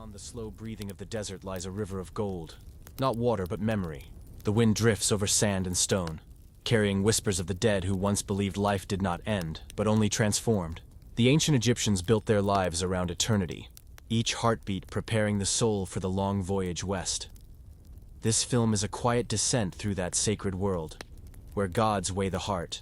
Beyond the slow breathing of the desert lies a river of gold. Not water, but memory. The wind drifts over sand and stone, carrying whispers of the dead who once believed life did not end, but only transformed. The ancient Egyptians built their lives around eternity, each heartbeat preparing the soul for the long voyage west. This film is a quiet descent through that sacred world, where gods weigh the heart,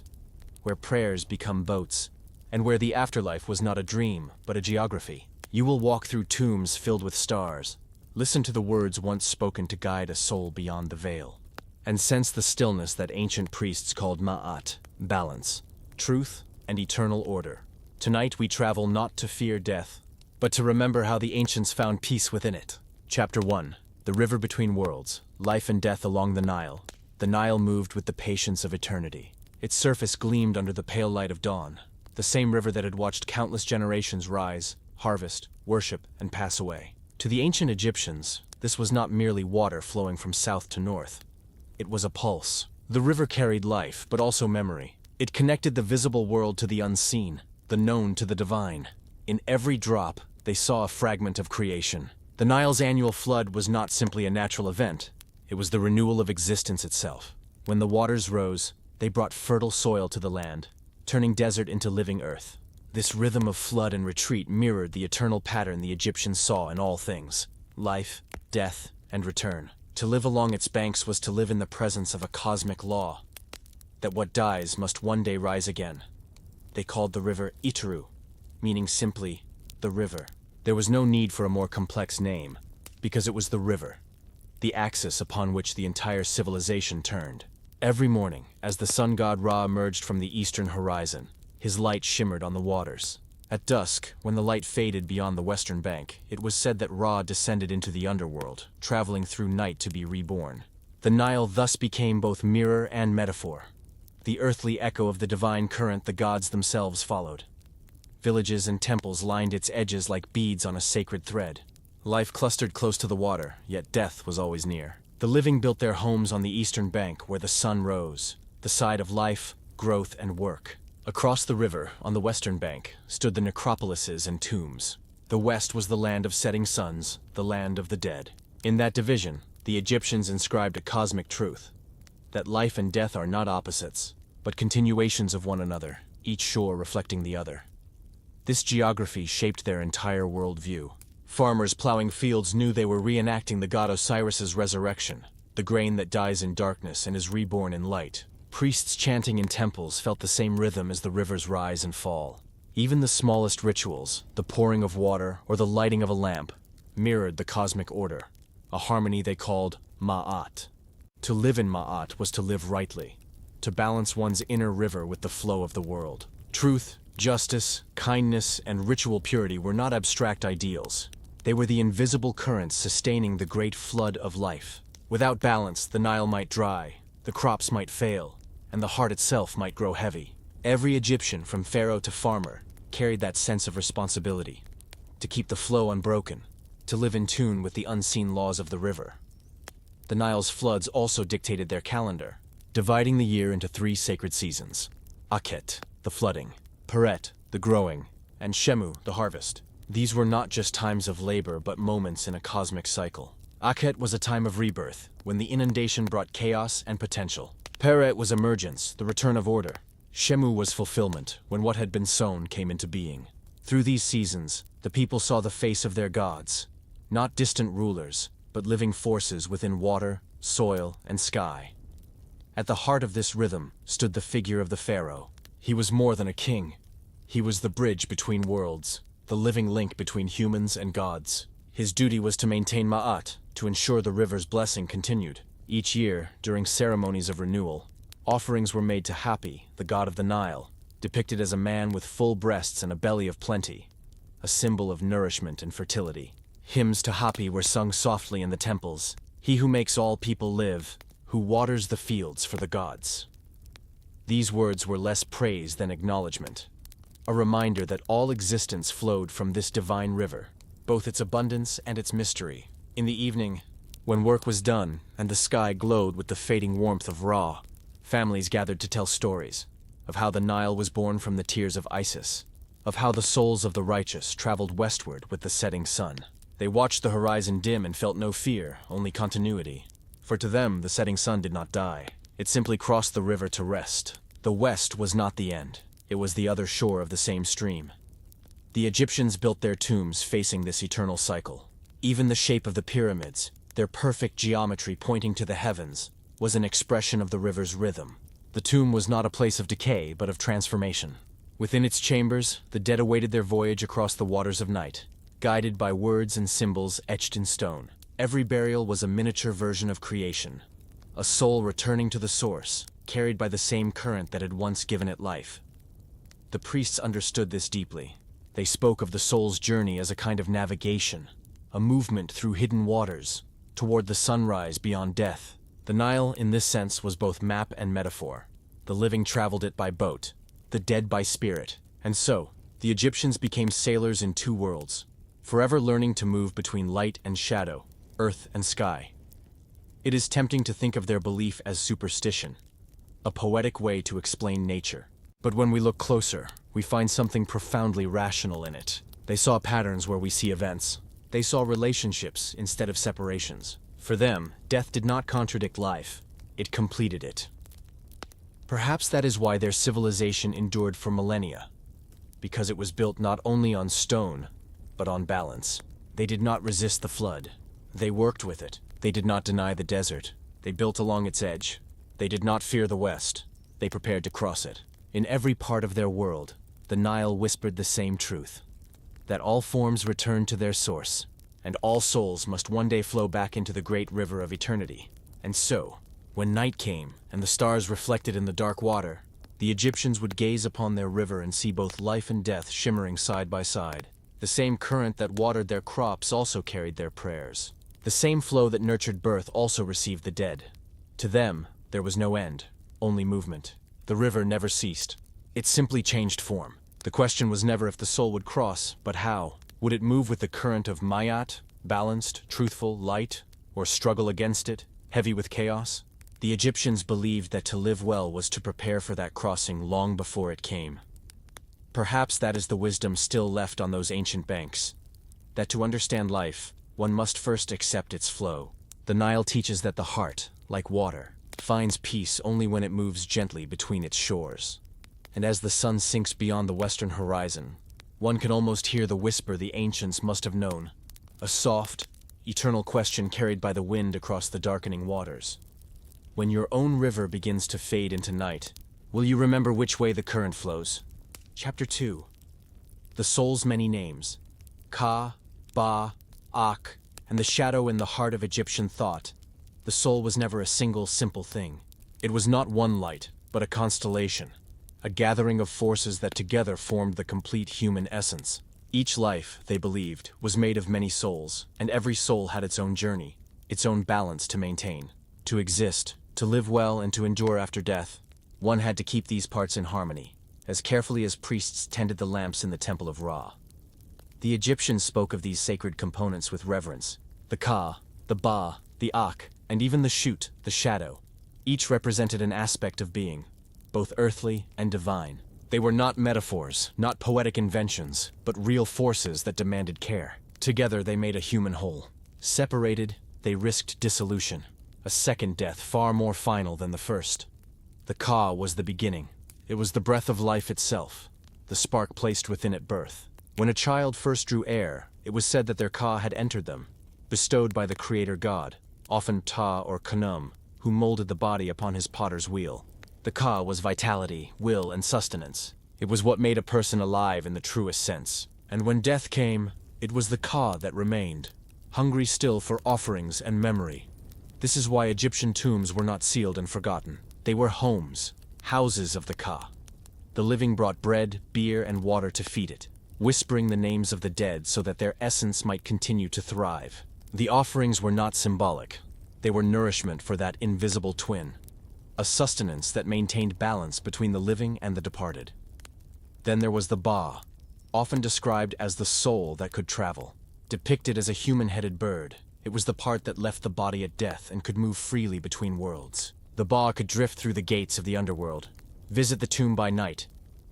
where prayers become boats, and where the afterlife was not a dream, but a geography. You will walk through tombs filled with stars, listen to the words once spoken to guide a soul beyond the veil, and sense the stillness that ancient priests called ma'at, balance, truth, and eternal order. Tonight we travel not to fear death, but to remember how the ancients found peace within it. Chapter 1. The River Between Worlds, Life and Death Along the Nile. The Nile moved with the patience of eternity. Its surface gleamed under the pale light of dawn, the same river that had watched countless generations rise, harvest, worship, and pass away. To the ancient Egyptians, this was not merely water flowing from south to north. It was a pulse. The river carried life, but also memory. It connected the visible world to the unseen, the known to the divine. In every drop, they saw a fragment of creation. The Nile's annual flood was not simply a natural event. It was the renewal of existence itself. When the waters rose, they brought fertile soil to the land, turning desert into living earth. This rhythm of flood and retreat mirrored the eternal pattern the Egyptians saw in all things: life, death, and return. To live along its banks was to live in the presence of a cosmic law, that what dies must one day rise again. They called the river Iteru, meaning simply, the river. There was no need for a more complex name, because it was the river, the axis upon which the entire civilization turned. Every morning, as the sun god Ra emerged from the eastern horizon, his light shimmered on the waters. At dusk, when the light faded beyond the western bank, it was said that Ra descended into the underworld, traveling through night to be reborn. The Nile thus became both mirror and metaphor, the earthly echo of the divine current the gods themselves followed. Villages and temples lined its edges like beads on a sacred thread. Life clustered close to the water, yet death was always near. The living built their homes on the eastern bank where the sun rose, the side of life, growth, and work. Across the river, on the western bank, stood the necropolises and tombs. The west was the land of setting suns, the land of the dead. In that division, the Egyptians inscribed a cosmic truth: that life and death are not opposites, but continuations of one another, each shore reflecting the other. This geography shaped their entire worldview. Farmers plowing fields knew they were reenacting the god Osiris's resurrection, the grain that dies in darkness and is reborn in light. Priests chanting in temples felt the same rhythm as the river's rise and fall. Even the smallest rituals, the pouring of water or the lighting of a lamp, mirrored the cosmic order, a harmony they called Ma'at. To live in Ma'at was to live rightly, to balance one's inner river with the flow of the world. Truth, justice, kindness, and ritual purity were not abstract ideals. They were the invisible currents sustaining the great flood of life. Without balance, the Nile might dry, the crops might fail, and the heart itself might grow heavy. Every Egyptian, from pharaoh to farmer, carried that sense of responsibility, to keep the flow unbroken, to live in tune with the unseen laws of the river. The Nile's floods also dictated their calendar, dividing the year into 3 sacred seasons: Akhet, the flooding; Peret, the growing; and Shemu, the harvest. These were not just times of labor, but moments in a cosmic cycle. Akhet was a time of rebirth, when the inundation brought chaos and potential. Peret was emergence, the return of order. Shemu was fulfillment, when what had been sown came into being. Through these seasons, the people saw the face of their gods, not distant rulers, but living forces within water, soil, and sky. At the heart of this rhythm stood the figure of the pharaoh. He was more than a king. He was the bridge between worlds, the living link between humans and gods. His duty was to maintain Ma'at, to ensure the river's blessing continued. Each year, during ceremonies of renewal, offerings were made to Hapi, the god of the Nile, depicted as a man with full breasts and a belly of plenty, a symbol of nourishment and fertility. Hymns to Hapi were sung softly in the temples: "He who makes all people live, who waters the fields for the gods." These words were less praise than acknowledgement, a reminder that all existence flowed from this divine river, both its abundance and its mystery. In the evening, when work was done and the sky glowed with the fading warmth of Ra, families gathered to tell stories of how the Nile was born from the tears of Isis, of how the souls of the righteous traveled westward with the setting sun. They watched the horizon dim and felt no fear, only continuity. For to them, the setting sun did not die. It simply crossed the river to rest. The west was not the end. It was the other shore of the same stream. The Egyptians built their tombs facing this eternal cycle. Even the shape of the pyramids, their perfect geometry pointing to the heavens, was an expression of the river's rhythm. The tomb was not a place of decay, but of transformation. Within its chambers, the dead awaited their voyage across the waters of night, guided by words and symbols etched in stone. Every burial was a miniature version of creation, a soul returning to the source, carried by the same current that had once given it life. The priests understood this deeply. They spoke of the soul's journey as a kind of navigation, a movement through hidden waters, toward the sunrise beyond death. The Nile, in this sense, was both map and metaphor. The living traveled it by boat, the dead by spirit. And so, the Egyptians became sailors in two worlds, forever learning to move between light and shadow, earth and sky. It is tempting to think of their belief as superstition, a poetic way to explain nature. But when we look closer, we find something profoundly rational in it. They saw patterns where we see events. They saw relationships instead of separations. For them, death did not contradict life, it completed it. Perhaps that is why their civilization endured for millennia, because it was built not only on stone, but on balance. They did not resist the flood. They worked with it. They did not deny the desert. They built along its edge. They did not fear the west. They prepared to cross it. In every part of their world, the Nile whispered the same truth, that all forms return to their source, and all souls must one day flow back into the great river of eternity. And so, when night came and the stars reflected in the dark water, the Egyptians would gaze upon their river and see both life and death shimmering side by side. The same current that watered their crops also carried their prayers. The same flow that nurtured birth also received the dead. To them, there was no end, only movement. The river never ceased. It simply changed form. The question was never if the soul would cross, but how. Would it move with the current of Mayat, balanced, truthful, light, or struggle against it, heavy with chaos? The Egyptians believed that to live well was to prepare for that crossing long before it came. Perhaps that is the wisdom still left on those ancient banks, that to understand life, one must first accept its flow. The Nile teaches that the heart, like water, finds peace only when it moves gently between its shores. And as the sun sinks beyond the western horizon, one can almost hear the whisper the ancients must have known, a soft, eternal question carried by the wind across the darkening waters. When your own river begins to fade into night, will you remember which way the current flows? Chapter 2. The soul's many names. Ka, Ba, Ak, and the shadow in the heart of Egyptian thought. The soul was never a single, simple thing. It was not one light, but a constellation, a gathering of forces that together formed the complete human essence. Each life, they believed, was made of many souls, and every soul had its own journey, its own balance to maintain. To exist, to live well, and to endure after death, one had to keep these parts in harmony, as carefully as priests tended the lamps in the temple of Ra. The Egyptians spoke of these sacred components with reverence. The Ka, the Ba, the Ak, and even the Shut, the shadow. Each represented an aspect of being, both earthly and divine. They were not metaphors, not poetic inventions, but real forces that demanded care. Together they made a human whole. Separated, they risked dissolution, a second death far more final than the first. The Ka was the beginning. It was the breath of life itself, the spark placed within at birth. When a child first drew air, it was said that their Ka had entered them, bestowed by the Creator God, often Ta or Khnum, who molded the body upon his potter's wheel. The Ka was vitality, will, and sustenance. It was what made a person alive in the truest sense. And when death came, it was the Ka that remained, hungry still for offerings and memory. This is why Egyptian tombs were not sealed and forgotten. They were homes, houses of the Ka. The living brought bread, beer, and water to feed it, whispering the names of the dead so that their essence might continue to thrive. The offerings were not symbolic. They were nourishment for that invisible twin, a sustenance that maintained balance between the living and the departed. Then there was the Ba, often described as the soul that could travel. Depicted as a human-headed bird, it was the part that left the body at death and could move freely between worlds. The Ba could drift through the gates of the underworld, visit the tomb by night,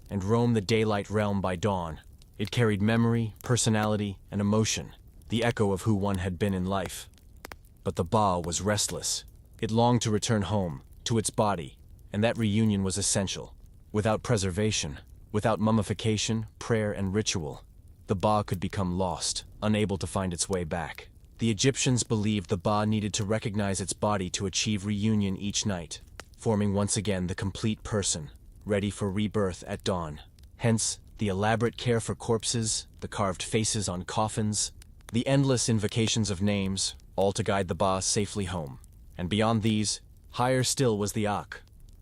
and roam the daylight realm by dawn. It carried memory, personality, and emotion, the echo of who one had been in life. But the Ba was restless. It longed to return home, to its body, and that reunion was essential. Without preservation, without mummification, prayer, and ritual, the Ba could become lost, unable to find its way back. The Egyptians believed the Ba needed to recognize its body to achieve reunion each night, forming once again the complete person, ready for rebirth at dawn. Hence, the elaborate care for corpses, the carved faces on coffins, the endless invocations of names, all to guide the Ba safely home. And beyond these, higher still was the Ak.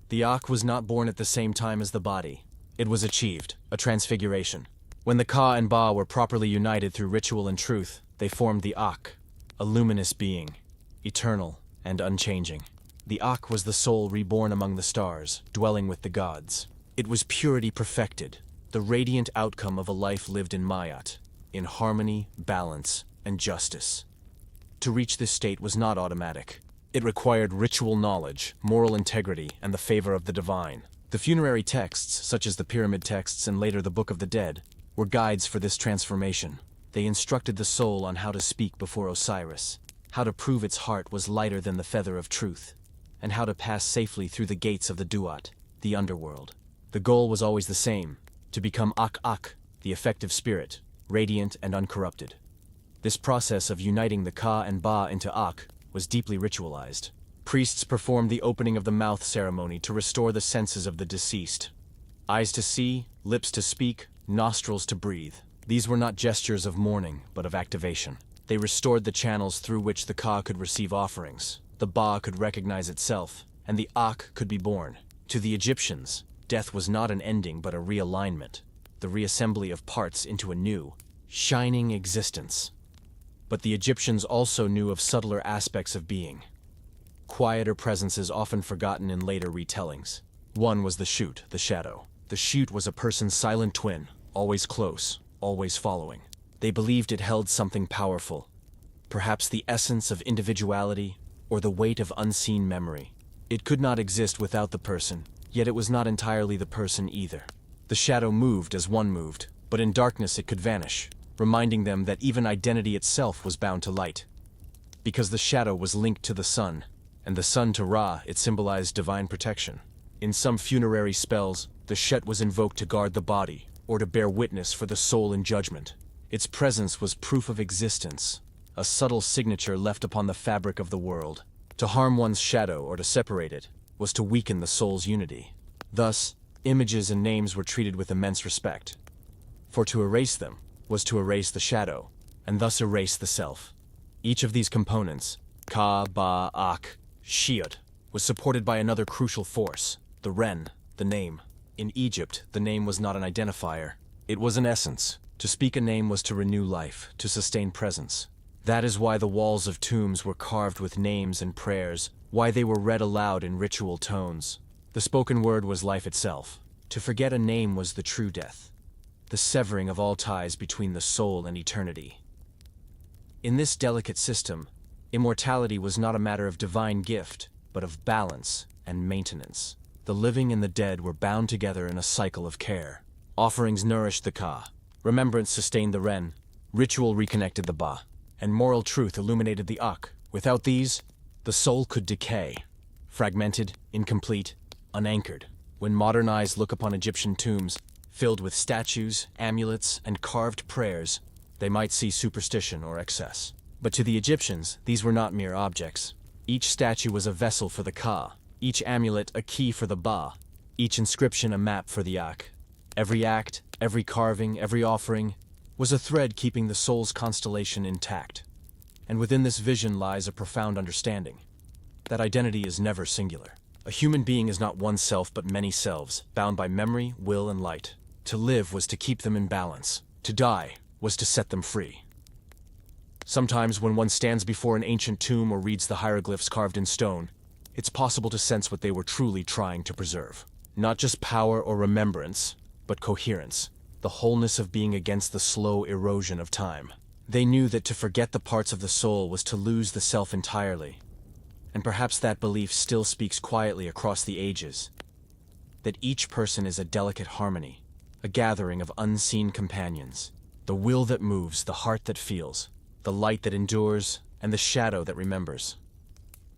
The Ak was not born at the same time as the body. It was achieved, a transfiguration. When the Ka and Ba were properly united through ritual and truth, they formed the Ak, a luminous being, eternal and unchanging. The Ak was the soul reborn among the stars, dwelling with the gods. It was purity perfected, the radiant outcome of a life lived in Mayat, in harmony, balance, and justice. To reach this state was not automatic. It required ritual knowledge, moral integrity, and the favor of the divine. The funerary texts, such as the pyramid texts and later the Book of the Dead, were guides for this transformation. They instructed the soul on how to speak before Osiris, how to prove its heart was lighter than the feather of truth, and how to pass safely through the gates of the Duat, the underworld. The goal was always the same, to become Ak-Ak, the effective spirit, radiant and uncorrupted. This process of uniting the Ka and Ba into Ak was deeply ritualized. Priests performed the opening of the mouth ceremony to restore the senses of the deceased. Eyes to see, lips to speak, nostrils to breathe. These were not gestures of mourning, but of activation. They restored the channels through which the Ka could receive offerings, the Ba could recognize itself, and the Ak could be born. To the Egyptians, death was not an ending but a realignment, the reassembly of parts into a new, shining existence. But the Egyptians also knew of subtler aspects of being, quieter presences often forgotten in later retellings. One was the shoot, the shadow. The shoot was a person's silent twin, always close, always following. They believed it held something powerful, perhaps the essence of individuality or the weight of unseen memory. It could not exist without the person, yet it was not entirely the person either. The shadow moved as one moved, but in darkness it could vanish, reminding them that even identity itself was bound to light. Because the shadow was linked to the sun, and the sun to Ra, it symbolized divine protection. In some funerary spells, the Shet was invoked to guard the body, or to bear witness for the soul in judgment. Its presence was proof of existence, a subtle signature left upon the fabric of the world. To harm one's shadow or to separate it was to weaken the soul's unity. Thus, images and names were treated with immense respect. For to erase them was to erase the shadow, and thus erase the self. Each of these components, Ka, Ba, Ak, Shiot, was supported by another crucial force, the Ren, the name. In Egypt, the name was not an identifier. It was an essence. To speak a name was to renew life, to sustain presence. That is why the walls of tombs were carved with names and prayers, why they were read aloud in ritual tones. The spoken word was life itself. To forget a name was the true death, the severing of all ties between the soul and eternity. In this delicate system, immortality was not a matter of divine gift, but of balance and maintenance. The living and the dead were bound together in a cycle of care. Offerings nourished the Ka, remembrance sustained the Ren, ritual reconnected the Ba, and moral truth illuminated the Ak. Without these, the soul could decay, fragmented, incomplete, unanchored. When modern eyes look upon Egyptian tombs, filled with statues, amulets, and carved prayers, they might see superstition or excess. But to the Egyptians, these were not mere objects. Each statue was a vessel for the Ka, each amulet a key for the Ba, each inscription a map for the Ak. Every act, every carving, every offering was a thread keeping the soul's constellation intact. And within this vision lies a profound understanding that identity is never singular. A human being is not one self but many selves, bound by memory, will, and light. To live was to keep them in balance. To die was to set them free. Sometimes when one stands before an ancient tomb or reads the hieroglyphs carved in stone, it's possible to sense what they were truly trying to preserve. Not just power or remembrance, but coherence, the wholeness of being against the slow erosion of time. They knew that to forget the parts of the soul was to lose the self entirely. And perhaps that belief still speaks quietly across the ages, that each person is a delicate harmony, a gathering of unseen companions, the will that moves, the heart that feels, the light that endures, and the shadow that remembers.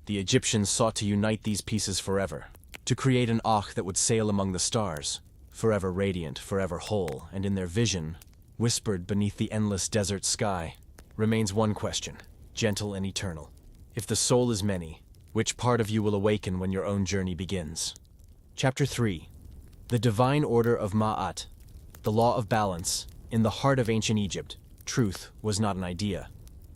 The Egyptians sought to unite these pieces forever, to create an Akh that would sail among the stars, forever radiant, forever whole, and in their vision, whispered beneath the endless desert sky, remains one question, gentle and eternal. If the soul is many, which part of you will awaken when your own journey begins? Chapter 3. The Divine Order of Ma'at. The Law of Balance. In the heart of ancient Egypt, truth was not an idea.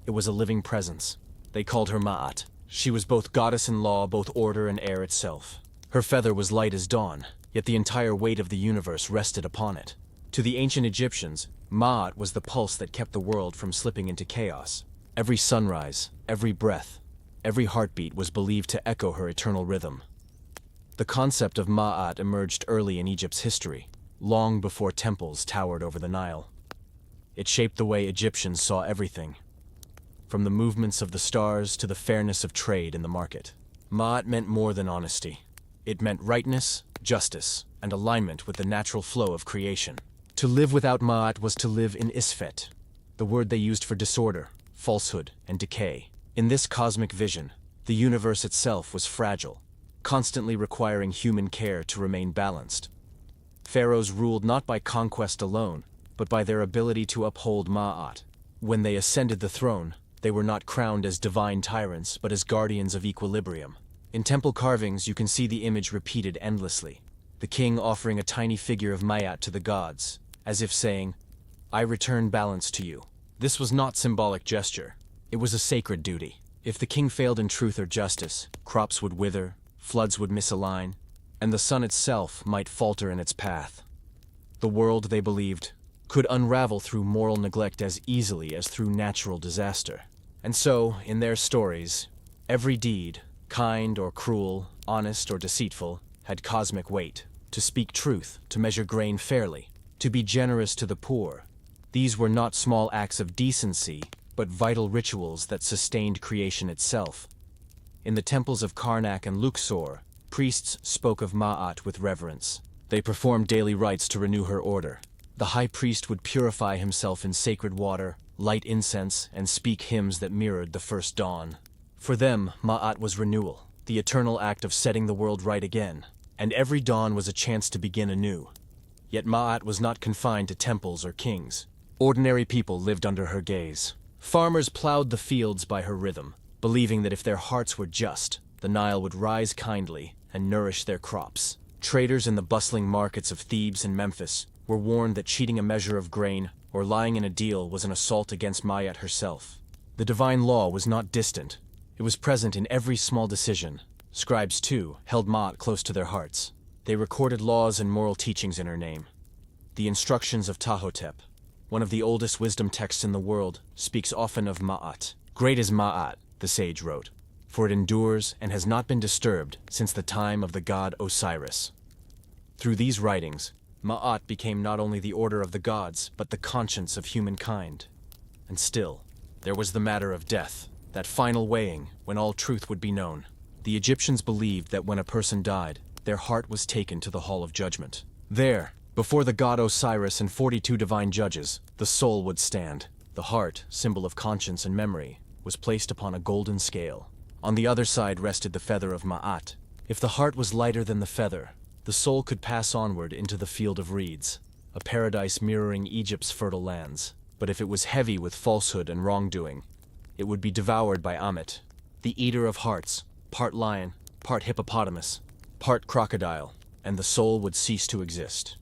It was a living presence. They called her Ma'at. She was both goddess in law, both order and air itself. Her feather was light as dawn, yet the entire weight of the universe rested upon it. To the ancient Egyptians, Ma'at was the pulse that kept the world from slipping into chaos. Every sunrise, every breath, every heartbeat was believed to echo her eternal rhythm. The concept of Ma'at emerged early in Egypt's history, long before temples towered over the Nile. It shaped the way Egyptians saw everything, from the movements of the stars to the fairness of trade in the market. Ma'at meant more than honesty. It meant rightness, justice, and alignment with the natural flow of creation. To live without Ma'at was to live in Isfet, the word they used for disorder, falsehood, and decay. In this cosmic vision, the universe itself was fragile, constantly requiring human care to remain balanced. Pharaohs ruled not by conquest alone, but by their ability to uphold Ma'at. When they ascended the throne, they were not crowned as divine tyrants, but as guardians of equilibrium. In temple carvings, you can see the image repeated endlessly, the king offering a tiny figure of Ma'at to the gods, as if saying, "I return balance to you." This was not symbolic gesture. It was a sacred duty. If the king failed in truth or justice, crops would wither, floods would misalign, and the sun itself might falter in its path. The world, they believed, could unravel through moral neglect as easily as through natural disaster. And so, in their stories, every deed, kind or cruel, honest or deceitful, had cosmic weight. To speak truth, to measure grain fairly, to be generous to the poor. These were not small acts of decency, but vital rituals that sustained creation itself. In the temples of Karnak and Luxor, priests spoke of Ma'at with reverence. They performed daily rites to renew her order. The high priest would purify himself in sacred water, light incense, and speak hymns that mirrored the first dawn. For them, Ma'at was renewal, the eternal act of setting the world right again, and every dawn was a chance to begin anew. Yet Ma'at was not confined to temples or kings. Ordinary people lived under her gaze. Farmers plowed the fields by her rhythm, believing that if their hearts were just, the Nile would rise kindly and nourish their crops. Traders in the bustling markets of Thebes and Memphis were warned that cheating a measure of grain or lying in a deal was an assault against Ma'at herself. The divine law was not distant. It was present in every small decision. Scribes, too, held Ma'at close to their hearts. They recorded laws and moral teachings in her name. The Instructions of Tahotep, one of the oldest wisdom texts in the world, speaks often of Ma'at. "Great is Ma'at," the sage wrote, "for it endures and has not been disturbed since the time of the god Osiris." Through these writings, Ma'at became not only the order of the gods, but the conscience of humankind. And still, there was the matter of death, that final weighing when all truth would be known. The Egyptians believed that when a person died, their heart was taken to the hall of judgment. There, before the god Osiris and 42 divine judges, the soul would stand. The heart, symbol of conscience and memory, was placed upon a golden scale. On the other side rested the feather of Ma'at. If the heart was lighter than the feather, the soul could pass onward into the field of reeds, a paradise mirroring Egypt's fertile lands. But if it was heavy with falsehood and wrongdoing, it would be devoured by Ammit, the eater of hearts, part lion, part hippopotamus, part crocodile, and the soul would cease to exist.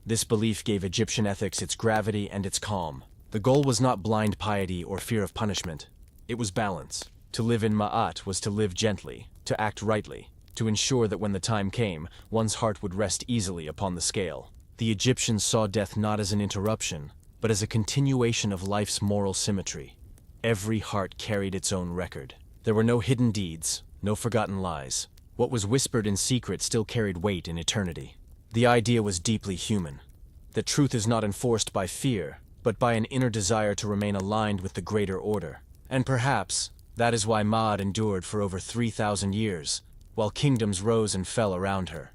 This belief gave Egyptian ethics its gravity and its calm. The goal was not blind piety or fear of punishment. It was balance. To live in Ma'at was to live gently, to act rightly, to ensure that when the time came, one's heart would rest easily upon the scale. The Egyptians saw death not as an interruption, but as a continuation of life's moral symmetry. Every heart carried its own record. There were no hidden deeds, no forgotten lies. What was whispered in secret still carried weight in eternity. The idea was deeply human, that truth is not enforced by fear, but by an inner desire to remain aligned with the greater order. And perhaps that is why Ma'at endured for over 3,000 years, while kingdoms rose and fell around her.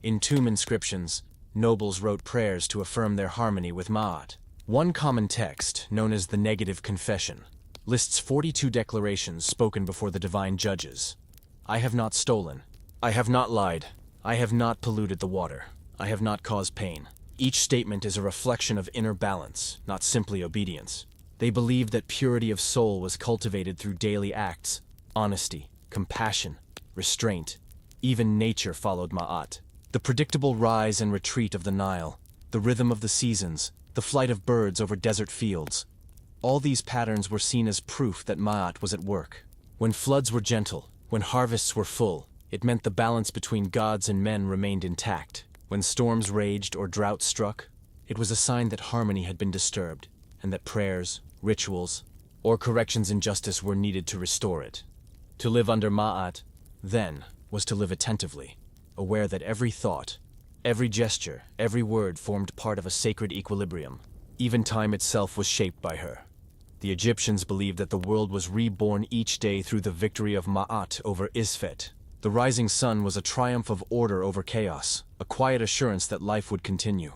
In tomb inscriptions, nobles wrote prayers to affirm their harmony with Ma'at. One common text, known as the Negative Confession, lists 42 declarations spoken before the divine judges. I have not stolen. I have not lied. I have not polluted the water. I have not caused pain. Each statement is a reflection of inner balance, not simply obedience. They believed that purity of soul was cultivated through daily acts, honesty, compassion, restraint. Even nature followed Ma'at. The predictable rise and retreat of the Nile, the rhythm of the seasons, the flight of birds over desert fields. All these patterns were seen as proof that Ma'at was at work. When floods were gentle, when harvests were full, it meant the balance between gods and men remained intact. When storms raged or drought struck, it was a sign that harmony had been disturbed, and that prayers, rituals, or corrections in justice were needed to restore it. To live under Ma'at, then, was to live attentively, aware that every thought, every gesture, every word formed part of a sacred equilibrium. Even time itself was shaped by her. The Egyptians believed that the world was reborn each day through the victory of Ma'at over Isfet. The rising sun was a triumph of order over chaos, a quiet assurance that life would continue.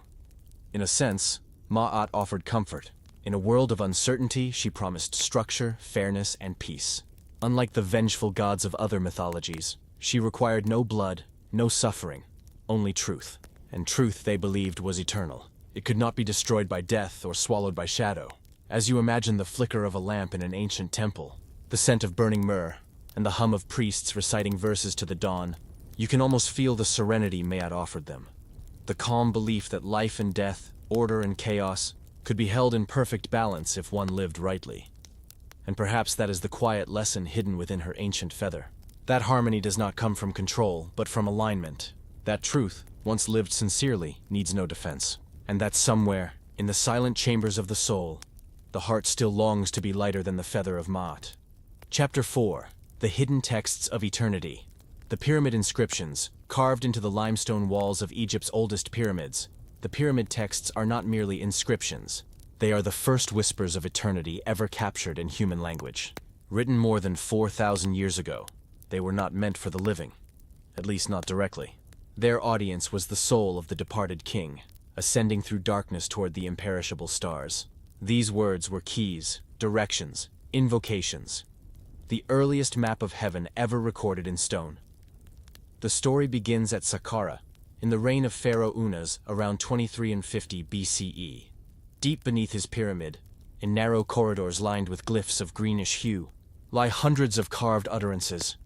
In a sense, Ma'at offered comfort. In a world of uncertainty, she promised structure, fairness, and peace. Unlike the vengeful gods of other mythologies, she required no blood, no suffering, only truth. And truth, they believed, was eternal. It could not be destroyed by death or swallowed by shadow. As you imagine the flicker of a lamp in an ancient temple, the scent of burning myrrh, and the hum of priests reciting verses to the dawn, you can almost feel the serenity Ma'at offered them. The calm belief that life and death, order and chaos, could be held in perfect balance if one lived rightly. And perhaps that is the quiet lesson hidden within her ancient feather. That harmony does not come from control, but from alignment. That truth, once lived sincerely, needs no defense. And that somewhere, in the silent chambers of the soul, the heart still longs to be lighter than the feather of Ma'at. Chapter 4. The Hidden Texts of Eternity. The pyramid inscriptions, carved into the limestone walls of Egypt's oldest pyramids. The pyramid texts are not merely inscriptions. They are the first whispers of eternity ever captured in human language. Written more than 4,000 years ago, they were not meant for the living, at least not directly. Their audience was the soul of the departed king, ascending through darkness toward the imperishable stars. These words were keys, directions, invocations. The earliest map of heaven ever recorded in stone. The story begins at Saqqara, in the reign of Pharaoh Unas around 23 and 50 BCE. Deep beneath his pyramid, in narrow corridors lined with glyphs of greenish hue, lie hundreds of carved utterances,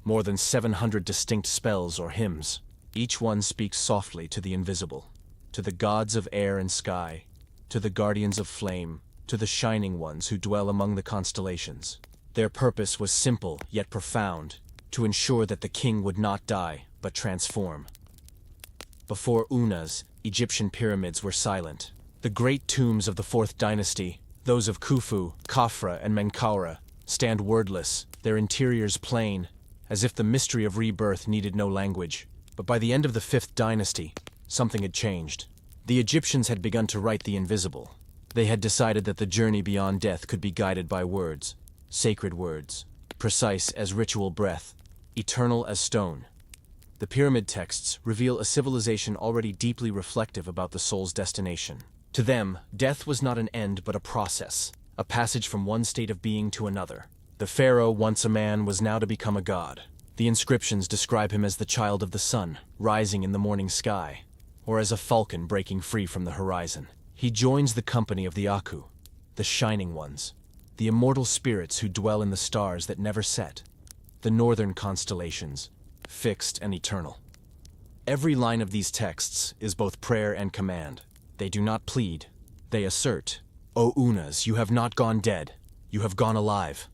more than 700 distinct spells or hymns. Each one speaks softly to the invisible, to the gods of air and sky, to the guardians of flame, to the shining ones who dwell among the constellations. Their purpose was simple yet profound, to ensure that the king would not die, but transform. Before Unas, Egyptian pyramids were silent. The great tombs of the 4th dynasty, those of Khufu, Khafra, and Menkaura, stand wordless, their interiors plain, as if the mystery of rebirth needed no language. But by the end of the 5th dynasty, something had changed. The Egyptians had begun to write the invisible. They had decided that the journey beyond death could be guided by words, sacred words, precise as ritual breath, eternal as stone. The pyramid texts reveal a civilization already deeply reflective about the soul's destination. To them, death was not an end but a process, a passage from one state of being to another. The pharaoh, once a man, was now to become a god. The inscriptions describe him as the child of the sun, rising in the morning sky, or as a falcon breaking free from the horizon. He joins the company of the Aku, the shining ones, the immortal spirits who dwell in the stars that never set, the northern constellations, fixed and eternal. Every line of these texts is both prayer and command. They do not plead, they assert, O Unas, you have not gone dead, you have gone alive.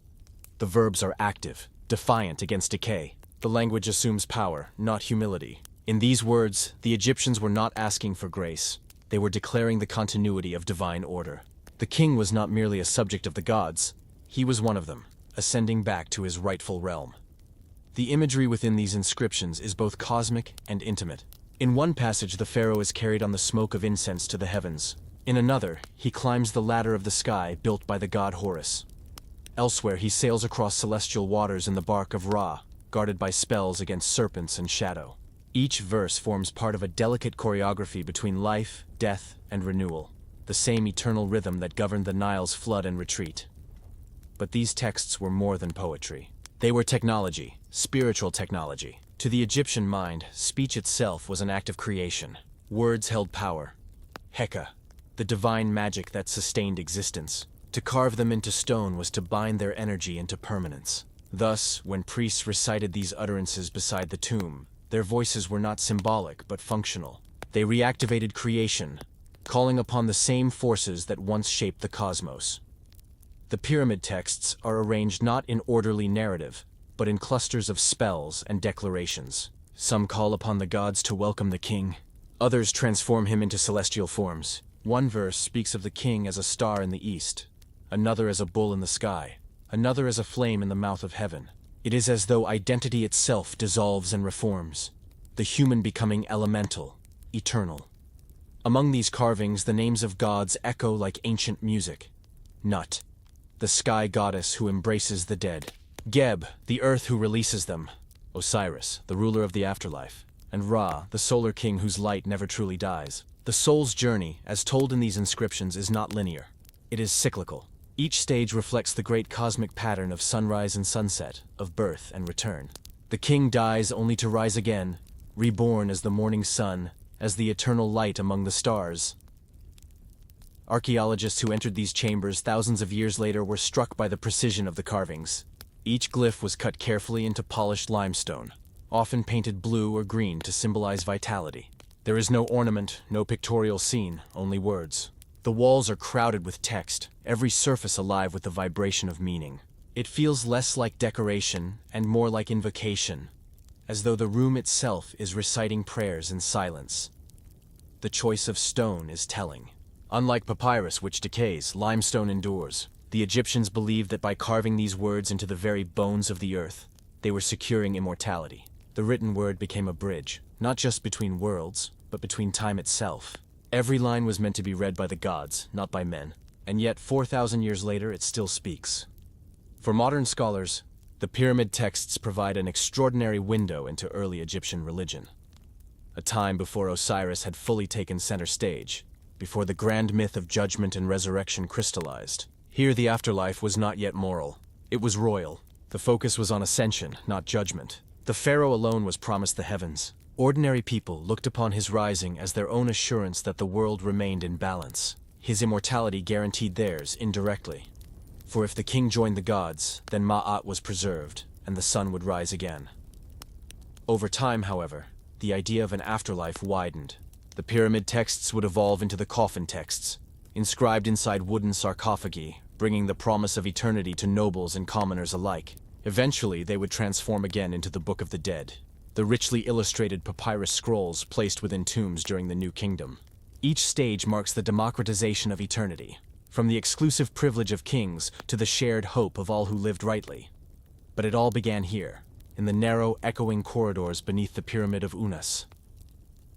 The verbs are active, defiant against decay. The language assumes power, not humility. In these words, the Egyptians were not asking for grace. They were declaring the continuity of divine order. The king was not merely a subject of the gods. He was one of them, ascending back to his rightful realm. The imagery within these inscriptions is both cosmic and intimate. In one passage, the pharaoh is carried on the smoke of incense to the heavens. In another, he climbs the ladder of the sky built by the god Horus. Elsewhere, he sails across celestial waters in the bark of Ra, guarded by spells against serpents and shadow. Each verse forms part of a delicate choreography between life, death, and renewal. the same eternal rhythm that governed the Nile's flood and retreat. But these texts were more than poetry. They were technology, spiritual technology. To the Egyptian mind, speech itself was an act of creation. Words held power. Heka, the divine magic that sustained existence. To carve them into stone was to bind their energy into permanence. Thus, when priests recited these utterances beside the tomb, their voices were not symbolic but functional. They reactivated creation, calling upon the same forces that once shaped the cosmos. The pyramid texts are arranged not in orderly narrative, but in clusters of spells and declarations. Some call upon the gods to welcome the king. Others transform him into celestial forms. One verse speaks of the king as a star in the east, another as a bull in the sky, another as a flame in the mouth of heaven. It is as though identity itself dissolves and reforms, the human becoming elemental, eternal. Among these carvings, the names of gods echo like ancient music. Nut, the sky goddess who embraces the dead. Geb, the earth who releases them. Osiris, the ruler of the afterlife. And Ra, the solar king whose light never truly dies. The soul's journey, as told in these inscriptions, is not linear. It is cyclical. Each stage reflects the great cosmic pattern of sunrise and sunset, of birth and return. The king dies only to rise again, reborn as the morning sun, as the eternal light among the stars. Archaeologists who entered these chambers thousands of years later were struck by the precision of the carvings. Each glyph was cut carefully into polished limestone, often painted blue or green to symbolize vitality. There is no ornament, no pictorial scene, only words. The walls are crowded with text, every surface alive with the vibration of meaning. It feels less like decoration and more like invocation, as though the room itself is reciting prayers in silence. The choice of stone is telling. Unlike papyrus, which decays, limestone endures. The Egyptians believed that by carving these words into the very bones of the earth, they were securing immortality. The written word became a bridge, not just between worlds, but between time itself. Every line was meant to be read by the gods, not by men, and yet 4,000 years later it still speaks. For modern scholars, the pyramid texts provide an extraordinary window into early Egyptian religion. A time before Osiris had fully taken center stage, before the grand myth of judgment and resurrection crystallized. Here the afterlife was not yet moral. It was royal. The focus was on ascension, not judgment. The pharaoh alone was promised the heavens. Ordinary people looked upon his rising as their own assurance that the world remained in balance. His immortality guaranteed theirs indirectly. For if the king joined the gods, then Ma'at was preserved, and the sun would rise again. Over time, however, the idea of an afterlife widened. The pyramid texts would evolve into the coffin texts, inscribed inside wooden sarcophagi, bringing the promise of eternity to nobles and commoners alike. Eventually, they would transform again into the Book of the Dead, the richly illustrated papyrus scrolls placed within tombs during the New Kingdom. Each stage marks the democratization of eternity, from the exclusive privilege of kings to the shared hope of all who lived rightly. But it all began here, in the narrow, echoing corridors beneath the Pyramid of Unas.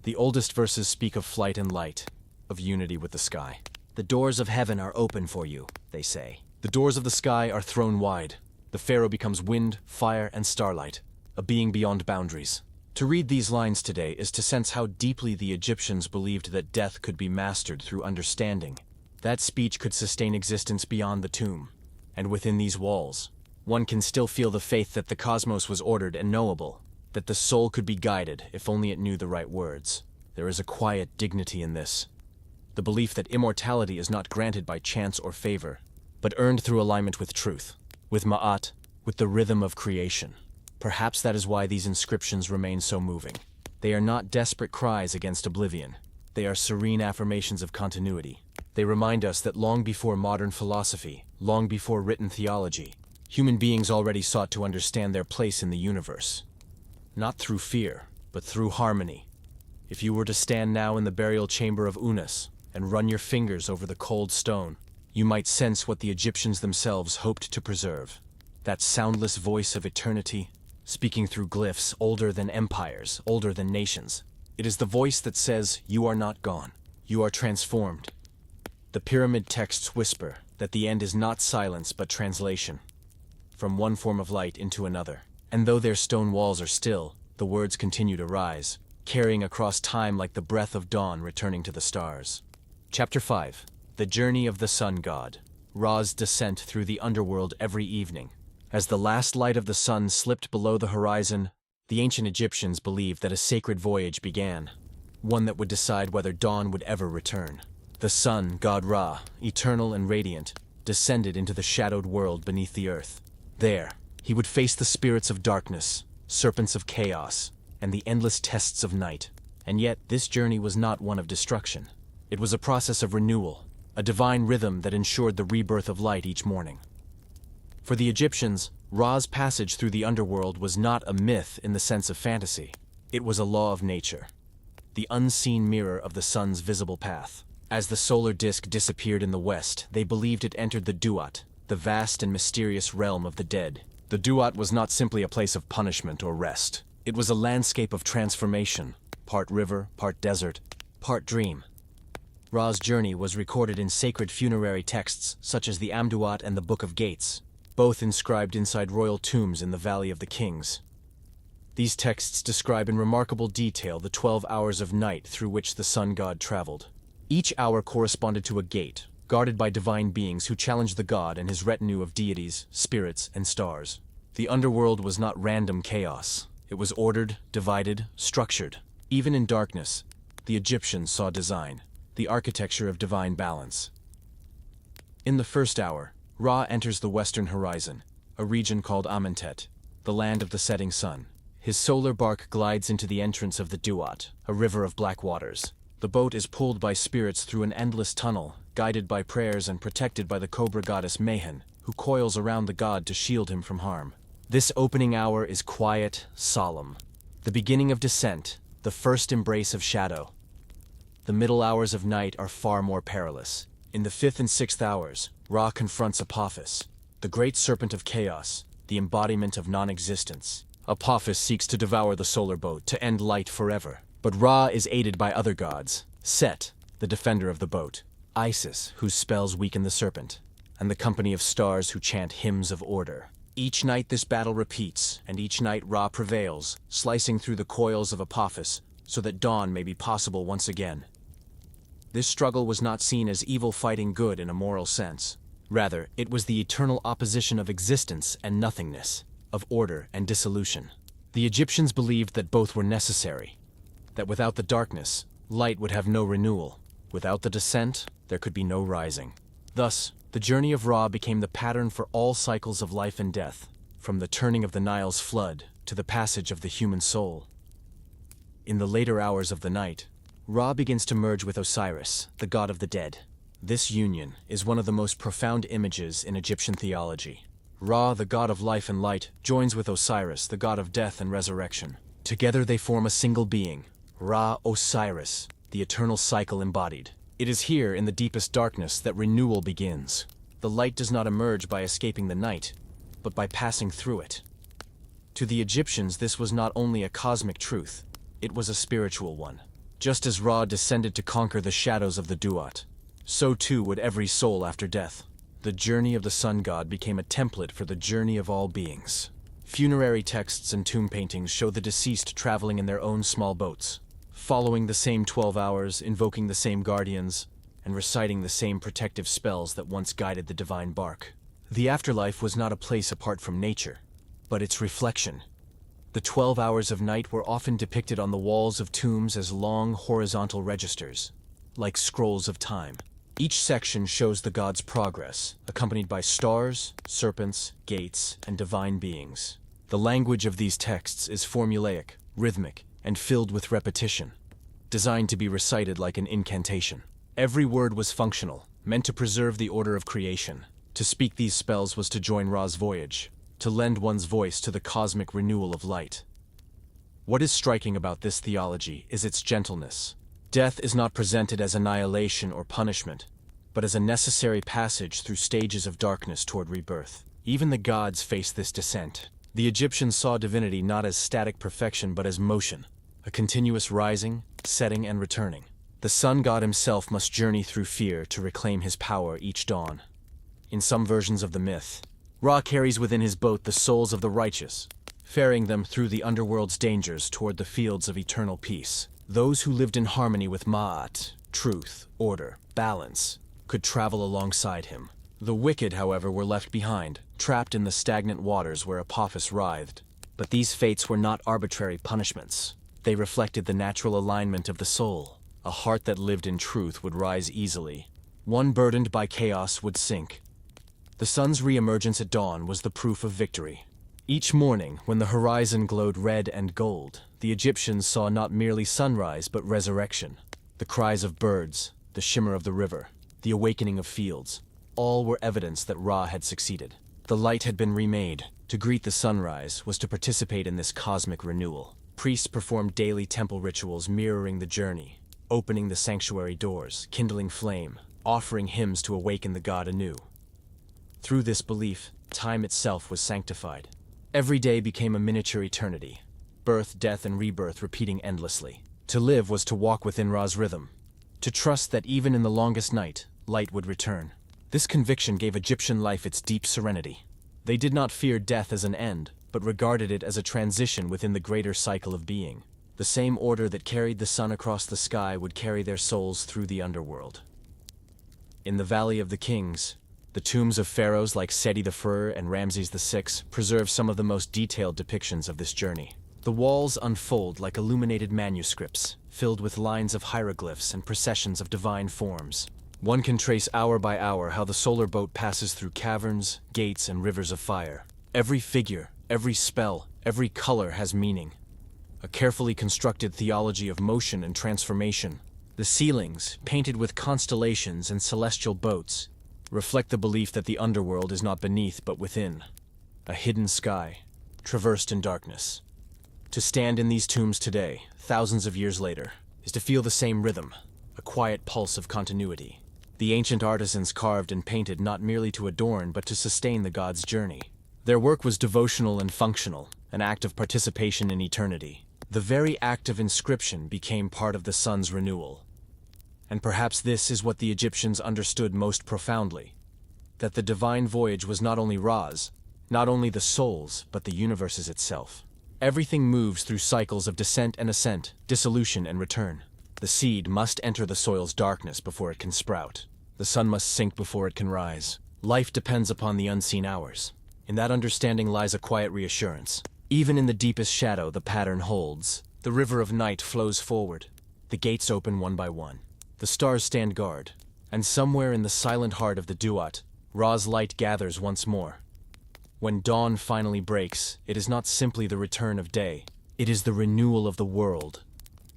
The oldest verses speak of flight and light, of unity with the sky. The doors of heaven are open for you, they say. The doors of the sky are thrown wide. The pharaoh becomes wind, fire, and starlight, a being beyond boundaries. To read these lines today is to sense how deeply the Egyptians believed that death could be mastered through understanding. That speech could sustain existence beyond the tomb. And within these walls, one can still feel the faith that the cosmos was ordered and knowable, that the soul could be guided if only it knew the right words. There is a quiet dignity in this. The belief that immortality is not granted by chance or favor, but earned through alignment with truth, with Ma'at, with the rhythm of creation. Perhaps that is why these inscriptions remain so moving. They are not desperate cries against oblivion. They are serene affirmations of continuity. They remind us that long before modern philosophy, long before written theology, human beings already sought to understand their place in the universe. Not through fear, but through harmony. If you were to stand now in the burial chamber of Unas and run your fingers over the cold stone, you might sense what the Egyptians themselves hoped to preserve. That soundless voice of eternity, speaking through glyphs older than empires, older than nations. It is the voice that says, you are not gone. You are transformed. The pyramid texts whisper that the end is not silence but translation, from one form of light into another. And though their stone walls are still, the words continue to rise, carrying across time like the breath of dawn returning to the stars. Chapter 5. The journey of the sun god, Ra's descent through the underworld every evening. As the last light of the sun slipped below the horizon, the ancient Egyptians believed that a sacred voyage began, one that would decide whether dawn would ever return. The sun god Ra, eternal and radiant, descended into the shadowed world beneath the earth. There, he would face the spirits of darkness, serpents of chaos, and the endless tests of night. And yet, this journey was not one of destruction. It was a process of renewal, a divine rhythm that ensured the rebirth of light each morning. For the Egyptians, Ra's passage through the underworld was not a myth in the sense of fantasy. It was a law of nature, the unseen mirror of the sun's visible path. As the solar disk disappeared in the west, they believed it entered the Duat, the vast and mysterious realm of the dead. The Duat was not simply a place of punishment or rest. It was a landscape of transformation, part river, part desert, part dream. Ra's journey was recorded in sacred funerary texts such as the Amduat and the Book of Gates, both inscribed inside royal tombs in the Valley of the Kings. These texts describe in remarkable detail the 12 hours of night through which the sun god traveled. Each hour corresponded to a gate, guarded by divine beings who challenged the god and his retinue of deities, spirits, and stars. The underworld was not random chaos. It was ordered, divided, structured. Even in darkness, the Egyptians saw design, the architecture of divine balance. In the first hour, Ra enters the western horizon, a region called Amentet, the land of the setting sun. His solar bark glides into the entrance of the Duat, a river of black waters. The boat is pulled by spirits through an endless tunnel, guided by prayers and protected by the cobra goddess Mayhen, who coils around the god to shield him from harm. This opening hour is quiet, solemn. The beginning of descent, the first embrace of shadow. The middle hours of night are far more perilous. In the 5th and 6th hours, Ra confronts Apophis, the great serpent of chaos, the embodiment of non-existence. Apophis seeks to devour the solar boat to end light forever. But Ra is aided by other gods, Set, the defender of the boat, Isis, whose spells weaken the serpent, and the company of stars who chant hymns of order. Each night this battle repeats, and each night Ra prevails, slicing through the coils of Apophis so that dawn may be possible once again. This struggle was not seen as evil fighting good in a moral sense. Rather, it was the eternal opposition of existence and nothingness, of order and dissolution. The Egyptians believed that both were necessary, that without the darkness, light would have no renewal. Without the descent, there could be no rising. Thus, the journey of Ra became the pattern for all cycles of life and death, from the turning of the Nile's flood to the passage of the human soul. In the later hours of the night, Ra begins to merge with Osiris, the god of the dead. This union is one of the most profound images in Egyptian theology. Ra, the god of life and light, joins with Osiris, the god of death and resurrection. Together they form a single being, Ra Osiris, the eternal cycle embodied. It is here in the deepest darkness that renewal begins. The light does not emerge by escaping the night, but by passing through it. To the Egyptians, this was not only a cosmic truth, it was a spiritual one. Just as Ra descended to conquer the shadows of the Duat, so too would every soul after death. The journey of the sun god became a template for the journey of all beings. Funerary texts and tomb paintings show the deceased traveling in their own small boats, following the same 12 hours, invoking the same guardians, and reciting the same protective spells that once guided the divine bark. The afterlife was not a place apart from nature, but its reflection. The 12 hours of night were often depicted on the walls of tombs as long horizontal registers, like scrolls of time. Each section shows the god's progress, accompanied by stars, serpents, gates, and divine beings. The language of these texts is formulaic, rhythmic, and filled with repetition, designed to be recited like an incantation. Every word was functional, meant to preserve the order of creation. To speak these spells was to join Ra's voyage, to lend one's voice to the cosmic renewal of light. What is striking about this theology is its gentleness. Death is not presented as annihilation or punishment, but as a necessary passage through stages of darkness toward rebirth. Even the gods face this descent. The Egyptians saw divinity not as static perfection but as motion, a continuous rising, setting, and returning. The sun god himself must journey through fear to reclaim his power each dawn. In some versions of the myth, Ra carries within his boat the souls of the righteous, ferrying them through the underworld's dangers toward the fields of eternal peace. Those who lived in harmony with Ma'at, truth, order, balance, could travel alongside him. The wicked, however, were left behind, trapped in the stagnant waters where Apophis writhed. But these fates were not arbitrary punishments. They reflected the natural alignment of the soul. A heart that lived in truth would rise easily. One burdened by chaos would sink. The sun's re-emergence at dawn was the proof of victory. Each morning, when the horizon glowed red and gold, the Egyptians saw not merely sunrise but resurrection. The cries of birds, the shimmer of the river, the awakening of fields, all were evidence that Ra had succeeded. The light had been remade. To greet the sunrise was to participate in this cosmic renewal. Priests performed daily temple rituals mirroring the journey, opening the sanctuary doors, kindling flame, offering hymns to awaken the god anew. Through this belief, time itself was sanctified. Every day became a miniature eternity, birth, death, and rebirth repeating endlessly. To live was to walk within Ra's rhythm, to trust that even in the longest night, light would return. This conviction gave Egyptian life its deep serenity. They did not fear death as an end, but regarded it as a transition within the greater cycle of being. The same order that carried the sun across the sky would carry their souls through the underworld. In the Valley of the Kings, the tombs of pharaohs like Seti I and Ramses VI preserve some of the most detailed depictions of this journey. The walls unfold like illuminated manuscripts, filled with lines of hieroglyphs and processions of divine forms. One can trace hour by hour how the solar boat passes through caverns, gates, and rivers of fire. Every figure, every spell, every color has meaning. A carefully constructed theology of motion and transformation. The ceilings, painted with constellations and celestial boats, reflect the belief that the underworld is not beneath but within. A hidden sky, traversed in darkness. To stand in these tombs today, thousands of years later, is to feel the same rhythm, a quiet pulse of continuity. The ancient artisans carved and painted not merely to adorn but to sustain the god's journey. Their work was devotional and functional, an act of participation in eternity. The very act of inscription became part of the sun's renewal. And perhaps this is what the Egyptians understood most profoundly, that the divine voyage was not only Ra's, not only the soul's, but the universe's itself. Everything moves through cycles of descent and ascent, dissolution and return. The seed must enter the soil's darkness before it can sprout. The sun must sink before it can rise. Life depends upon the unseen hours. In that understanding lies a quiet reassurance. Even in the deepest shadow, the pattern holds. The river of night flows forward. The gates open one by one. The stars stand guard. And somewhere in the silent heart of the Duat, Ra's light gathers once more. When dawn finally breaks, it is not simply the return of day. It is the renewal of the world.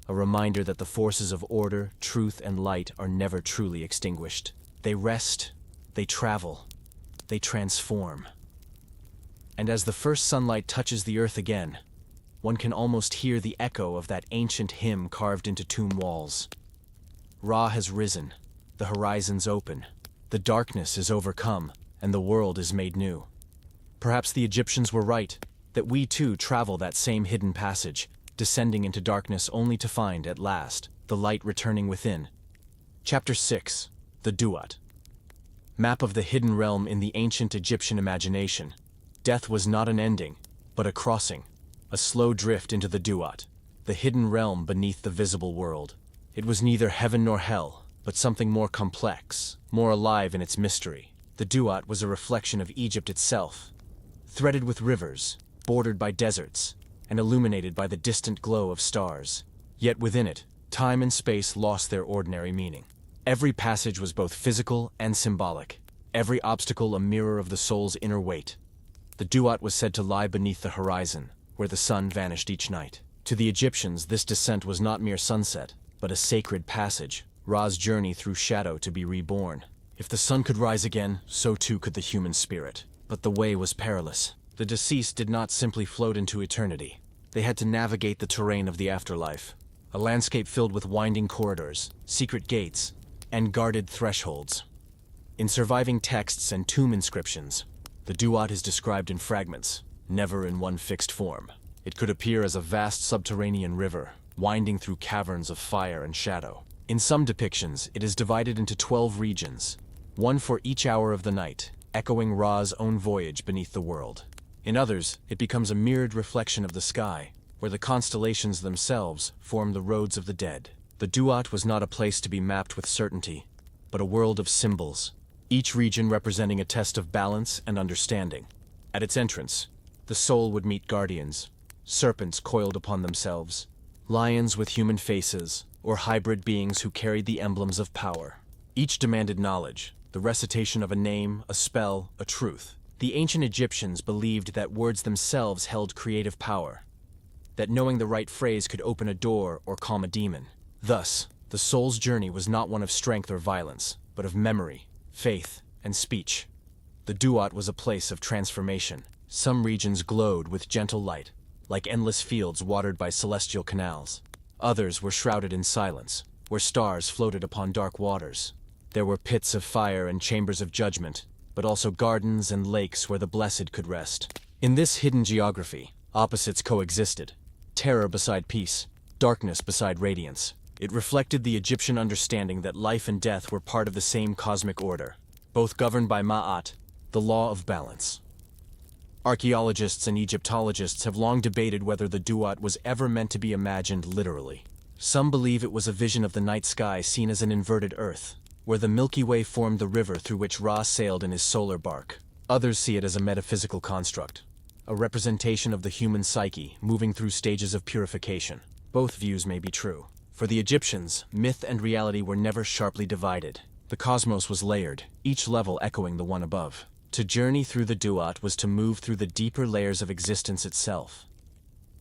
A reminder that the forces of order, truth, and light are never truly extinguished. They rest, they travel, they transform. And as the first sunlight touches the earth again, one can almost hear the echo of that ancient hymn carved into tomb walls. Ra has risen, the horizons open, the darkness is overcome, and the world is made new. Perhaps the Egyptians were right, that we too travel that same hidden passage, descending into darkness only to find, at last, the light returning within. Chapter 6. The Duat. Map of the hidden realm in the ancient Egyptian imagination. Death was not an ending, but a crossing, a slow drift into the Duat, the hidden realm beneath the visible world. It was neither heaven nor hell, but something more complex, more alive in its mystery. The Duat was a reflection of Egypt itself, threaded with rivers, bordered by deserts, and illuminated by the distant glow of stars. Yet within it, time and space lost their ordinary meaning. Every passage was both physical and symbolic, every obstacle a mirror of the soul's inner weight. The Duat was said to lie beneath the horizon, where the sun vanished each night. To the Egyptians, this descent was not mere sunset, but a sacred passage, Ra's journey through shadow to be reborn. If the sun could rise again, so too could the human spirit. But the way was perilous. The deceased did not simply float into eternity. They had to navigate the terrain of the afterlife, a landscape filled with winding corridors, secret gates, and guarded thresholds. In surviving texts and tomb inscriptions, the Duat is described in fragments, never in one fixed form. It could appear as a vast subterranean river, winding through caverns of fire and shadow. In some depictions, it is divided into 12 regions, one for each hour of the night, echoing Ra's own voyage beneath the world. In others, it becomes a mirrored reflection of the sky, where the constellations themselves form the roads of the dead. The Duat was not a place to be mapped with certainty. but a world of symbols, each region representing a test of balance and understanding. At its entrance, the soul would meet guardians, serpents coiled upon themselves, lions with human faces, or hybrid beings who carried the emblems of power. Each demanded knowledge, the recitation of a name, a spell, a truth. The ancient Egyptians believed that words themselves held creative power, that knowing the right phrase could open a door or calm a demon. Thus, the soul's journey was not one of strength or violence, but of memory, faith, and speech. The Duat was a place of transformation. Some regions glowed with gentle light, like endless fields watered by celestial canals. Others were shrouded in silence, where stars floated upon dark waters. There were pits of fire and chambers of judgment, but also gardens and lakes where the blessed could rest. In this hidden geography, opposites coexisted. Terror beside peace, darkness beside radiance. It reflected the Egyptian understanding that life and death were part of the same cosmic order, both governed by Ma'at, the law of balance. Archaeologists and Egyptologists have long debated whether the Duat was ever meant to be imagined literally. Some believe it was a vision of the night sky seen as an inverted Earth, where the Milky Way formed the river through which Ra sailed in his solar bark. Others see it as a metaphysical construct, a representation of the human psyche moving through stages of purification. Both views may be true. For the Egyptians, myth and reality were never sharply divided. The cosmos was layered, each level echoing the one above. To journey through the Duat was to move through the deeper layers of existence itself.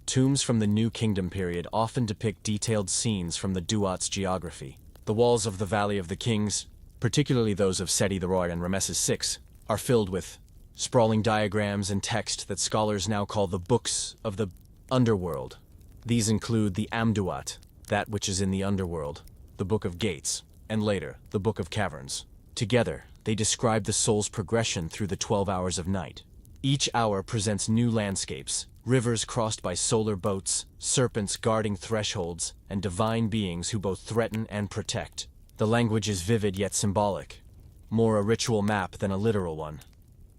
Tombs from the New Kingdom period often depict detailed scenes from the Duat's geography. The walls of the Valley of the Kings, particularly those of Seti III and Ramesses VI, are filled with sprawling diagrams and text that scholars now call the books of the underworld. These include the Amduat, that which is in the underworld, the Book of Gates, and later, the Book of Caverns. Together, they describe the soul's progression through the 12 hours of night. Each hour presents new landscapes, rivers crossed by solar boats, serpents guarding thresholds, and divine beings who both threaten and protect. The language is vivid yet symbolic, more a ritual map than a literal one.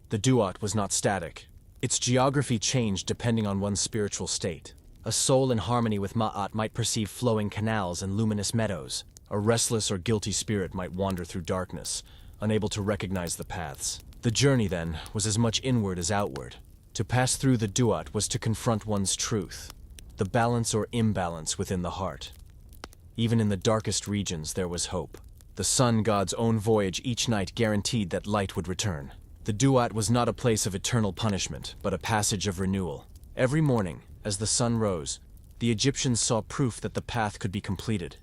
The Duat was not static. Its geography changed depending on one's spiritual state. A soul in harmony with Ma'at might perceive flowing canals and luminous meadows. A restless or guilty spirit might wander through darkness, unable to recognize the paths. The journey, then, was as much inward as outward. To pass through the Duat was to confront one's truth, the balance or imbalance within the heart. Even in the darkest regions there was hope. The sun god's own voyage each night guaranteed that light would return. The Duat was not a place of eternal punishment, but a passage of renewal. Every morning, as the sun rose, the Egyptians saw proof that the path could be completed,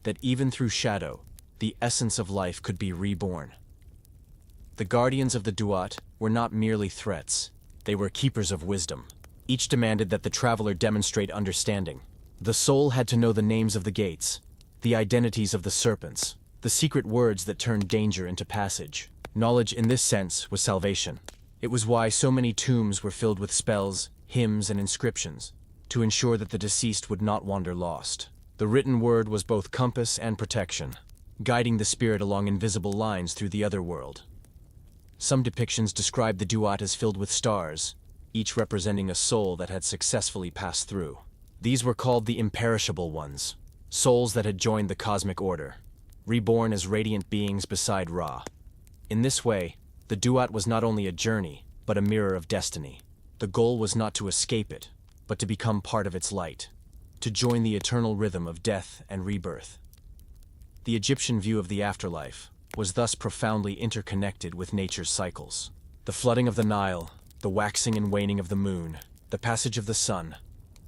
that even through shadow, the essence of life could be reborn. The guardians of the Duat were not merely threats. They were keepers of wisdom. Each demanded that the traveler demonstrate understanding. The soul had to know the names of the gates, the identities of the serpents, the secret words that turned danger into passage. Knowledge in this sense was salvation. It was why so many tombs were filled with spells, hymns, and inscriptions, to ensure that the deceased would not wander lost. The written word was both compass and protection, guiding the spirit along invisible lines through the other world. Some depictions describe the Duat as filled with stars, each representing a soul that had successfully passed through. These were called the imperishable ones, souls that had joined the cosmic order, reborn as radiant beings beside Ra. In this way, the Duat was not only a journey, but a mirror of destiny. The goal was not to escape it, but to become part of its light, to join the eternal rhythm of death and rebirth. The Egyptian view of the afterlife was thus profoundly interconnected with nature's cycles. The flooding of the Nile, the waxing and waning of the moon, the passage of the sun,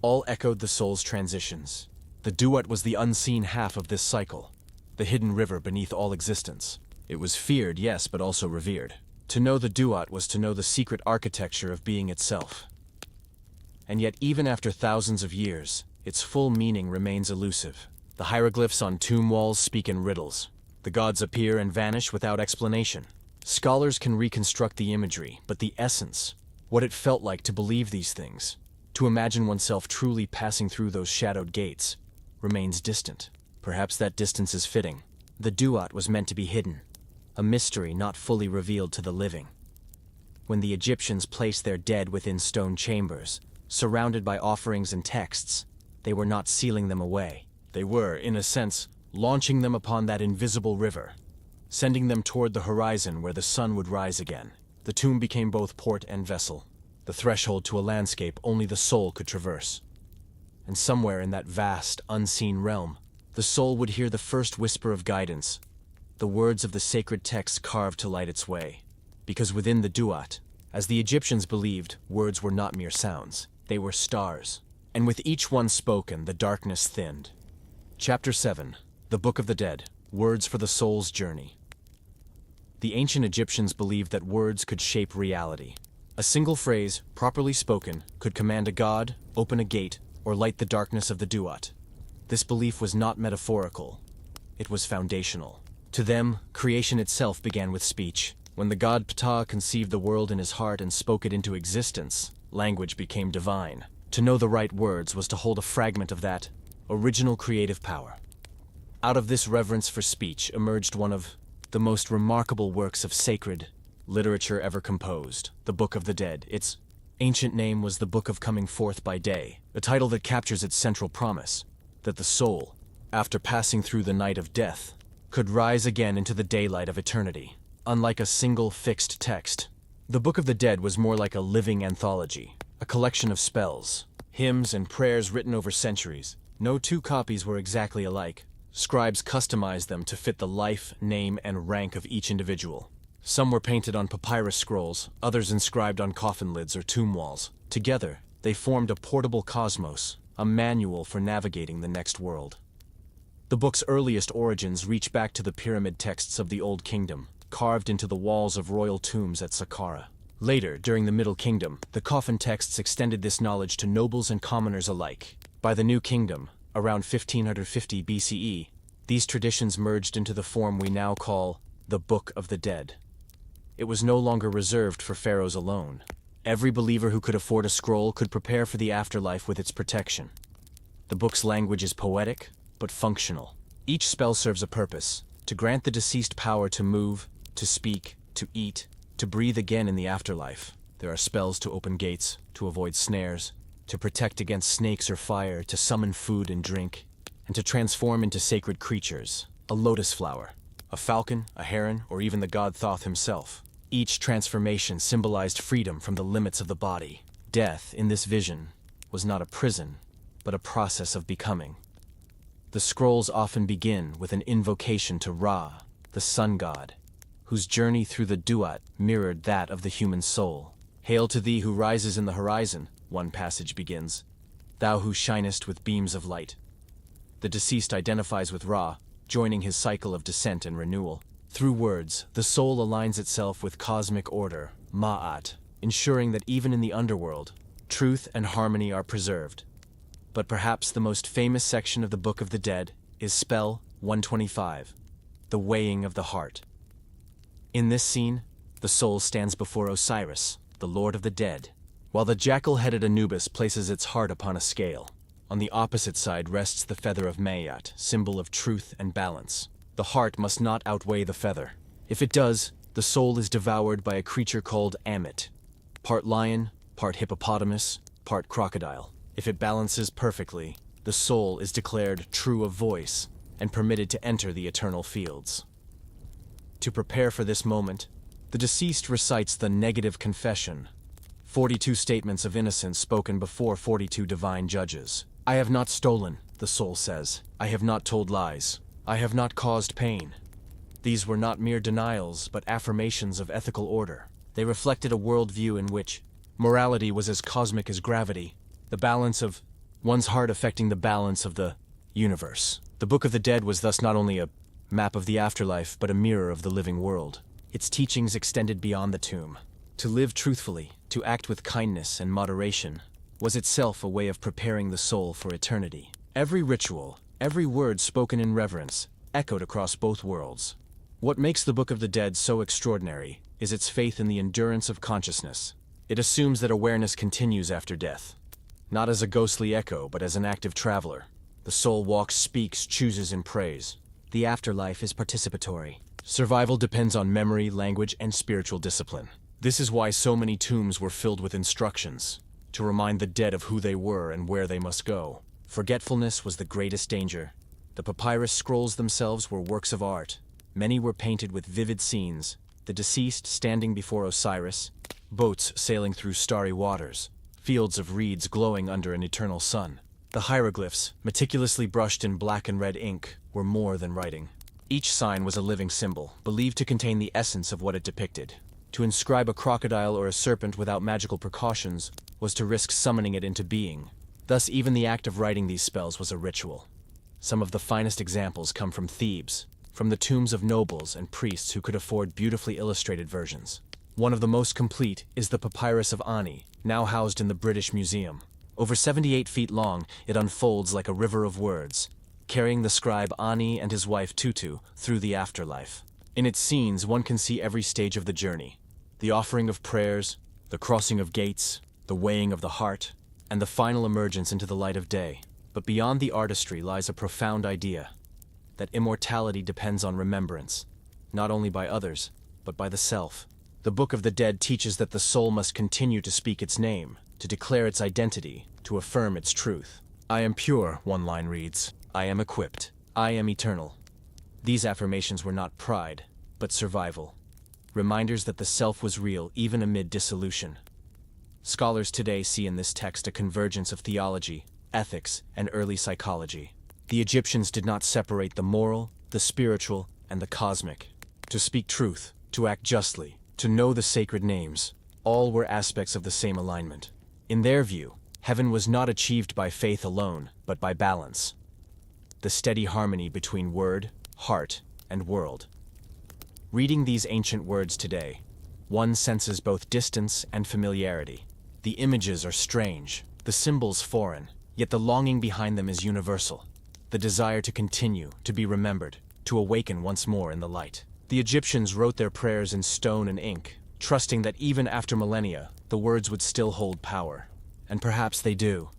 all echoed the soul's transitions. The Duat was the unseen half of this cycle, the hidden river beneath all existence. It was feared, yes, but also revered. To know the Duat was to know the secret architecture of being itself. And yet, even after thousands of years, its full meaning remains elusive. The hieroglyphs on tomb walls speak in riddles. The gods appear and vanish without explanation. Scholars can reconstruct the imagery, but the essence, what it felt like to believe these things, to imagine oneself truly passing through those shadowed gates, remains distant. Perhaps that distance is fitting. The Duat was meant to be hidden, a mystery not fully revealed to the living. When the Egyptians placed their dead within stone chambers, surrounded by offerings and texts, they were not sealing them away. They were, in a sense, launching them upon that invisible river, sending them toward the horizon where the sun would rise again. The tomb became both port and vessel, the threshold to a landscape only the soul could traverse. And somewhere in that vast, unseen realm, the soul would hear the first whisper of guidance, the words of the sacred text carved to light its way. Because within the Duat, as the Egyptians believed, words were not mere sounds, they were stars. And with each one spoken, the darkness thinned. Chapter 7. The Book of the Dead. Words for the Soul's Journey. The ancient Egyptians believed that words could shape reality. A single phrase, properly spoken, could command a god, open a gate, or light the darkness of the Duat. This belief was not metaphorical. It was foundational. To them, creation itself began with speech. When the god Ptah conceived the world in his heart and spoke it into existence, language became divine. To know the right words was to hold a fragment of that original creative power. Out of this reverence for speech emerged one of the most remarkable works of sacred literature ever composed, the Book of the Dead. Its ancient name was the Book of Coming Forth by Day, a title that captures its central promise, that the soul, after passing through the night of death, could rise again into the daylight of eternity. Unlike a single fixed text, the Book of the Dead was more like a living anthology, a collection of spells, hymns, and prayers written over centuries. No two copies were exactly alike. Scribes customized them to fit the life, name, and rank of each individual. Some were painted on papyrus scrolls, others inscribed on coffin lids or tomb walls. Together, they formed a portable cosmos, a manual for navigating the next world. The book's earliest origins reach back to the pyramid texts of the Old Kingdom, carved into the walls of royal tombs at Saqqara. Later, during the Middle Kingdom, the coffin texts extended this knowledge to nobles and commoners alike. By the New Kingdom, around 1550 BCE, these traditions merged into the form we now call the Book of the Dead. It was no longer reserved for pharaohs alone. Every believer who could afford a scroll could prepare for the afterlife with its protection. The book's language is poetic, but functional. Each spell serves a purpose: to grant the deceased power to move, to speak, to eat, to breathe again in the afterlife. There are spells to open gates, to avoid snares, to protect against snakes or fire, to summon food and drink, and to transform into sacred creatures, a lotus flower, a falcon, a heron, or even the god Thoth himself. Each transformation symbolized freedom from the limits of the body. Death, in this vision, was not a prison, but a process of becoming. The scrolls often begin with an invocation to Ra, the sun god, whose journey through the Duat mirrored that of the human soul. "Hail to thee who rises in the horizon," one passage begins, "thou who shinest with beams of light." The deceased identifies with Ra, joining his cycle of descent and renewal. Through words, the soul aligns itself with cosmic order, Ma'at, ensuring that even in the underworld, truth and harmony are preserved. But perhaps the most famous section of the Book of the Dead is Spell 125, the Weighing of the Heart. In this scene, the soul stands before Osiris, the Lord of the Dead, while the jackal-headed Anubis places its heart upon a scale. On the opposite side rests the feather of Mayat, symbol of truth and balance. The heart must not outweigh the feather. If it does, the soul is devoured by a creature called Amit, part lion, part hippopotamus, part crocodile. If it balances perfectly, the soul is declared true of voice and permitted to enter the eternal fields. To prepare for this moment, the deceased recites the negative confession, 42 statements of innocence spoken before 42 divine judges. "I have not stolen," the soul says. "I have not told lies. I have not caused pain." These were not mere denials, but affirmations of ethical order. They reflected a worldview in which morality was as cosmic as gravity, the balance of one's heart affecting the balance of the universe. The Book of the Dead was thus not only a map of the afterlife, but a mirror of the living world. Its teachings extended beyond the tomb. To live truthfully, to act with kindness and moderation, was itself a way of preparing the soul for eternity. Every ritual, every word spoken in reverence, echoed across both worlds. What makes the Book of the Dead so extraordinary is its faith in the endurance of consciousness. It assumes that awareness continues after death, not as a ghostly echo, but as an active traveler. The soul walks, speaks, chooses, and prays. The afterlife is participatory. Survival depends on memory, language, and spiritual discipline. This is why so many tombs were filled with instructions, to remind the dead of who they were and where they must go. Forgetfulness was the greatest danger. The papyrus scrolls themselves were works of art, Many were painted with vivid scenes, the deceased standing before Osiris, boats sailing through starry waters, fields of reeds glowing under an eternal sun. The hieroglyphs, meticulously brushed in black and red ink, were more than writing. Each sign was a living symbol, believed to contain the essence of what it depicted. To inscribe a crocodile or a serpent without magical precautions was to risk summoning it into being. Thus, even the act of writing these spells was a ritual. Some of the finest examples come from Thebes, from the tombs of nobles and priests who could afford beautifully illustrated versions. One of the most complete is the Papyrus of Ani, now housed in the British Museum. Over 78 feet long, it unfolds like a river of words, carrying the scribe Ani and his wife Tutu through the afterlife. In its scenes, one can see every stage of the journey: the offering of prayers, the crossing of gates, the weighing of the heart, and the final emergence into the light of day. But beyond the artistry lies a profound idea, that immortality depends on remembrance, not only by others, but by the self. The Book of the Dead teaches that the soul must continue to speak its name, to declare its identity, to affirm its truth. "I am pure," one line reads. "I am equipped. I am eternal." These affirmations were not pride, but survival. Reminders that the self was real even amid dissolution. Scholars today see in this text a convergence of theology, ethics, and early psychology. The Egyptians did not separate the moral, the spiritual, and the cosmic. To speak truth, to act justly, to know the sacred names, all were aspects of the same alignment. In their view, heaven was not achieved by faith alone, but by balance. The steady harmony between word, heart, and world. Reading these ancient words today, one senses both distance and familiarity. The images are strange, the symbols foreign, yet the longing behind them is universal. The desire to continue, to be remembered, to awaken once more in the light. The Egyptians wrote their prayers in stone and ink, trusting that even after millennia, the words would still hold power. And perhaps they do.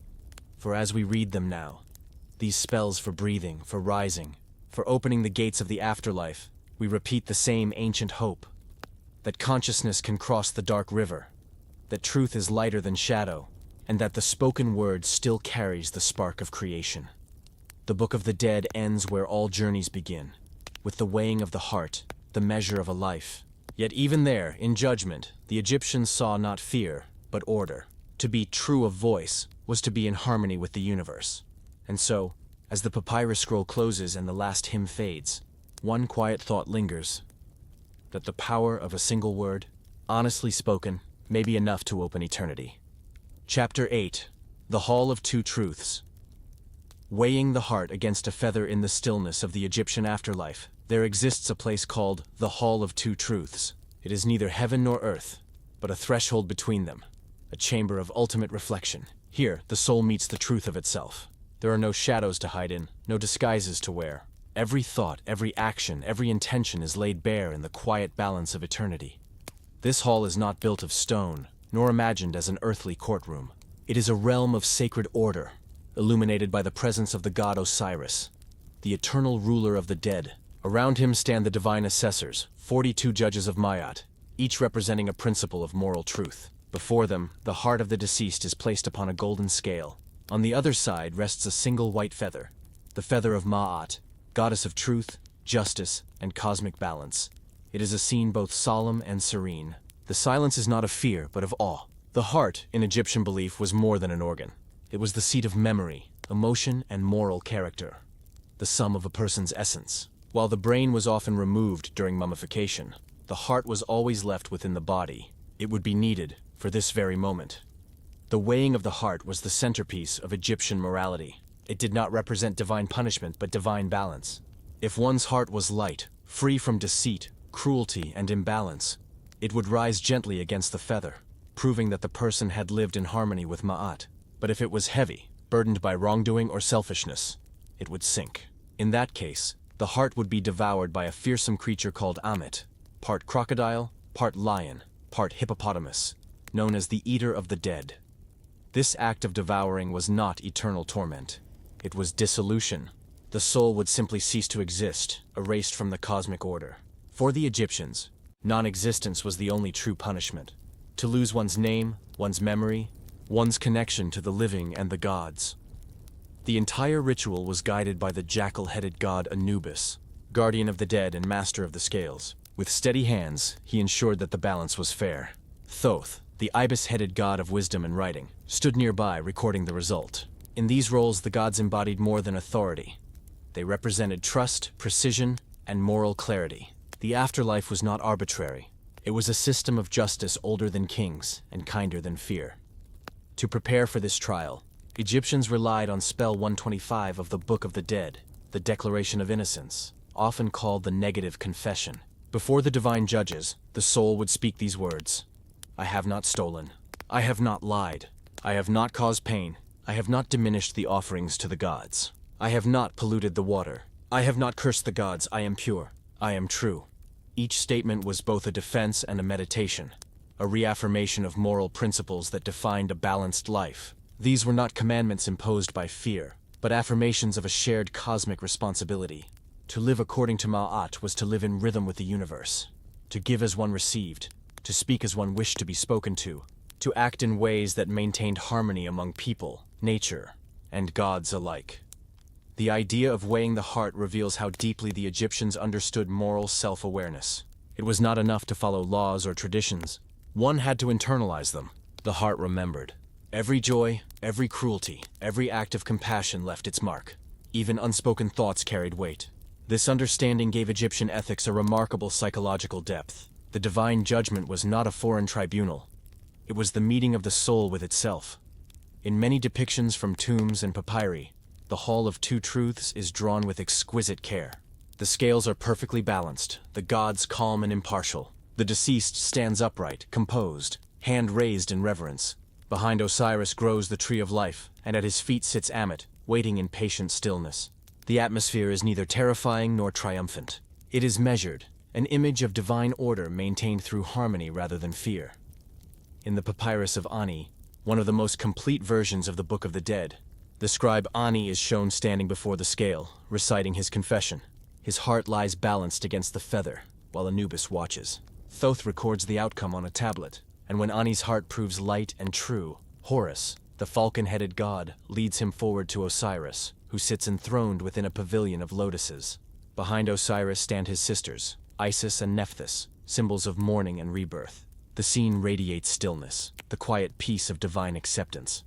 For as we read them now, these spells for breathing, for rising, for opening the gates of the afterlife, we repeat the same ancient hope, that consciousness can cross the dark river, that truth is lighter than shadow, and that the spoken word still carries the spark of creation. The Book of the Dead ends where all journeys begin, with the weighing of the heart, the measure of a life. Yet even there, in judgment, the Egyptians saw not fear, but order. To be true of voice was to be in harmony with the universe. And so, as the papyrus scroll closes and the last hymn fades, one quiet thought lingers, that the power of a single word, honestly spoken, may be enough to open eternity. Chapter 8. The Hall of Two Truths. Weighing the heart against a feather in the stillness of the Egyptian afterlife, there exists a place called the Hall of Two Truths. It is neither heaven nor earth, but a threshold between them, a chamber of ultimate reflection. Here, the soul meets the truth of itself. There are no shadows to hide in, no disguises to wear. Every thought, every action, every intention is laid bare in the quiet balance of eternity. This hall is not built of stone, nor imagined as an earthly courtroom. It is a realm of sacred order, illuminated by the presence of the god Osiris, the eternal ruler of the dead. Around him stand the divine assessors, 42 judges of Mayat, each representing a principle of moral truth. Before them, the heart of the deceased is placed upon a golden scale. On the other side rests a single white feather, the feather of Ma'at, goddess of truth, justice, and cosmic balance. It is a scene both solemn and serene. The silence is not of fear, but of awe. The heart, in Egyptian belief, was more than an organ. It was the seat of memory, emotion, and moral character, the sum of a person's essence. While the brain was often removed during mummification, the heart was always left within the body. It would be needed for this very moment. The weighing of the heart was the centerpiece of Egyptian morality. It did not represent divine punishment, but divine balance. If one's heart was light, free from deceit, cruelty, and imbalance, it would rise gently against the feather, proving that the person had lived in harmony with Ma'at. But if it was heavy, burdened by wrongdoing or selfishness, it would sink. In that case, the heart would be devoured by a fearsome creature called Amit, part crocodile, part lion, part hippopotamus, known as the Eater of the Dead. This act of devouring was not eternal torment. It was dissolution. The soul would simply cease to exist, erased from the cosmic order. For the Egyptians, non-existence was the only true punishment. To lose one's name, one's memory, one's connection to the living and the gods. The entire ritual was guided by the jackal-headed god Anubis, guardian of the dead and master of the scales. With steady hands, he ensured that the balance was fair. Thoth, the ibis-headed god of wisdom and writing, stood nearby recording the result. In these roles, the gods embodied more than authority. They represented trust, precision, and moral clarity. The afterlife was not arbitrary. It was a system of justice older than kings and kinder than fear. To prepare for this trial, Egyptians relied on spell 125 of the Book of the Dead, the Declaration of Innocence, often called the negative confession. Before the divine judges, the soul would speak these words: I have not stolen. I have not lied. I have not caused pain. I have not diminished the offerings to the gods. I have not polluted the water. I have not cursed the gods. I am pure. I am true. Each statement was both a defense and a meditation, a reaffirmation of moral principles that defined a balanced life. These were not commandments imposed by fear, but affirmations of a shared cosmic responsibility. To live according to Ma'at was to live in rhythm with the universe, to give as one received, to speak as one wished to be spoken to act in ways that maintained harmony among people, nature, and gods alike. The idea of weighing the heart reveals how deeply the Egyptians understood moral self-awareness. It was not enough to follow laws or traditions. One had to internalize them. The heart remembered. Every joy, every cruelty, every act of compassion left its mark. Even unspoken thoughts carried weight. This understanding gave Egyptian ethics a remarkable psychological depth. The divine judgment was not a foreign tribunal. It was the meeting of the soul with itself. In many depictions from tombs and papyri, the Hall of Two Truths is drawn with exquisite care. The scales are perfectly balanced, the gods calm and impartial. The deceased stands upright, composed, hand raised in reverence. Behind Osiris grows the tree of life, and at his feet sits Ammit, waiting in patient stillness. The atmosphere is neither terrifying nor triumphant. It is measured, an image of divine order maintained through harmony rather than fear. In the Papyrus of Ani, one of the most complete versions of the Book of the Dead, the scribe Ani is shown standing before the scale, reciting his confession. His heart lies balanced against the feather, while Anubis watches. Thoth records the outcome on a tablet, and when Ani's heart proves light and true, Horus, the falcon-headed god, leads him forward to Osiris, who sits enthroned within a pavilion of lotuses. Behind Osiris stand his sisters, Isis and Nephthys, symbols of mourning and rebirth. The scene radiates stillness, the quiet peace of divine acceptance.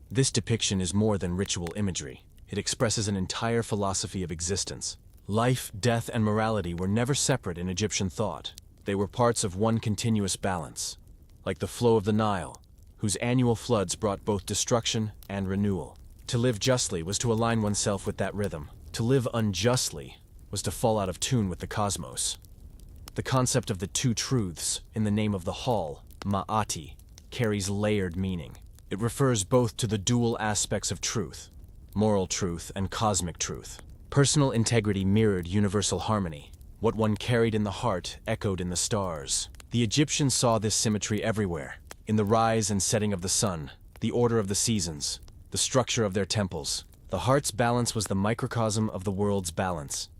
This depiction is more than ritual imagery. It expresses an entire philosophy of existence. Life, death, and morality were never separate in Egyptian thought. They were parts of one continuous balance, like the flow of the Nile, whose annual floods brought both destruction and renewal. To live justly was to align oneself with that rhythm. To live unjustly was to fall out of tune with the cosmos. The concept of the two truths, in the name of the hall, Ma'ati, carries layered meaning. It refers both to the dual aspects of truth, moral truth and cosmic truth. Personal integrity mirrored universal harmony. What one carried in the heart echoed in the stars. The Egyptians saw this symmetry everywhere, in the rise and setting of the sun, the order of the seasons, the structure of their temples. The heart's balance was the microcosm of the world's balance.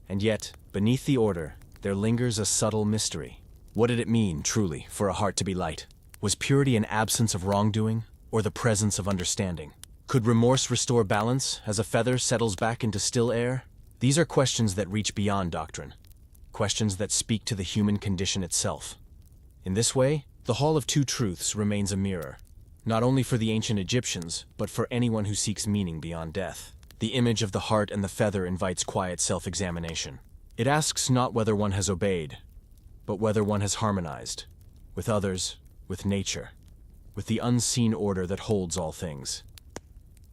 And yet, beneath the order, there lingers a subtle mystery. What did it mean, truly, for a heart to be light? Was purity an absence of wrongdoing, or the presence of understanding? Could remorse restore balance as a feather settles back into still air? These are questions that reach beyond doctrine, questions that speak to the human condition itself. In this way, the Hall of Two Truths remains a mirror, not only for the ancient Egyptians, but for anyone who seeks meaning beyond death. The image of the heart and the feather invites quiet self-examination. It asks not whether one has obeyed, but whether one has harmonized, with others, with nature, with the unseen order that holds all things.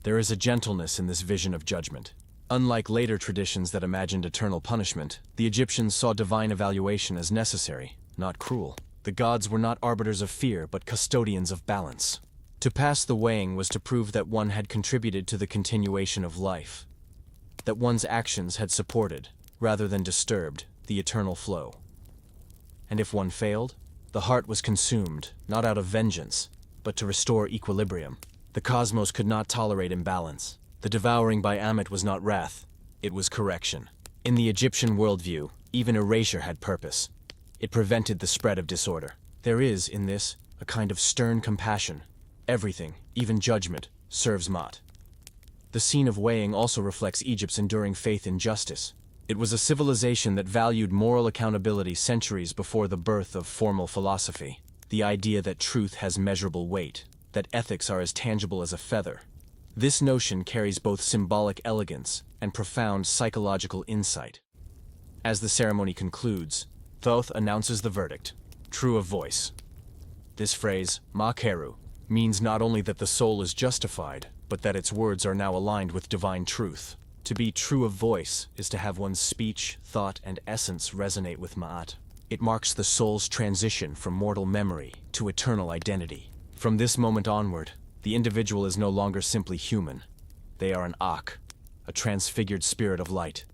There is a gentleness in this vision of judgment. Unlike later traditions that imagined eternal punishment, the Egyptians saw divine evaluation as necessary, not cruel. The gods were not arbiters of fear, but custodians of balance. To pass the weighing was to prove that one had contributed to the continuation of life, that one's actions had supported, rather than disturbed, the eternal flow. And if one failed, the heart was consumed, not out of vengeance, but to restore equilibrium. The cosmos could not tolerate imbalance. The devouring by Ammit was not wrath, it was correction. In the Egyptian worldview, even erasure had purpose. It prevented the spread of disorder. There is, in this, a kind of stern compassion. Everything, even judgment, serves Ma'at. The scene of weighing also reflects Egypt's enduring faith in justice. It was a civilization that valued moral accountability centuries before the birth of formal philosophy. The idea that truth has measurable weight, that ethics are as tangible as a feather. This notion carries both symbolic elegance and profound psychological insight. As the ceremony concludes, Thoth announces the verdict, true of voice. This phrase, ma keru, means not only that the soul is justified, but that its words are now aligned with divine truth. To be true of voice is to have one's speech, thought, and essence resonate with Ma'at. It marks the soul's transition from mortal memory to eternal identity. From this moment onward, the individual is no longer simply human. They are an Ak, a transfigured spirit of light.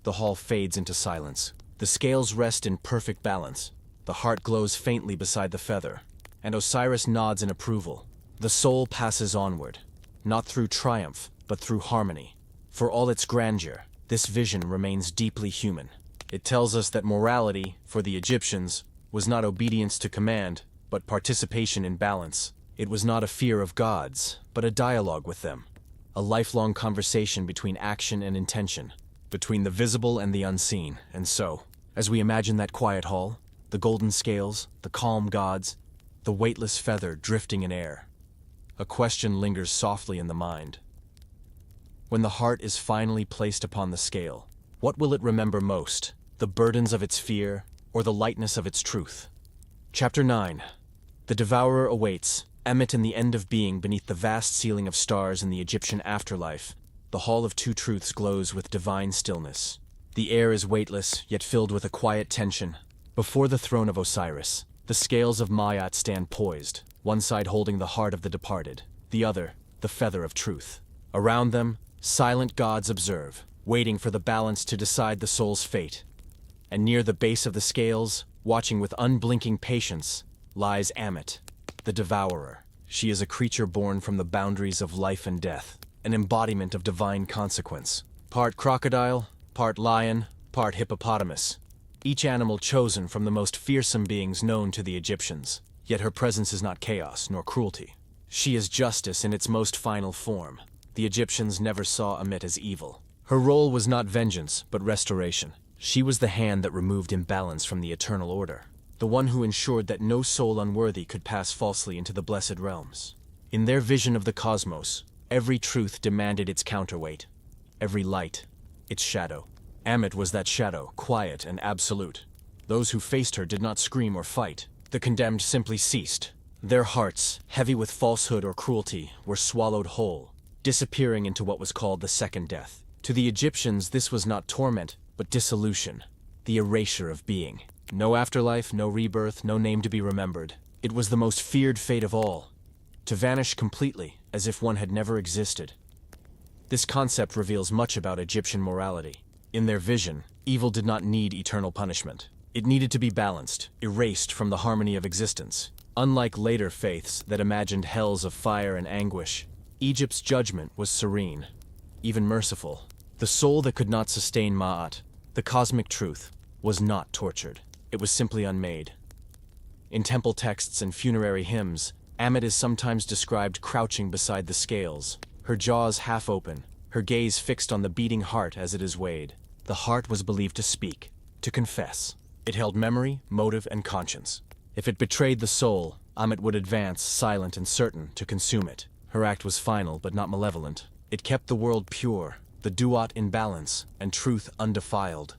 The hall fades into silence. The scales rest in perfect balance. The heart glows faintly beside the feather, and Osiris nods in approval. The soul passes onward, not through triumph, but through harmony. For all its grandeur, this vision remains deeply human. It tells us that morality, for the Egyptians, was not obedience to command, but participation in balance. It was not a fear of gods, but a dialogue with them. A lifelong conversation between action and intention, between the visible and the unseen. And so, as we imagine that quiet hall, the golden scales, the calm gods, the weightless feather drifting in air, a question lingers softly in the mind. When the heart is finally placed upon the scale, what will it remember most? The burdens of its fear, or the lightness of its truth? Chapter 9. The Devourer awaits, Emmet in the end of being beneath the vast ceiling of stars in the Egyptian afterlife. The Hall of Two Truths glows with divine stillness. The air is weightless, yet filled with a quiet tension. Before the throne of Osiris, the scales of Ma'at stand poised, one side holding the heart of the departed, the other, the feather of truth. Around them, silent gods observe, waiting for the balance to decide the soul's fate. And near the base of the scales, watching with unblinking patience, lies Ammit, the Devourer. She is a creature born from the boundaries of life and death, an embodiment of divine consequence. Part crocodile, part lion, part hippopotamus. Each animal chosen from the most fearsome beings known to the Egyptians. Yet her presence is not chaos nor cruelty. She is justice in its most final form. The Egyptians never saw Ammit as evil. Her role was not vengeance, but restoration. She was the hand that removed imbalance from the eternal order, the one who ensured that no soul unworthy could pass falsely into the blessed realms. In their vision of the cosmos, every truth demanded its counterweight, every light, its shadow. Ammit was that shadow, quiet and absolute. Those who faced her did not scream or fight. The condemned simply ceased. Their hearts, heavy with falsehood or cruelty, were swallowed whole, disappearing into what was called the second death. To the Egyptians, this was not torment, but dissolution, the erasure of being. No afterlife, no rebirth, no name to be remembered. It was the most feared fate of all, to vanish completely, as if one had never existed. This concept reveals much about Egyptian morality. In their vision, evil did not need eternal punishment. It needed to be balanced, erased from the harmony of existence. Unlike later faiths that imagined hells of fire and anguish, Egypt's judgment was serene, even merciful. The soul that could not sustain Ma'at, the cosmic truth, was not tortured. It was simply unmade. In temple texts and funerary hymns, Ammit is sometimes described crouching beside the scales, her jaws half open, her gaze fixed on the beating heart as it is weighed. The heart was believed to speak, to confess. It held memory, motive, and conscience. If it betrayed the soul, Ammit would advance, silent and certain, to consume it. Her act was final, but not malevolent. It kept the world pure, the Duat in balance, and truth undefiled.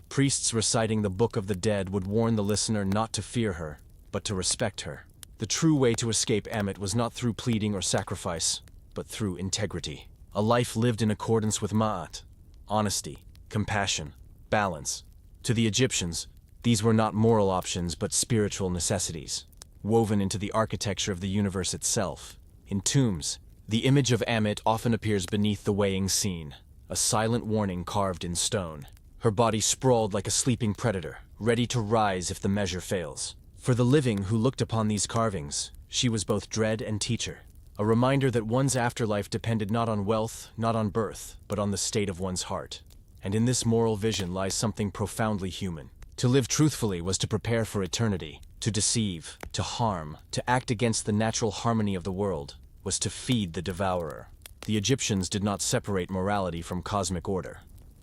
Priests reciting the Book of the Dead would warn the listener not to fear her, but to respect her. The true way to escape Ammit was not through pleading or sacrifice, but through integrity. A life lived in accordance with Ma'at. Honesty, compassion, balance. To the Egyptians, these were not moral options but spiritual necessities, woven into the architecture of the universe itself. In tombs, the image of Ammit often appears beneath the weighing scene, a silent warning carved in stone. Her body sprawled like a sleeping predator, ready to rise if the measure fails. For the living who looked upon these carvings, she was both dread and teacher, a reminder that one's afterlife depended not on wealth, not on birth, but on the state of one's heart. And in this moral vision lies something profoundly human. To live truthfully was to prepare for eternity. To deceive, to harm, to act against the natural harmony of the world, was to feed the devourer. The Egyptians did not separate morality from cosmic order.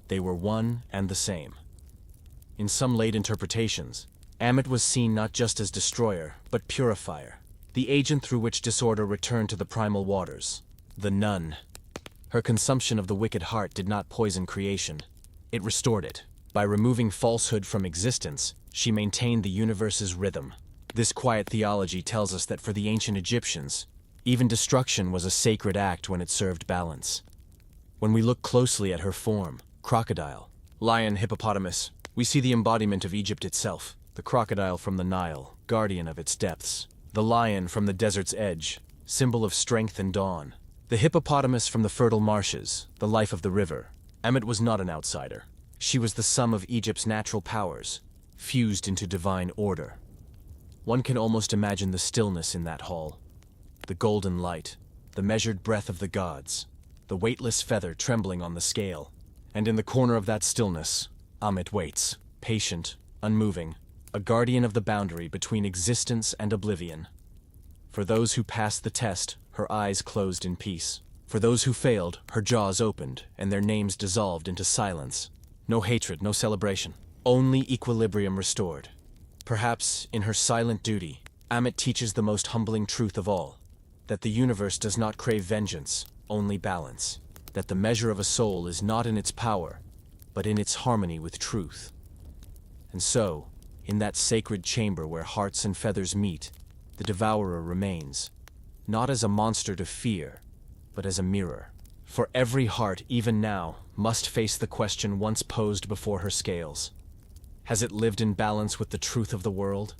They were one and the same. In some late interpretations, Ammit was seen not just as destroyer, but purifier, the agent through which disorder returned to the primal waters. The nun. Her consumption of the wicked heart did not poison creation. It restored it. By removing falsehood from existence, she maintained the universe's rhythm. This quiet theology tells us that for the ancient Egyptians, even destruction was a sacred act when it served balance. When we look closely at her form, crocodile, lion, hippopotamus, we see the embodiment of Egypt itself. The crocodile from the Nile, guardian of its depths. The lion from the desert's edge, symbol of strength and dawn. The hippopotamus from the fertile marshes, the life of the river. Ammit was not an outsider. She was the sum of Egypt's natural powers, fused into divine order. One can almost imagine the stillness in that hall. The golden light, the measured breath of the gods, the weightless feather trembling on the scale. And in the corner of that stillness, Ammit waits, patient, unmoving, a guardian of the boundary between existence and oblivion. For those who passed the test, her eyes closed in peace. For those who failed, her jaws opened, and their names dissolved into silence. No hatred, no celebration, only equilibrium restored. Perhaps, in her silent duty, Ammit teaches the most humbling truth of all, that the universe does not crave vengeance, only balance. That the measure of a soul is not in its power, but in its harmony with truth. And so, in that sacred chamber where hearts and feathers meet, the devourer remains, not as a monster to fear, but as a mirror. For every heart, even now, must face the question once posed before her scales. Has it lived in balance with the truth of the world?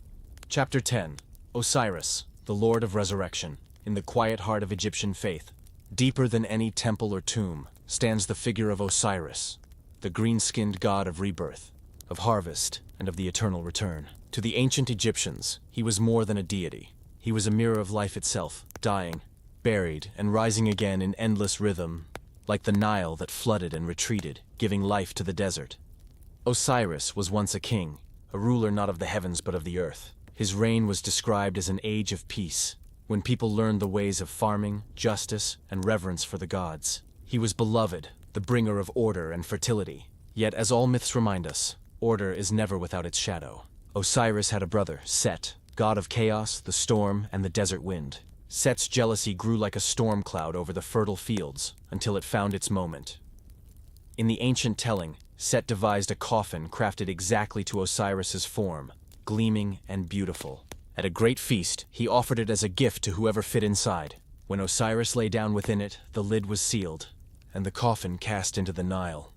Chapter 10. Osiris, the Lord of Resurrection. In the quiet heart of Egyptian faith, deeper than any temple or tomb, stands the figure of Osiris, the green-skinned god of rebirth, of harvest, and of the eternal return. To the ancient Egyptians, he was more than a deity. He was a mirror of life itself, dying, buried, and rising again in endless rhythm, like the Nile that flooded and retreated, giving life to the desert. Osiris was once a king, a ruler not of the heavens but of the earth. His reign was described as an age of peace, when people learned the ways of farming, justice, and reverence for the gods. He was beloved, the bringer of order and fertility. Yet, as all myths remind us, order is never without its shadow. Osiris had a brother, Set, god of chaos, the storm, and the desert wind. Set's jealousy grew like a storm cloud over the fertile fields, until it found its moment. In the ancient telling, Set devised a coffin crafted exactly to Osiris's form, gleaming and beautiful. At a great feast, he offered it as a gift to whoever fit inside. When Osiris lay down within it, the lid was sealed, and the coffin cast into the Nile.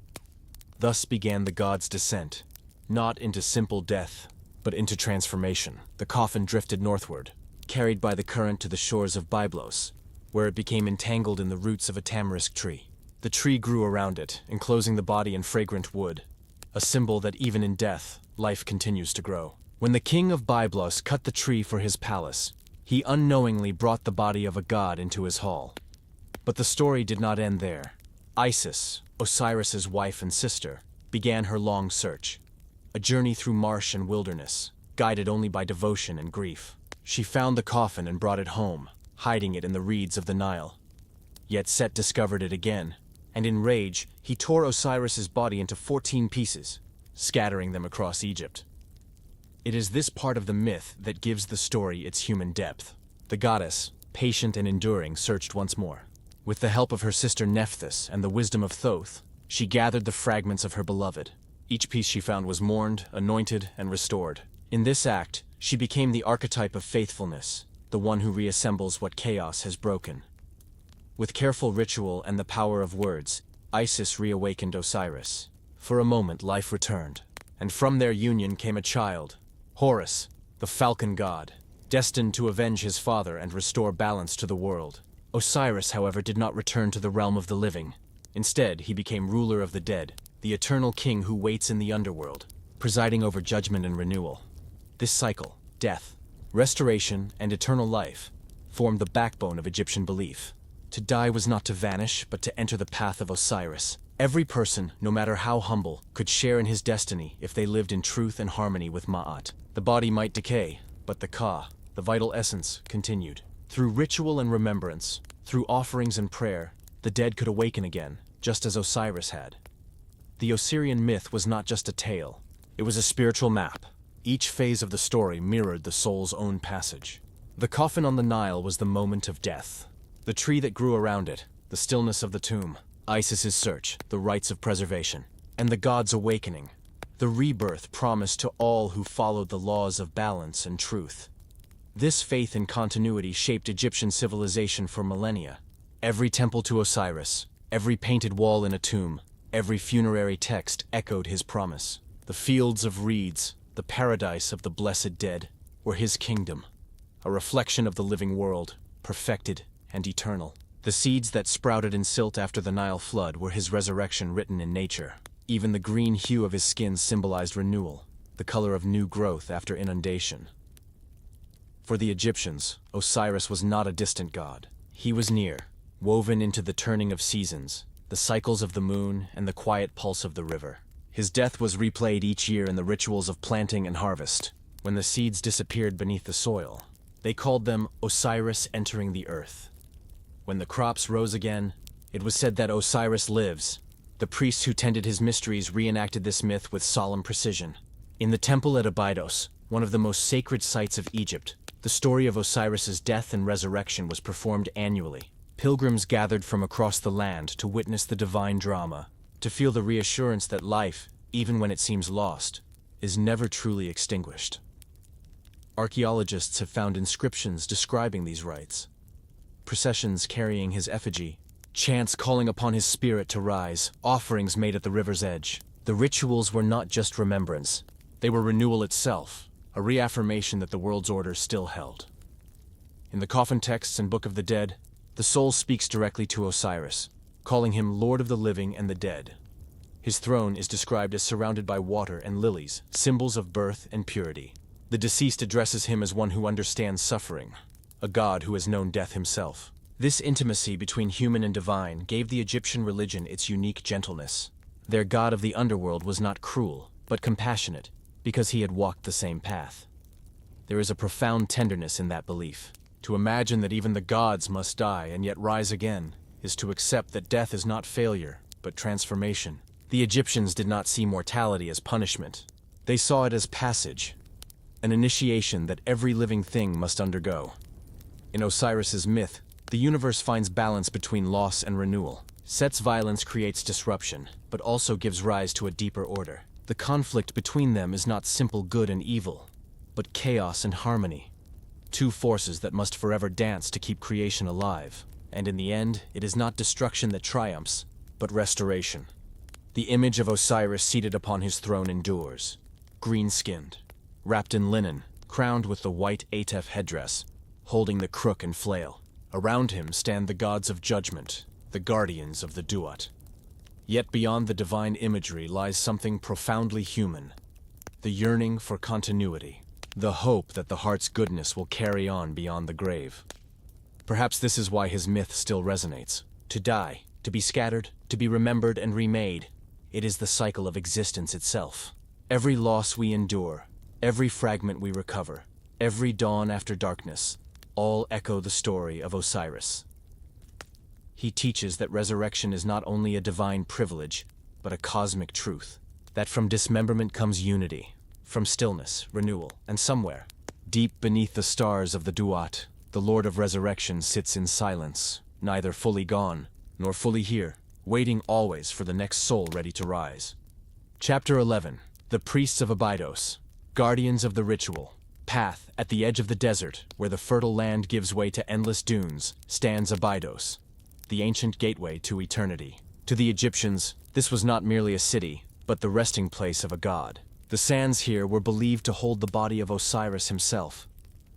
Thus began the god's descent, not into simple death, but into transformation. The coffin drifted northward, carried by the current to the shores of Byblos, where it became entangled in the roots of a tamarisk tree. The tree grew around it, enclosing the body in fragrant wood, a symbol that even in death, life continues to grow. When the king of Byblos cut the tree for his palace, he unknowingly brought the body of a god into his hall. But the story did not end there. Isis, Osiris's wife and sister, began her long search, a journey through marsh and wilderness, guided only by devotion and grief. She found the coffin and brought it home, hiding it in the reeds of the Nile. Yet Set discovered it again, and in rage, he tore Osiris's body into 14 pieces, scattering them across Egypt. It is this part of the myth that gives the story its human depth. The goddess, patient and enduring, searched once more. With the help of her sister Nephthys and the wisdom of Thoth, she gathered the fragments of her beloved. Each piece she found was mourned, anointed, and restored. In this act, she became the archetype of faithfulness, the one who reassembles what chaos has broken. With careful ritual and the power of words, Isis reawakened Osiris. For a moment, life returned, and from their union came a child, Horus, the falcon god, destined to avenge his father and restore balance to the world. Osiris, however, did not return to the realm of the living. Instead, he became ruler of the dead, the eternal king who waits in the underworld, presiding over judgment and renewal. This cycle, death, restoration, and eternal life, formed the backbone of Egyptian belief. To die was not to vanish, but to enter the path of Osiris. Every person, no matter how humble, could share in his destiny if they lived in truth and harmony with Ma'at. The body might decay, but the Ka, the vital essence, continued. Through ritual and remembrance, through offerings and prayer, the dead could awaken again, just as Osiris had. The Osirian myth was not just a tale. It was a spiritual map. Each phase of the story mirrored the soul's own passage. The coffin on the Nile was the moment of death. The tree that grew around it, the stillness of the tomb, Isis's search, the rites of preservation, and the gods' awakening, the rebirth promised to all who followed the laws of balance and truth. This faith in continuity shaped Egyptian civilization for millennia. Every temple to Osiris, every painted wall in a tomb, every funerary text echoed his promise. The fields of reeds, the paradise of the blessed dead, were his kingdom, a reflection of the living world, perfected and eternal. The seeds that sprouted in silt after the Nile flood were his resurrection written in nature. Even the green hue of his skin symbolized renewal, the color of new growth after inundation. For the Egyptians, Osiris was not a distant god. He was near, woven into the turning of seasons, the cycles of the moon, and the quiet pulse of the river. His death was replayed each year in the rituals of planting and harvest. When the seeds disappeared beneath the soil, they called them Osiris entering the earth. When the crops rose again, it was said that Osiris lives. The priests who tended his mysteries reenacted this myth with solemn precision. In the temple at Abydos, one of the most sacred sites of Egypt, the story of Osiris's death and resurrection was performed annually. Pilgrims gathered from across the land to witness the divine drama, to feel the reassurance that life, even when it seems lost, is never truly extinguished. Archaeologists have found inscriptions describing these rites. Processions carrying his effigy, chants calling upon his spirit to rise, offerings made at the river's edge. The rituals were not just remembrance, they were renewal itself, a reaffirmation that the world's order still held. In the coffin texts and Book of the Dead, the soul speaks directly to Osiris, calling him Lord of the living and the dead. His throne is described as surrounded by water and lilies, symbols of birth and purity. The deceased addresses him as one who understands suffering, a god who has known death himself. This intimacy between human and divine gave the Egyptian religion its unique gentleness. Their god of the underworld was not cruel, but compassionate, because he had walked the same path. There is a profound tenderness in that belief. To imagine that even the gods must die and yet rise again is to accept that death is not failure, but transformation. The Egyptians did not see mortality as punishment. They saw it as passage, an initiation that every living thing must undergo. In Osiris's myth, the universe finds balance between loss and renewal. Set's violence creates disruption, but also gives rise to a deeper order. The conflict between them is not simple good and evil, but chaos and harmony. Two forces that must forever dance to keep creation alive. And in the end, it is not destruction that triumphs, but restoration. The image of Osiris seated upon his throne endures, green-skinned, wrapped in linen, crowned with the white Atef headdress, holding the crook and flail. Around him stand the gods of judgment, the guardians of the Duat. Yet beyond the divine imagery lies something profoundly human, the yearning for continuity, the hope that the heart's goodness will carry on beyond the grave. Perhaps this is why his myth still resonates. To die, to be scattered, to be remembered and remade, it is the cycle of existence itself. Every loss we endure, every fragment we recover, every dawn after darkness, all echo the story of Osiris. He teaches that resurrection is not only a divine privilege, but a cosmic truth. That from dismemberment comes unity, from stillness, renewal, and somewhere, deep beneath the stars of the Duat, the Lord of Resurrection sits in silence, neither fully gone, nor fully here, waiting always for the next soul ready to rise. Chapter 11. The Priests of Abydos, Guardians of the Ritual. Path, at the edge of the desert, where the fertile land gives way to endless dunes, stands Abydos, the ancient gateway to eternity. To the Egyptians, this was not merely a city, but the resting place of a god. The sands here were believed to hold the body of Osiris himself,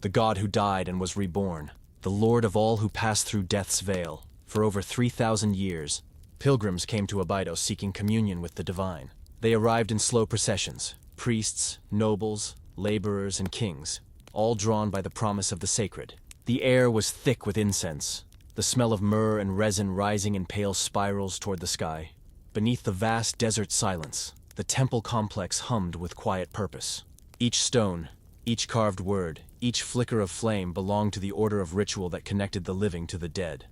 the god who died and was reborn, the lord of all who passed through death's veil. For over 3,000 years, pilgrims came to Abydos seeking communion with the divine. They arrived in slow processions, priests, nobles, laborers, and kings, all drawn by the promise of the sacred. The air was thick with incense, the smell of myrrh and resin rising in pale spirals toward the sky. Beneath the vast desert silence, the temple complex hummed with quiet purpose. Each stone, each carved word, each flicker of flame belonged to the order of ritual that connected the living to the dead.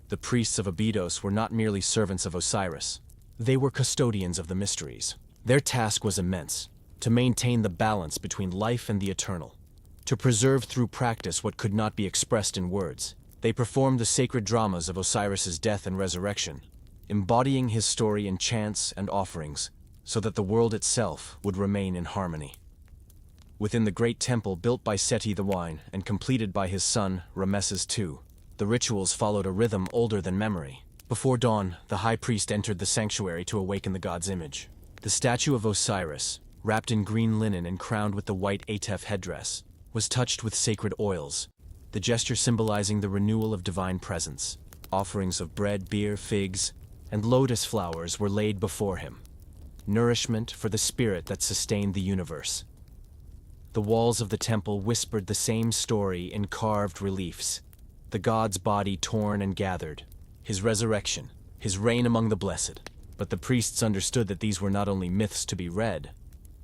The priests of Abydos were not merely servants of Osiris. They were custodians of the mysteries. Their task was immense, to maintain the balance between life and the eternal, to preserve through practice what could not be expressed in words. They performed the sacred dramas of Osiris's death and resurrection, embodying his story in chants and offerings, so that the world itself would remain in harmony. Within the great temple built by Seti the Wine and completed by his son Rameses II, the rituals followed a rhythm older than memory. Before dawn, the high priest entered the sanctuary to awaken the god's image. The statue of Osiris, wrapped in green linen and crowned with the white Atef headdress, was touched with sacred oils, the gesture symbolizing the renewal of divine presence. Offerings of bread, beer, figs, and lotus flowers were laid before him, nourishment for the spirit that sustained the universe. The walls of the temple whispered the same story in carved reliefs: the god's body torn and gathered, his resurrection, his reign among the blessed. But the priests understood that these were not only myths to be read,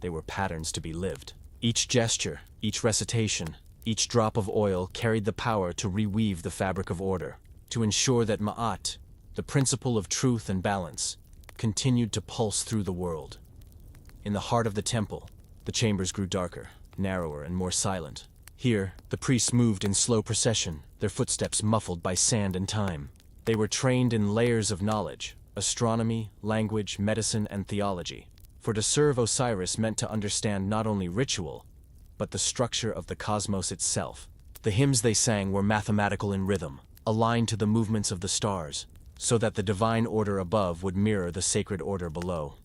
they were patterns to be lived. Each gesture, each recitation, each drop of oil carried the power to reweave the fabric of order, to ensure that Ma'at, the principle of truth and balance, continued to pulse through the world. In the heart of the temple, the chambers grew darker, narrower, and more silent. Here, the priests moved in slow procession, their footsteps muffled by sand and time. They were trained in layers of knowledge: astronomy, language, medicine, and theology. For to serve Osiris meant to understand not only ritual, but the structure of the cosmos itself. The hymns they sang were mathematical in rhythm, aligned to the movements of the stars, so that the divine order above would mirror the sacred order below.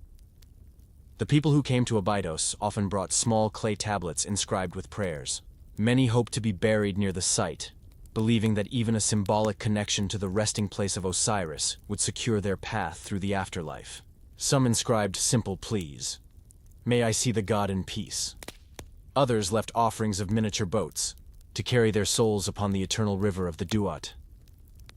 The people who came to Abydos often brought small clay tablets inscribed with prayers. Many hoped to be buried near the site, believing that even a symbolic connection to the resting place of Osiris would secure their path through the afterlife. Some inscribed simple pleas: "May I see the god in peace." Others left offerings of miniature boats, to carry their souls upon the eternal river of the Duat.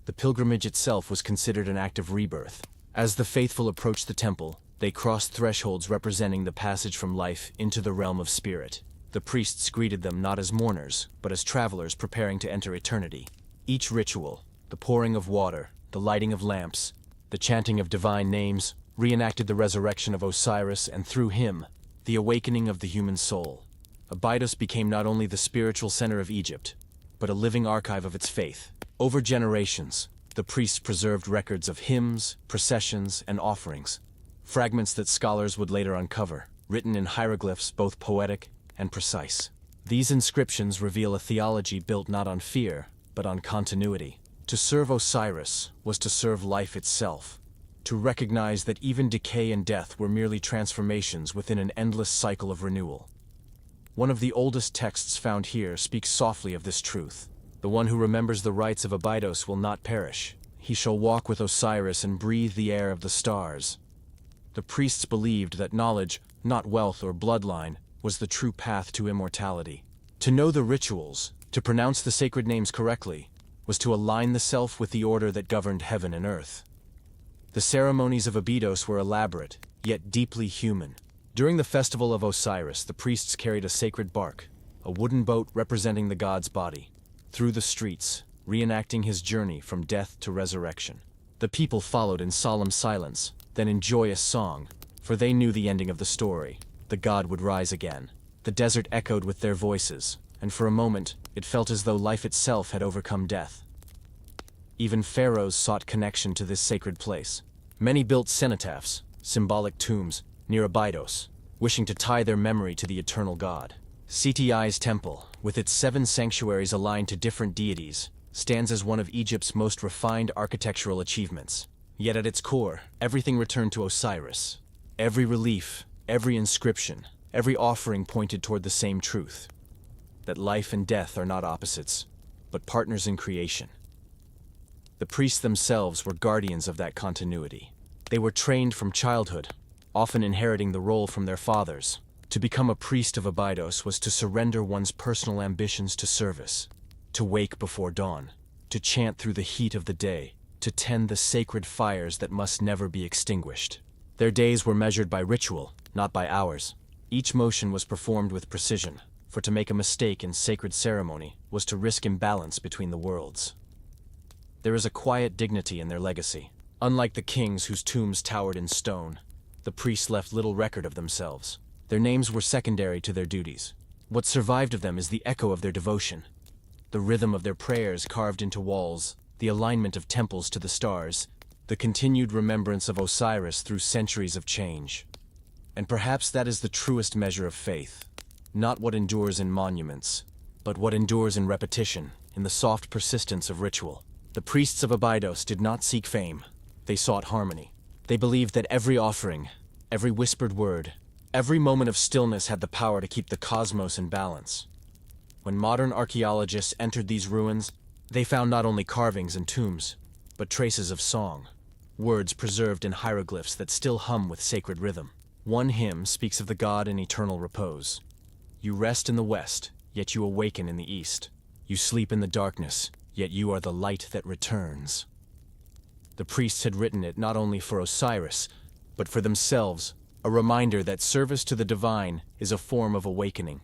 The pilgrimage itself was considered an act of rebirth. As the faithful approached the temple, they crossed thresholds representing the passage from life into the realm of spirit. The priests greeted them not as mourners, but as travelers preparing to enter eternity. Each ritual, the pouring of water, the lighting of lamps, the chanting of divine names, reenacted the resurrection of Osiris and, through him, the awakening of the human soul. Abydos became not only the spiritual center of Egypt, but a living archive of its faith. Over generations, the priests preserved records of hymns, processions, and offerings, fragments that scholars would later uncover, written in hieroglyphs both poetic and precise. These inscriptions reveal a theology built not on fear, but on continuity. To serve Osiris was to serve life itself, to recognize that even decay and death were merely transformations within an endless cycle of renewal. One of the oldest texts found here speaks softly of this truth. The one who remembers the rites of Abydos will not perish. He shall walk with Osiris and breathe the air of the stars. The priests believed that knowledge, not wealth or bloodline, was the true path to immortality. To know the rituals, to pronounce the sacred names correctly, was to align the self with the order that governed heaven and earth. The ceremonies of Abydos were elaborate, yet deeply human. During the festival of Osiris, the priests carried a sacred bark, a wooden boat representing the god's body, through the streets, reenacting his journey from death to resurrection. The people followed in solemn silence, then in joyous song, for they knew the ending of the story. The god would rise again. The desert echoed with their voices, and for a moment, it felt as though life itself had overcome death. Even pharaohs sought connection to this sacred place. Many built cenotaphs, symbolic tombs, near Abydos, wishing to tie their memory to the eternal god. Seti's temple, with its 7 sanctuaries aligned to different deities, stands as one of Egypt's most refined architectural achievements. Yet at its core, everything returned to Osiris. Every relief, every inscription, every offering pointed toward the same truth: that life and death are not opposites, but partners in creation. The priests themselves were guardians of that continuity. They were trained from childhood, often inheriting the role from their fathers. To become a priest of Abydos was to surrender one's personal ambitions to service, to wake before dawn, to chant through the heat of the day, to tend the sacred fires that must never be extinguished. Their days were measured by ritual, not by hours. Each motion was performed with precision, for to make a mistake in sacred ceremony was to risk imbalance between the worlds. There is a quiet dignity in their legacy. Unlike the kings whose tombs towered in stone, the priests left little record of themselves. Their names were secondary to their duties. What survived of them is the echo of their devotion, the rhythm of their prayers carved into walls, the alignment of temples to the stars, the continued remembrance of Osiris through centuries of change. And perhaps that is the truest measure of faith, not what endures in monuments, but what endures in repetition, in the soft persistence of ritual. The priests of Abydos did not seek fame. They sought harmony. They believed that every offering, every whispered word, every moment of stillness had the power to keep the cosmos in balance. When modern archaeologists entered these ruins, they found not only carvings and tombs, but traces of song, words preserved in hieroglyphs that still hum with sacred rhythm. One hymn speaks of the god in eternal repose. You rest in the west, yet you awaken in the east. You sleep in the darkness, yet you are the light that returns. The priests had written it not only for Osiris, but for themselves, a reminder that service to the divine is a form of awakening.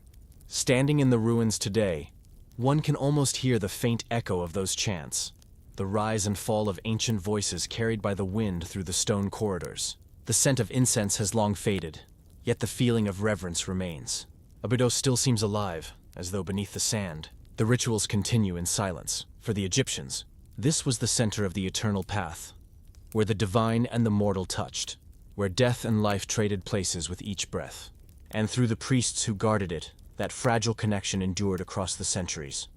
Standing in the ruins today, one can almost hear the faint echo of those chants, the rise and fall of ancient voices carried by the wind through the stone corridors. The scent of incense has long faded, yet the feeling of reverence remains. Abydos still seems alive, as though beneath the sand. The rituals continue in silence. For the Egyptians, this was the center of the eternal path, where the divine and the mortal touched, where death and life traded places with each breath. And through the priests who guarded it, that fragile connection endured across the centuries.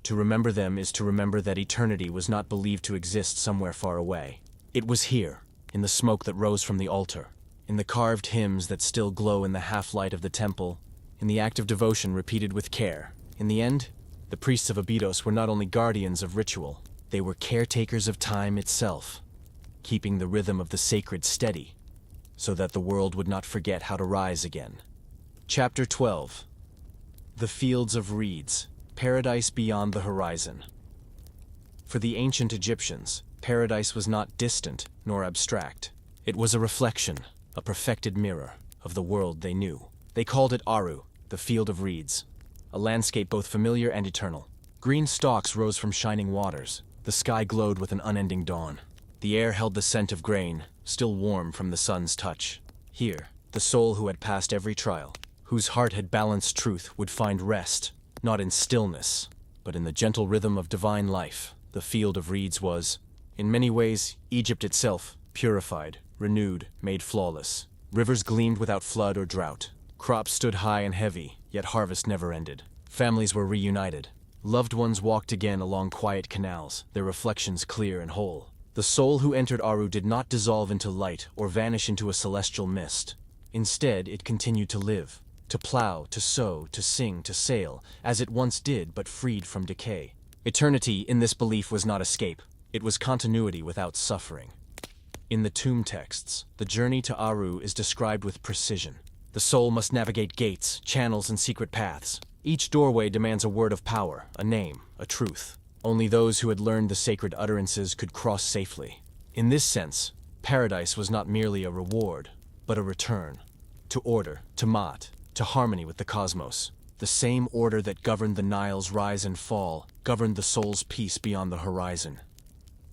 To remember them is to remember that eternity was not believed to exist somewhere far away. It was here, in the smoke that rose from the altar, in the carved hymns that still glow in the half-light of the temple, in the act of devotion repeated with care. In the end, the priests of Abydos were not only guardians of ritual, they were caretakers of time itself, keeping the rhythm of the sacred steady, so that the world would not forget how to rise again. Chapter 12. The Fields of Reeds, Paradise Beyond the Horizon. For the ancient Egyptians, paradise was not distant nor abstract. It was a reflection, a perfected mirror, of the world they knew. They called it Aru, the Field of Reeds, a landscape both familiar and eternal. Green stalks rose from shining waters. The sky glowed with an unending dawn. The air held the scent of grain, still warm from the sun's touch. Here, the soul who had passed every trial, whose heart had balanced truth, would find rest, not in stillness, but in the gentle rhythm of divine life. The Field of Reeds was, in many ways, Egypt itself, purified, renewed, made flawless. Rivers gleamed without flood or drought. Crops stood high and heavy, yet harvest never ended. Families were reunited. Loved ones walked again along quiet canals, their reflections clear and whole. The soul who entered Aru did not dissolve into light or vanish into a celestial mist. Instead, it continued to live, to plow, to sow, to sing, to sail, as it once did, but freed from decay. Eternity, in this belief, was not escape. It was continuity without suffering. In the tomb texts, the journey to Aru is described with precision. The soul must navigate gates, channels, and secret paths. Each doorway demands a word of power, a name, a truth. Only those who had learned the sacred utterances could cross safely. In this sense, paradise was not merely a reward, but a return. To order, to Maat, to harmony with the cosmos. The same order that governed the Nile's rise and fall, governed the soul's peace beyond the horizon.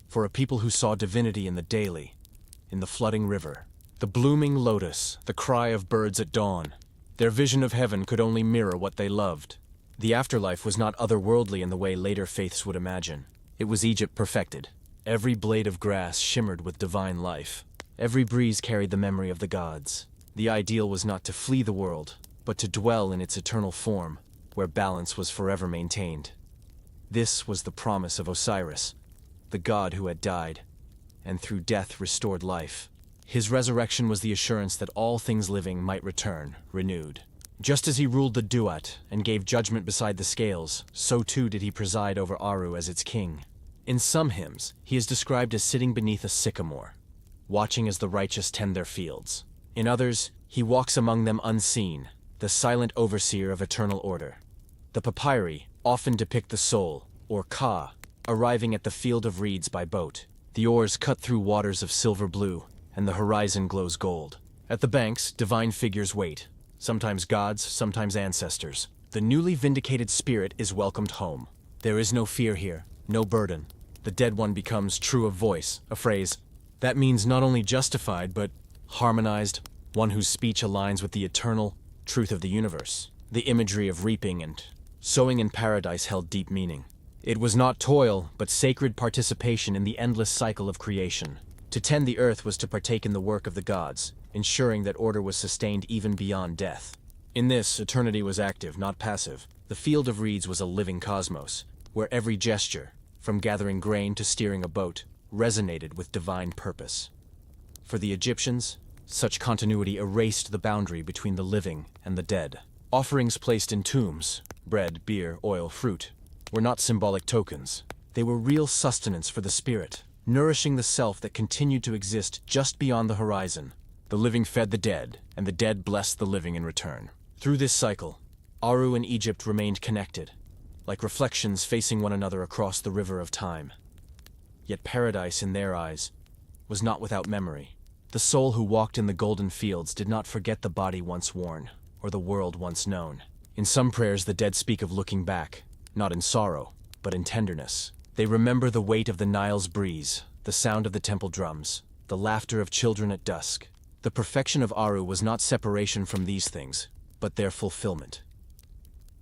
For a people who saw divinity in the daily, in the flooding river, the blooming lotus, the cry of birds at dawn, their vision of heaven could only mirror what they loved. The afterlife was not otherworldly in the way later faiths would imagine. It was Egypt perfected. Every blade of grass shimmered with divine life. Every breeze carried the memory of the gods. The ideal was not to flee the world, but to dwell in its eternal form, where balance was forever maintained. This was the promise of Osiris, the god who had died, and through death restored life. His resurrection was the assurance that all things living might return, renewed. Just as he ruled the Duat and gave judgment beside the scales, so too did he preside over Aru as its king. In some hymns, he is described as sitting beneath a sycamore, watching as the righteous tend their fields. In others, he walks among them unseen, the silent overseer of eternal order. The papyri often depict the soul, or Ka, arriving at the Field of Reeds by boat. The oars cut through waters of silver blue, and the horizon glows gold. At the banks, divine figures wait, sometimes gods, sometimes ancestors. The newly vindicated spirit is welcomed home. There is no fear here, no burden. The dead one becomes true of voice, a phrase, That means not only justified, but harmonized, one whose speech aligns with the eternal truth of the universe. The imagery of reaping and sowing in paradise held deep meaning. It was not toil, but sacred participation in the endless cycle of creation. To tend the earth was to partake in the work of the gods, ensuring that order was sustained even beyond death. In this, eternity was active, not passive. The field of reeds was a living cosmos, where every gesture, from gathering grain to steering a boat, resonated with divine purpose. For the Egyptians, such continuity erased the boundary between the living and the dead. Offerings placed in tombs, bread, beer, oil, fruit, were not symbolic tokens. They were real sustenance for the spirit, nourishing the self that continued to exist just beyond the horizon. The living fed the dead, and the dead blessed the living in return. Through this cycle, Aru and Egypt remained connected, like reflections facing one another across the river of time. Yet paradise, in their eyes, was not without memory. The soul who walked in the golden fields did not forget the body once worn, or the world once known. In some prayers, the dead speak of looking back, not in sorrow, but in tenderness. They remember the weight of the Nile's breeze, the sound of the temple drums, the laughter of children at dusk. The perfection of Aru was not separation from these things, but their fulfillment.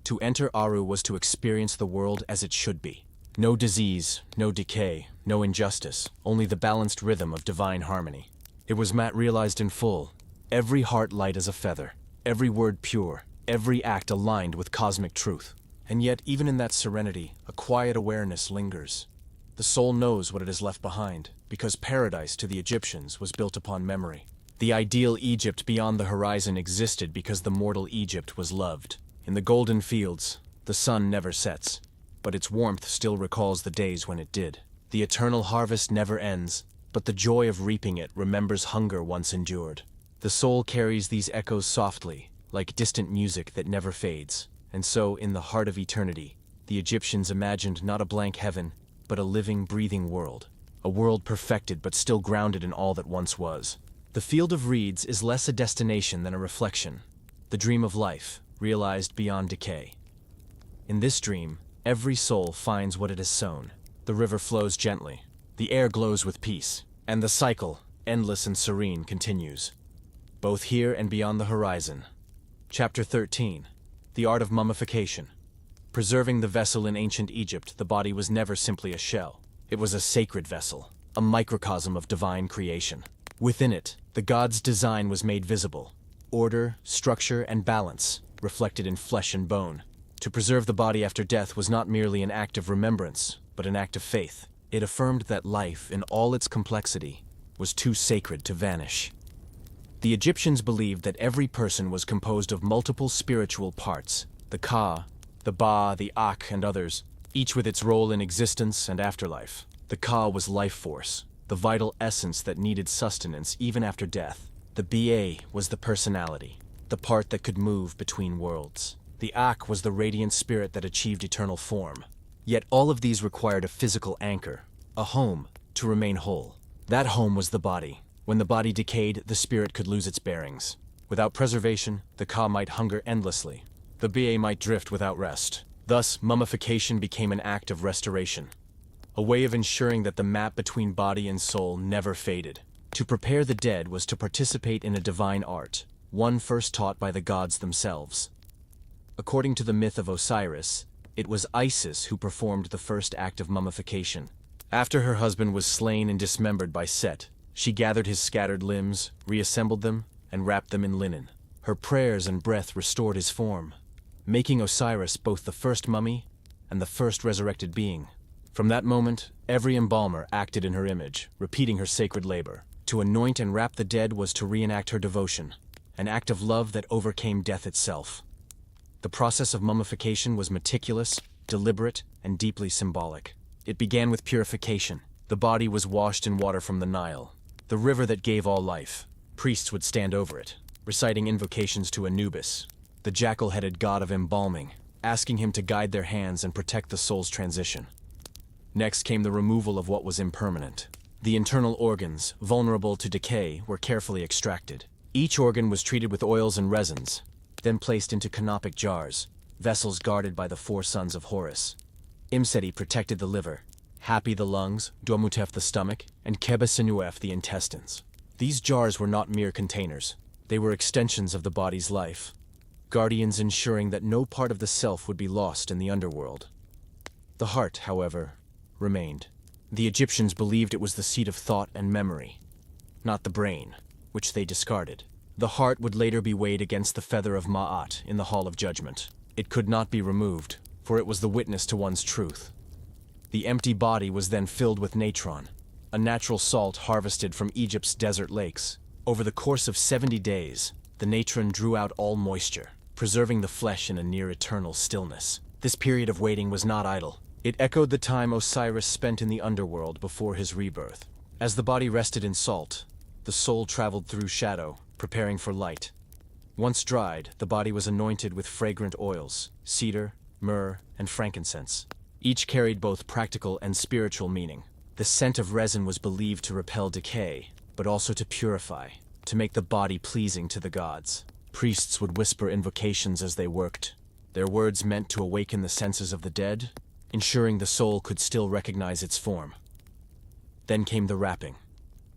To enter Aru was to experience the world as it should be. No disease, no decay, no injustice, only the balanced rhythm of divine harmony. It was realized in full, every heart light as a feather, every word pure, every act aligned with cosmic truth. And yet, even in that serenity, a quiet awareness lingers. The soul knows what it has left behind, because paradise to the Egyptians was built upon memory. The ideal Egypt beyond the horizon existed because the mortal Egypt was loved. In the golden fields, the sun never sets, but its warmth still recalls the days when it did. The eternal harvest never ends, but the joy of reaping it remembers hunger once endured. The soul carries these echoes softly, like distant music that never fades. And so, in the heart of eternity, the Egyptians imagined not a blank heaven, but a living, breathing world. A world perfected but still grounded in all that once was. The field of reeds is less a destination than a reflection. The dream of life, realized beyond decay. In this dream, every soul finds what it has sown. The river flows gently, the air glows with peace, and the cycle, endless and serene, continues. Both here and beyond the horizon. Chapter 13. The art of mummification. Preserving the vessel in ancient Egypt, the body was never simply a shell. It was a sacred vessel, a microcosm of divine creation. Within it, the god's design was made visible. Order, structure, and balance, reflected in flesh and bone. To preserve the body after death was not merely an act of remembrance, but an act of faith. It affirmed that life, in all its complexity, was too sacred to vanish. The Egyptians believed that every person was composed of multiple spiritual parts, the Ka, the Ba, the Ak, and others, each with its role in existence and afterlife. The Ka was life force, the vital essence that needed sustenance even after death. The Ba was the personality, the part that could move between worlds. The Ak was the radiant spirit that achieved eternal form. Yet all of these required a physical anchor, a home, to remain whole. That home was the body. When the body decayed, the spirit could lose its bearings. Without preservation, the Ka might hunger endlessly. The Ba might drift without rest. Thus, mummification became an act of restoration, a way of ensuring that the map between body and soul never faded. To prepare the dead was to participate in a divine art, one first taught by the gods themselves. According to the myth of Osiris, it was Isis who performed the first act of mummification. After her husband was slain and dismembered by Set, she gathered his scattered limbs, reassembled them, and wrapped them in linen. Her prayers and breath restored his form, making Osiris both the first mummy and the first resurrected being. From that moment, every embalmer acted in her image, repeating her sacred labor. To anoint and wrap the dead was to reenact her devotion, an act of love that overcame death itself. The process of mummification was meticulous, deliberate, and deeply symbolic. It began with purification. The body was washed in water from the Nile, the river that gave all life. Priests would stand over it, reciting invocations to Anubis, the jackal-headed god of embalming, asking him to guide their hands and protect the soul's transition. Next came the removal of what was impermanent. The internal organs, vulnerable to decay, were carefully extracted. Each organ was treated with oils and resins, then placed into canopic jars, vessels guarded by the four sons of Horus. Imseti protected the liver, Hapi the lungs, Duamutef the stomach, and Kebesinuef the intestines. These jars were not mere containers. They were extensions of the body's life, guardians ensuring that no part of the self would be lost in the underworld. The heart, however, remained. The Egyptians believed it was the seat of thought and memory, not the brain, which they discarded. The heart would later be weighed against the feather of Ma'at in the Hall of Judgment. It could not be removed, for it was the witness to one's truth. The empty body was then filled with natron, a natural salt harvested from Egypt's desert lakes. Over the course of 70 days, the natron drew out all moisture, preserving the flesh in a near-eternal stillness. This period of waiting was not idle. It echoed the time Osiris spent in the underworld before his rebirth. As the body rested in salt, the soul traveled through shadow, preparing for light. Once dried, the body was anointed with fragrant oils, cedar, myrrh, and frankincense. Each carried both practical and spiritual meaning. The scent of resin was believed to repel decay, but also to purify, to make the body pleasing to the gods. Priests would whisper invocations as they worked, their words meant to awaken the senses of the dead, ensuring the soul could still recognize its form. Then came the wrapping,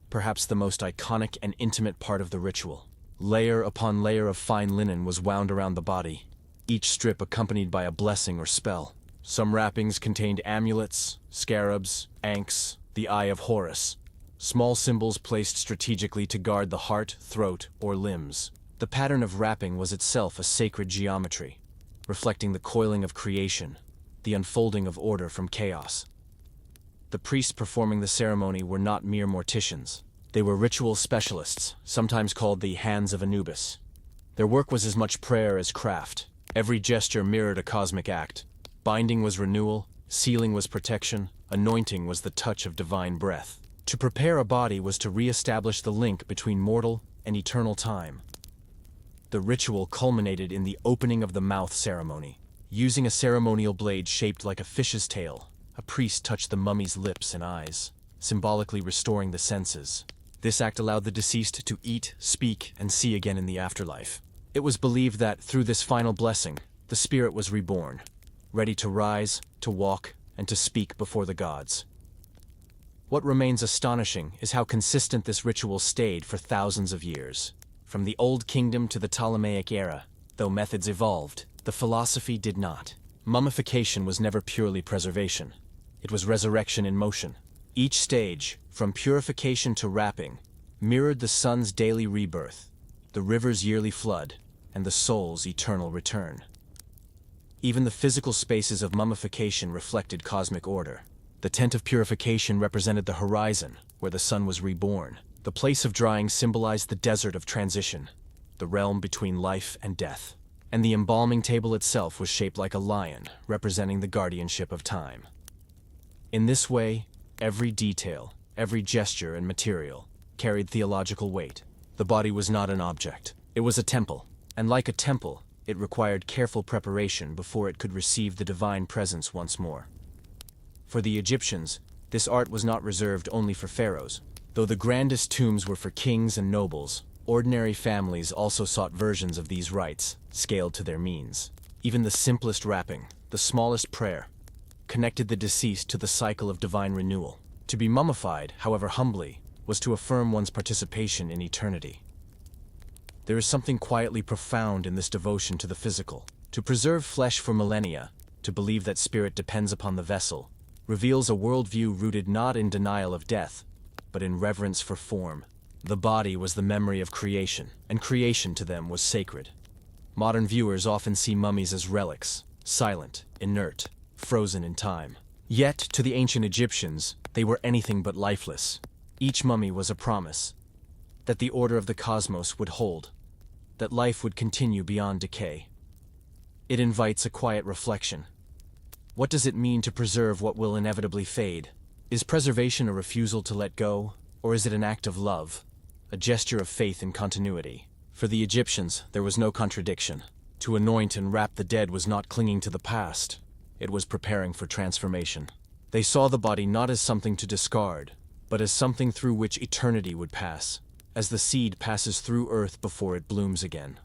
perhaps the most iconic and intimate part of the ritual. Layer upon layer of fine linen was wound around the body, each strip accompanied by a blessing or spell. Some wrappings contained amulets, scarabs, ankhs, the Eye of Horus, small symbols placed strategically to guard the heart, throat, or limbs. The pattern of wrapping was itself a sacred geometry, reflecting the coiling of creation, the unfolding of order from chaos. The priests performing the ceremony were not mere morticians. They were ritual specialists, sometimes called the Hands of Anubis. Their work was as much prayer as craft. Every gesture mirrored a cosmic act. Binding was renewal, sealing was protection, anointing was the touch of divine breath. To prepare a body was to re-establish the link between mortal and eternal time. The ritual culminated in the opening of the mouth ceremony. Using a ceremonial blade shaped like a fish's tail, a priest touched the mummy's lips and eyes, symbolically restoring the senses. This act allowed the deceased to eat, speak, and see again in the afterlife. It was believed that through this final blessing, the spirit was reborn, ready to rise, to walk, and to speak before the gods. What remains astonishing is how consistent this ritual stayed for thousands of years. From the Old Kingdom to the Ptolemaic era, though methods evolved, the philosophy did not. Mummification was never purely preservation. It was resurrection in motion. Each stage, from purification to wrapping, mirrored the sun's daily rebirth, the river's yearly flood, and the soul's eternal return. Even the physical spaces of mummification reflected cosmic order. The tent of purification represented the horizon, where the sun was reborn. The place of drying symbolized the desert of transition, the realm between life and death. And the embalming table itself was shaped like a lion, representing the guardianship of time. In this way, every detail, every gesture and material carried theological weight. The body was not an object. It was a temple, and like a temple, it required careful preparation before it could receive the divine presence once more. For the Egyptians, this art was not reserved only for pharaohs. Though the grandest tombs were for kings and nobles, ordinary families also sought versions of these rites, scaled to their means. Even the simplest wrapping, the smallest prayer, connected the deceased to the cycle of divine renewal. To be mummified, however humbly, was to affirm one's participation in eternity. There is something quietly profound in this devotion to the physical. To preserve flesh for millennia, to believe that spirit depends upon the vessel, reveals a worldview rooted not in denial of death, but in reverence for form. The body was the memory of creation, and creation to them was sacred. Modern viewers often see mummies as relics, silent, inert, frozen in time. Yet, to the ancient Egyptians, they were anything but lifeless. Each mummy was a promise that the order of the cosmos would hold, that life would continue beyond decay. It invites a quiet reflection. What does it mean to preserve what will inevitably fade? Is preservation a refusal to let go, or is it an act of love, a gesture of faith in continuity? For the Egyptians, there was no contradiction. To anoint and wrap the dead was not clinging to the past. It was preparing for transformation. They saw the body not as something to discard, but as something through which eternity would pass, as the seed passes through earth before it blooms again.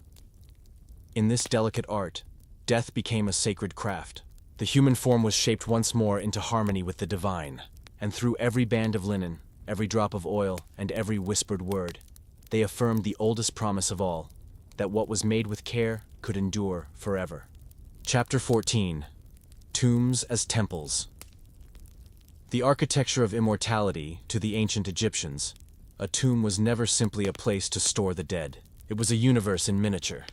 In this delicate art, death became a sacred craft. The human form was shaped once more into harmony with the divine, and through every band of linen, every drop of oil, and every whispered word, they affirmed the oldest promise of all, that what was made with care could endure forever. Chapter 14. Tombs as Temples. The architecture of immortality to the ancient Egyptians, a tomb was never simply a place to store the dead. It was a universe in miniature,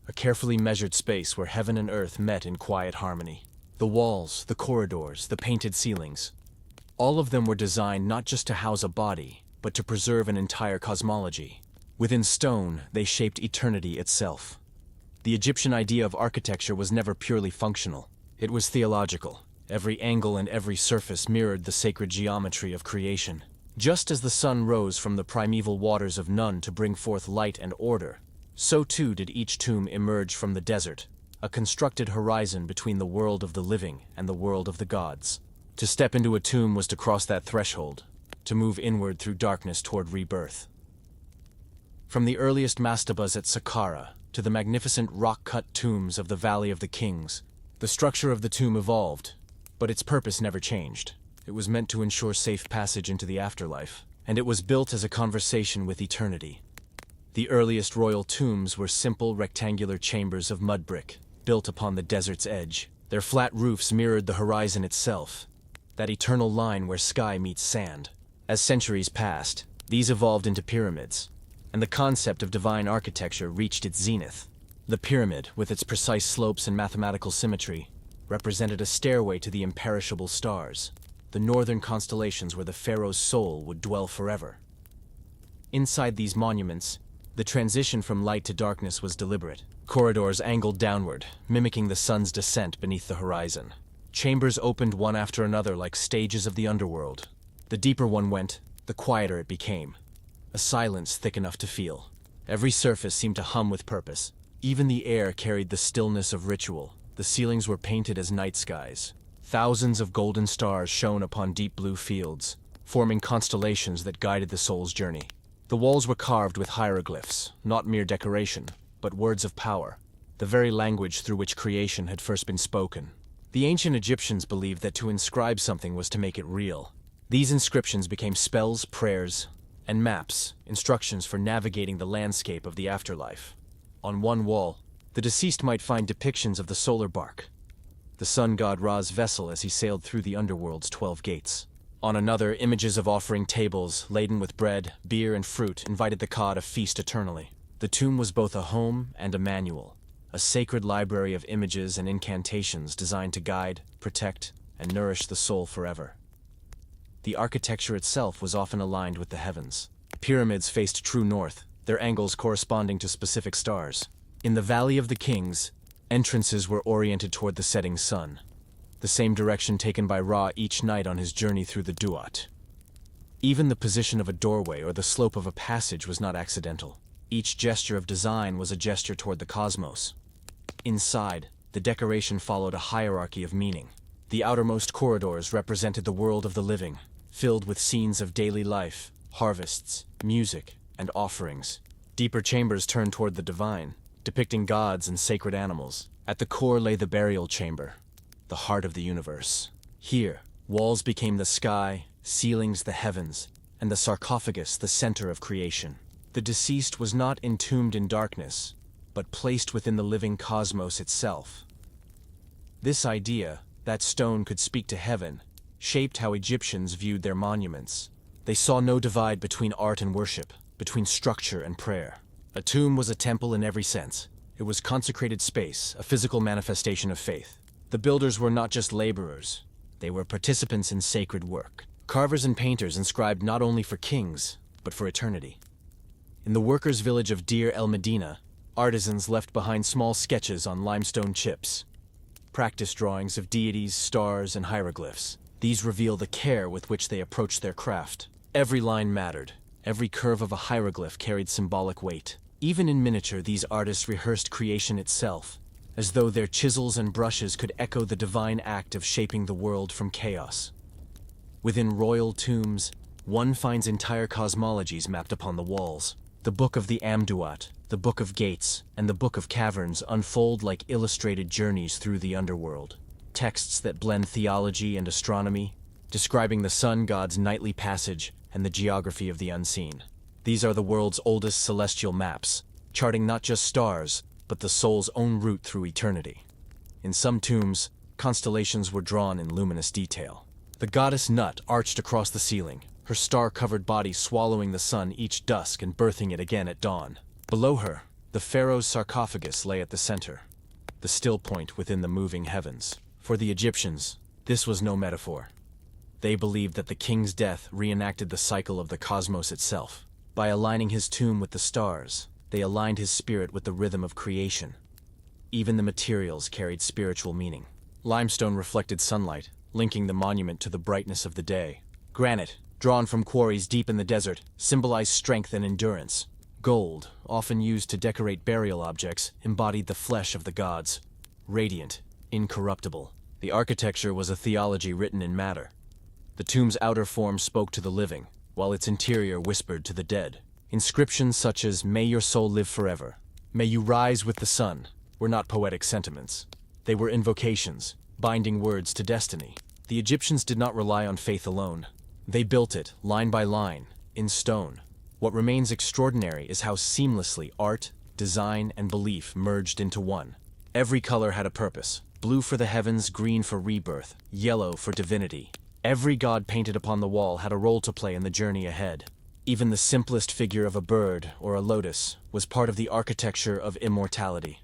a carefully measured space where heaven and earth met in quiet harmony. The walls, the corridors, the painted ceilings, all of them were designed not just to house a body, but to preserve an entire cosmology. Within stone, they shaped eternity itself. The Egyptian idea of architecture was never purely functional. It was theological. Every angle and every surface mirrored the sacred geometry of creation. Just as the sun rose from the primeval waters of Nun to bring forth light and order, so too did each tomb emerge from the desert, a constructed horizon between the world of the living and the world of the gods. To step into a tomb was to cross that threshold, to move inward through darkness toward rebirth. From the earliest mastabas at Saqqara to the magnificent rock-cut tombs of the Valley of the Kings, the structure of the tomb evolved, but its purpose never changed. It was meant to ensure safe passage into the afterlife, and it was built as a conversation with eternity. The earliest royal tombs were simple rectangular chambers of mud brick, built upon the desert's edge. Their flat roofs mirrored the horizon itself, that eternal line where sky meets sand. As centuries passed, these evolved into pyramids, and the concept of divine architecture reached its zenith. The pyramid, with its precise slopes and mathematical symmetry, represented a stairway to the imperishable stars, the northern constellations where the pharaoh's soul would dwell forever. Inside these monuments, the transition from light to darkness was deliberate. Corridors angled downward, mimicking the sun's descent beneath the horizon. Chambers opened one after another like stages of the underworld. The deeper one went, the quieter it became, a silence thick enough to feel. Every surface seemed to hum with purpose. Even the air carried the stillness of ritual. The ceilings were painted as night skies. Thousands of golden stars shone upon deep blue fields, forming constellations that guided the soul's journey. The walls were carved with hieroglyphs, not mere decoration, but words of power, the very language through which creation had first been spoken. The ancient Egyptians believed that to inscribe something was to make it real. These inscriptions became spells, prayers, and maps, instructions for navigating the landscape of the afterlife. On one wall, the deceased might find depictions of the solar bark, the sun god Ra's vessel as he sailed through the underworld's 12 gates. On another, images of offering tables laden with bread, beer, and fruit invited the ka to feast eternally. The tomb was both a home and a manual, a sacred library of images and incantations designed to guide, protect, and nourish the soul forever. The architecture itself was often aligned with the heavens. Pyramids faced true north, their angles corresponding to specific stars. In the Valley of the Kings, entrances were oriented toward the setting sun, the same direction taken by Ra each night on his journey through the Duat. Even the position of a doorway or the slope of a passage was not accidental. Each gesture of design was a gesture toward the cosmos. Inside, the decoration followed a hierarchy of meaning. The outermost corridors represented the world of the living, filled with scenes of daily life, harvests, music, and offerings. Deeper chambers turned toward the divine, depicting gods and sacred animals. At the core lay the burial chamber, the heart of the universe. Here, walls became the sky, ceilings the heavens, and the sarcophagus the center of creation. The deceased was not entombed in darkness, but placed within the living cosmos itself. This idea, that stone could speak to heaven, shaped how Egyptians viewed their monuments. They saw no divide between art and worship, between structure and prayer. A tomb was a temple in every sense. It was consecrated space, a physical manifestation of faith. The builders were not just laborers. They were participants in sacred work. Carvers and painters inscribed not only for kings, but for eternity. In the workers' village of Deir el-Medina, artisans left behind small sketches on limestone chips, practice drawings of deities, stars, and hieroglyphs. These reveal the care with which they approached their craft. Every line mattered. Every curve of a hieroglyph carried symbolic weight. Even in miniature, these artists rehearsed creation itself, as though their chisels and brushes could echo the divine act of shaping the world from chaos. Within royal tombs, one finds entire cosmologies mapped upon the walls. The Book of the Duat, the Book of Gates, and the Book of Caverns unfold like illustrated journeys through the underworld. texts that blend theology and astronomy, describing the sun god's nightly passage and the geography of the unseen. These are the world's oldest celestial maps, charting not just stars, but the soul's own route through eternity. In some tombs, constellations were drawn in luminous detail. The goddess Nut arched across the ceiling, her star-covered body swallowing the sun each dusk and birthing it again at dawn. Below her, the pharaoh's sarcophagus lay at the center, the still point within the moving heavens. For the Egyptians, this was no metaphor. They believed that the king's death reenacted the cycle of the cosmos itself. By aligning his tomb with the stars, they aligned his spirit with the rhythm of creation. Even the materials carried spiritual meaning. Limestone reflected sunlight, linking the monument to the brightness of the day. Granite, drawn from quarries deep in the desert, symbolized strength and endurance. Gold, often used to decorate burial objects, embodied the flesh of the gods. Radiant, incorruptible. The architecture was a theology written in matter. The tomb's outer form spoke to the living, while its interior whispered to the dead. Inscriptions such as, "May your soul live forever," "May you rise with the sun," were not poetic sentiments. They were invocations, binding words to destiny. The Egyptians did not rely on faith alone. They built it, line by line, in stone. What remains extraordinary is how seamlessly art, design, and belief merged into one. Every color had a purpose: blue for the heavens, green for rebirth, yellow for divinity. Every god painted upon the wall had a role to play in the journey ahead. Even the simplest figure of a bird or a lotus was part of the architecture of immortality.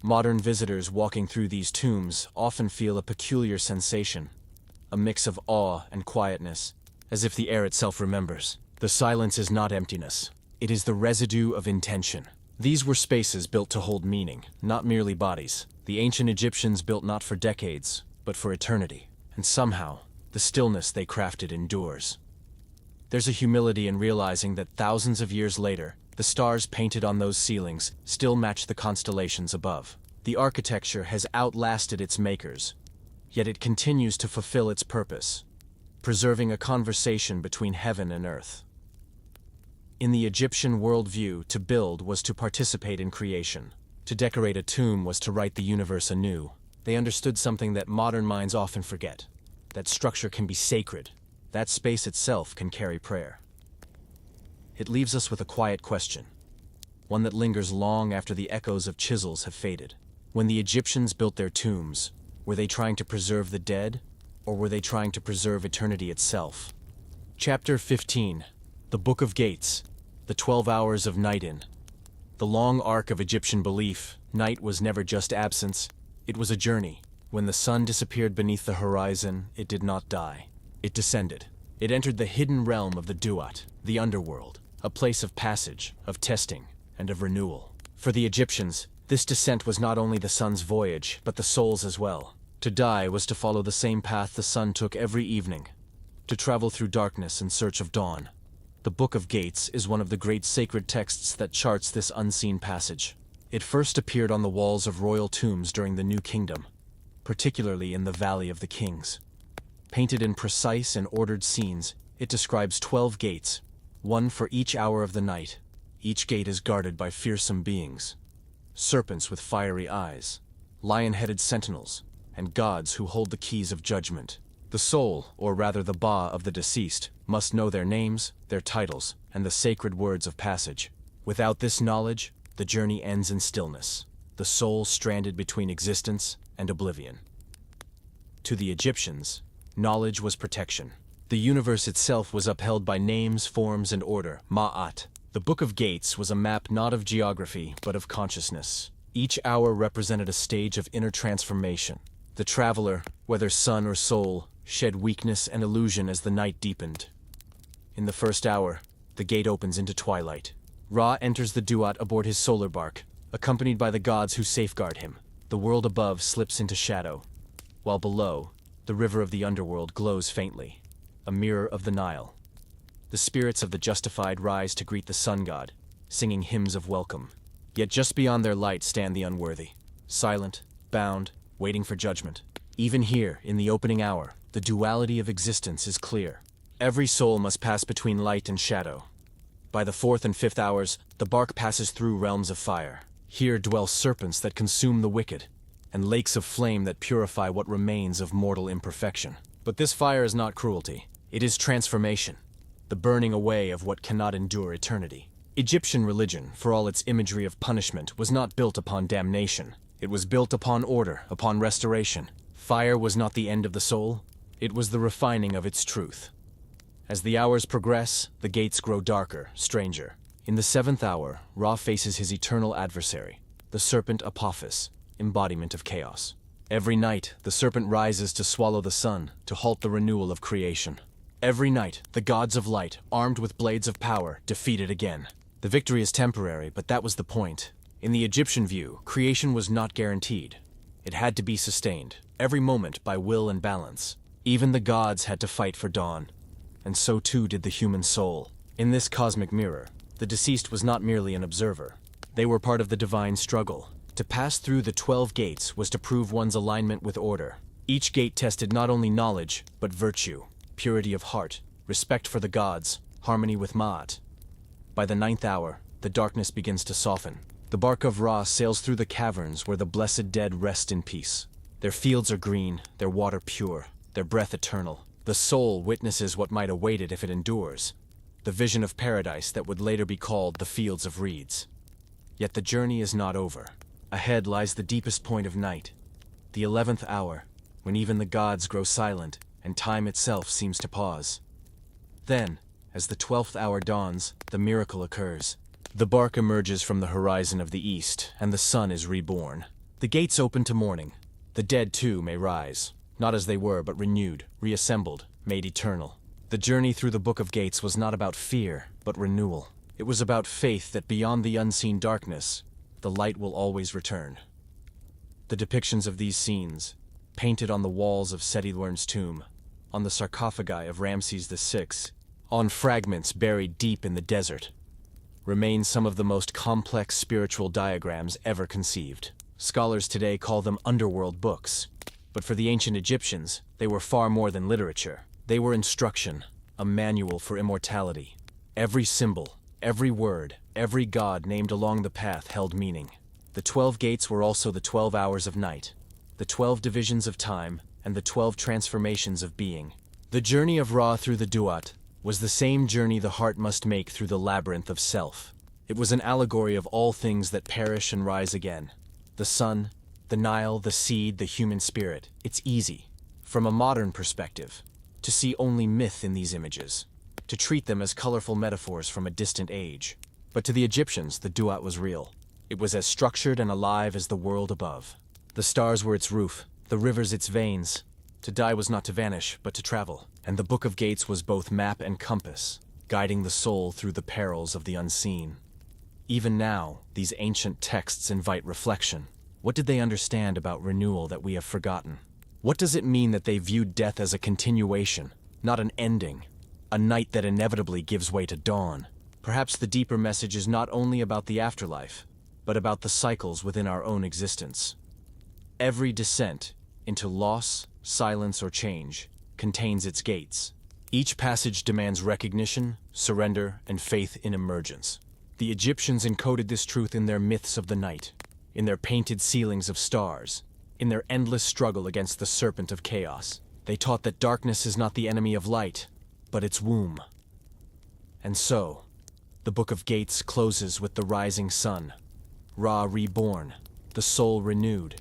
Modern visitors walking through these tombs often feel a peculiar sensation, a mix of awe and quietness, as if the air itself remembers. The silence is not emptiness. It is the residue of intention. These were spaces built to hold meaning, not merely bodies. The ancient Egyptians built not for decades, but for eternity. And somehow, the stillness they crafted endures. There's a humility in realizing that thousands of years later, the stars painted on those ceilings still match the constellations above. The architecture has outlasted its makers, yet it continues to fulfill its purpose, preserving a conversation between heaven and earth. In the Egyptian worldview, to build was to participate in creation. To decorate a tomb was to write the universe anew. They understood something that modern minds often forget: that structure can be sacred. That space itself can carry prayer. It leaves us with a quiet question, one that lingers long after the echoes of chisels have faded. When the Egyptians built their tombs, were they trying to preserve the dead, or were they trying to preserve eternity itself? Chapter 15. The Book of Gates. The 12 Hours of Night in. The long arc of Egyptian belief, night was never just absence, it was a journey. When the sun disappeared beneath the horizon, it did not die. It descended. It entered the hidden realm of the Duat, the underworld, a place of passage, of testing, and of renewal. For the Egyptians, this descent was not only the sun's voyage, but the soul's as well. To die was to follow the same path the sun took every evening, to travel through darkness in search of dawn. The Book of Gates is one of the great sacred texts that charts this unseen passage. It first appeared on the walls of royal tombs during the New Kingdom, particularly in the Valley of the Kings. Painted in precise and ordered scenes, it describes 12 gates, one for each hour of the night. Each gate is guarded by fearsome beings: serpents with fiery eyes, lion-headed sentinels, and gods who hold the keys of judgment. The soul, or rather the Ba of the deceased, must know their names, their titles, and the sacred words of passage. Without this knowledge, the journey ends in stillness, the soul stranded between existence and oblivion. To the Egyptians, knowledge was protection. The universe itself was upheld by names, forms, and order, Ma'at. The Book of Gates was a map not of geography, but of consciousness. Each hour represented a stage of inner transformation. The traveler, whether sun or soul, shed weakness and illusion as the night deepened. In the first hour, the gate opens into twilight. Ra enters the Duat aboard his solar bark, accompanied by the gods who safeguard him. The world above slips into shadow, while below, the river of the underworld glows faintly, a mirror of the Nile. The spirits of the justified rise to greet the sun god, singing hymns of welcome. Yet just beyond their light stand the unworthy, silent, bound, waiting for judgment. Even here, in the opening hour, the duality of existence is clear. Every soul must pass between light and shadow. By the 4th and 5th hours, the bark passes through realms of fire. Here dwell serpents that consume the wicked, and lakes of flame that purify what remains of mortal imperfection. But this fire is not cruelty. It is transformation, the burning away of what cannot endure eternity. Egyptian religion, for all its imagery of punishment, was not built upon damnation. It was built upon order, upon restoration. Fire was not the end of the soul. It was the refining of its truth. As the hours progress, the gates grow darker, stranger. In the seventh hour, Ra faces his eternal adversary, the serpent Apophis, embodiment of chaos. Every night, the serpent rises to swallow the sun, to halt the renewal of creation. Every night, the gods of light, armed with blades of power, defeat it again. The victory is temporary, but that was the point. In the Egyptian view, creation was not guaranteed. It had to be sustained, every moment by will and balance. Even the gods had to fight for dawn, and so too did the human soul. In this cosmic mirror, the deceased was not merely an observer. They were part of the divine struggle. To pass through the 12 gates was to prove one's alignment with order. Each gate tested not only knowledge, but virtue, purity of heart, respect for the gods, harmony with Ma'at. By the 9th hour, the darkness begins to soften. The bark of Ra sails through the caverns where the blessed dead rest in peace. Their fields are green, their water pure, their breath eternal. The soul witnesses what might await it if it endures, the vision of paradise that would later be called the Fields of Reeds. Yet the journey is not over. Ahead lies the deepest point of night, the 11th hour, when even the gods grow silent and time itself seems to pause. Then, as the 12th hour dawns, the miracle occurs. The bark emerges from the horizon of the east, and the sun is reborn. The gates open to morning. The dead, too, may rise, not as they were, but renewed, reassembled, made eternal. The journey through the Book of Gates was not about fear, but renewal. It was about faith that beyond the unseen darkness, the light will always return. The depictions of these scenes, painted on the walls of Seti Learn's tomb, on the sarcophagi of Ramses VI, on fragments buried deep in the desert, remain some of the most complex spiritual diagrams ever conceived. Scholars today call them underworld books, but for the ancient Egyptians, they were far more than literature. They were instruction, a manual for immortality. Every symbol, every word, every god named along the path held meaning. The 12 gates were also the 12 hours of night, the 12 divisions of time, and the 12 transformations of being. The journey of Ra through the Duat was the same journey the heart must make through the labyrinth of self. It was an allegory of all things that perish and rise again. The sun, the Nile, the seed, the human spirit. It's easy, from a modern perspective, to see only myth in these images, to treat them as colorful metaphors from a distant age. But to the Egyptians, the Duat was real. It was as structured and alive as the world above. The stars were its roof, the rivers its veins. To die was not to vanish, but to travel. And the Book of Gates was both map and compass, guiding the soul through the perils of the unseen. Even now, these ancient texts invite reflection. What did they understand about renewal that we have forgotten? What does it mean that they viewed death as a continuation, not an ending, a night that inevitably gives way to dawn? Perhaps the deeper message is not only about the afterlife, but about the cycles within our own existence. Every descent into loss, silence, or change contains its gates. Each passage demands recognition, surrender, and faith in emergence. The Egyptians encoded this truth in their myths of the night, in their painted ceilings of stars, in their endless struggle against the serpent of chaos. They taught that darkness is not the enemy of light, but its womb. And so, the Book of Gates closes with the rising sun, Ra reborn, the soul renewed,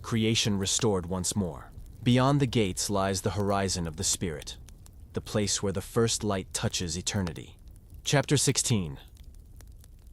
creation restored once more. Beyond the gates lies the horizon of the spirit, the place where the first light touches eternity. Chapter 16.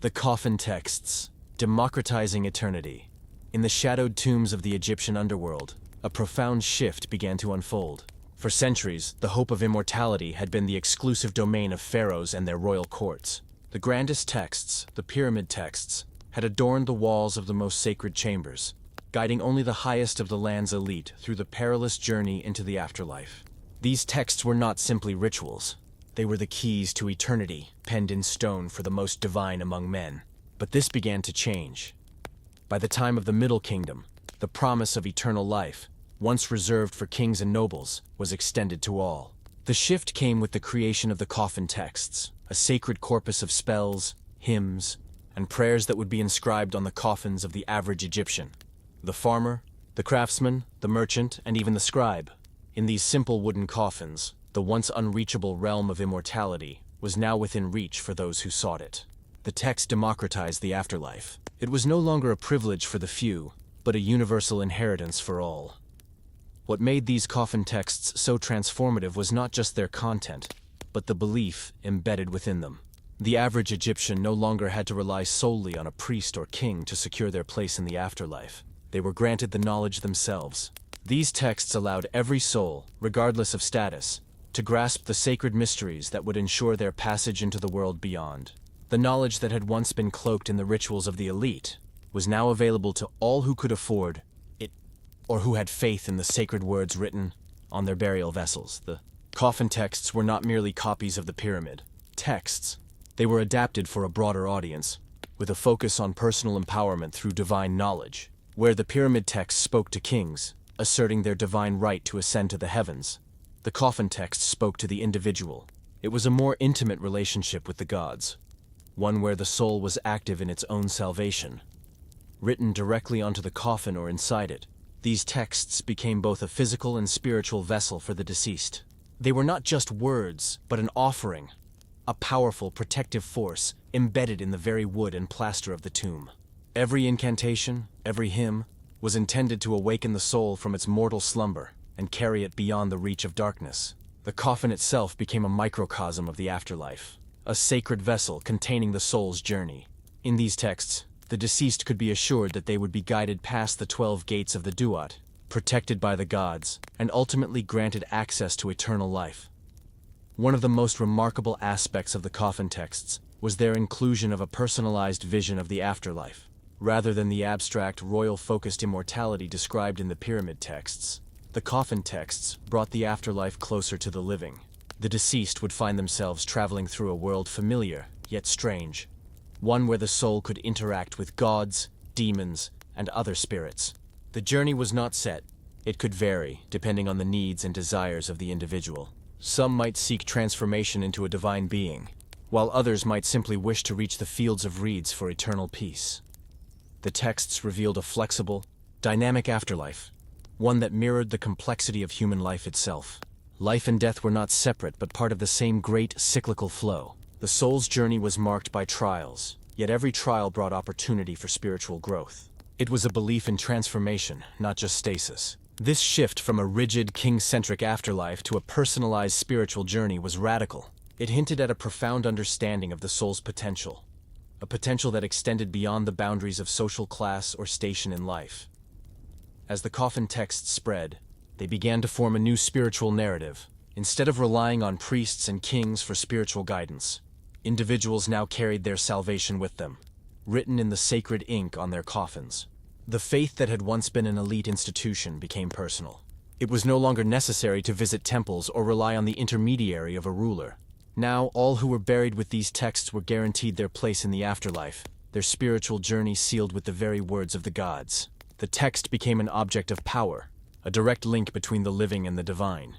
The Coffin Texts, Democratizing Eternity. In the shadowed tombs of the Egyptian underworld, a profound shift began to unfold. For centuries, the hope of immortality had been the exclusive domain of pharaohs and their royal courts. The grandest texts, the pyramid texts, had adorned the walls of the most sacred chambers, guiding only the highest of the land's elite through the perilous journey into the afterlife. These texts were not simply rituals. They were the keys to eternity, penned in stone for the most divine among men. But this began to change. By the time of the Middle Kingdom, the promise of eternal life, once reserved for kings and nobles, was extended to all. The shift came with the creation of the Coffin Texts, a sacred corpus of spells, hymns, and prayers that would be inscribed on the coffins of the average Egyptian. The farmer, the craftsman, the merchant, and even the scribe. In these simple wooden coffins, the once unreachable realm of immortality was now within reach for those who sought it. The text democratized the afterlife. It was no longer a privilege for the few, but a universal inheritance for all. What made these coffin texts so transformative was not just their content, but the belief embedded within them. The average Egyptian no longer had to rely solely on a priest or king to secure their place in the afterlife. They were granted the knowledge themselves. These texts allowed every soul, regardless of status, to grasp the sacred mysteries that would ensure their passage into the world beyond. The knowledge that had once been cloaked in the rituals of the elite was now available to all who could afford it, or who had faith in the sacred words written on their burial vessels. The coffin texts were not merely copies of the pyramid texts. They were adapted for a broader audience, with a focus on personal empowerment through divine knowledge. Where the pyramid texts spoke to kings, asserting their divine right to ascend to the heavens, the coffin text spoke to the individual. It was a more intimate relationship with the gods, one where the soul was active in its own salvation. Written directly onto the coffin or inside it, these texts became both a physical and spiritual vessel for the deceased. They were not just words, but an offering, a powerful protective force embedded in the very wood and plaster of the tomb. Every incantation, every hymn, was intended to awaken the soul from its mortal slumber and carry it beyond the reach of darkness. The coffin itself became a microcosm of the afterlife, a sacred vessel containing the soul's journey. In these texts, the deceased could be assured that they would be guided past the 12 gates of the Duat, protected by the gods, and ultimately granted access to eternal life. One of the most remarkable aspects of the coffin texts was their inclusion of a personalized vision of the afterlife, rather than the abstract, royal-focused immortality described in the pyramid texts. The coffin texts brought the afterlife closer to the living. The deceased would find themselves traveling through a world familiar, yet strange, one where the soul could interact with gods, demons, and other spirits. The journey was not set. It could vary, depending on the needs and desires of the individual. Some might seek transformation into a divine being, while others might simply wish to reach the fields of reeds for eternal peace. The texts revealed a flexible, dynamic afterlife, one that mirrored the complexity of human life itself. Life and death were not separate, but part of the same great cyclical flow. The soul's journey was marked by trials, yet every trial brought opportunity for spiritual growth. It was a belief in transformation, not just stasis. This shift from a rigid, king-centric afterlife to a personalized spiritual journey was radical. It hinted at a profound understanding of the soul's potential, a potential that extended beyond the boundaries of social class or station in life. As the coffin texts spread, they began to form a new spiritual narrative. Instead of relying on priests and kings for spiritual guidance, individuals now carried their salvation with them, written in the sacred ink on their coffins. The faith that had once been an elite institution became personal. It was no longer necessary to visit temples or rely on the intermediary of a ruler. Now, all who were buried with these texts were guaranteed their place in the afterlife, their spiritual journey sealed with the very words of the gods. The text became an object of power, a direct link between the living and the divine.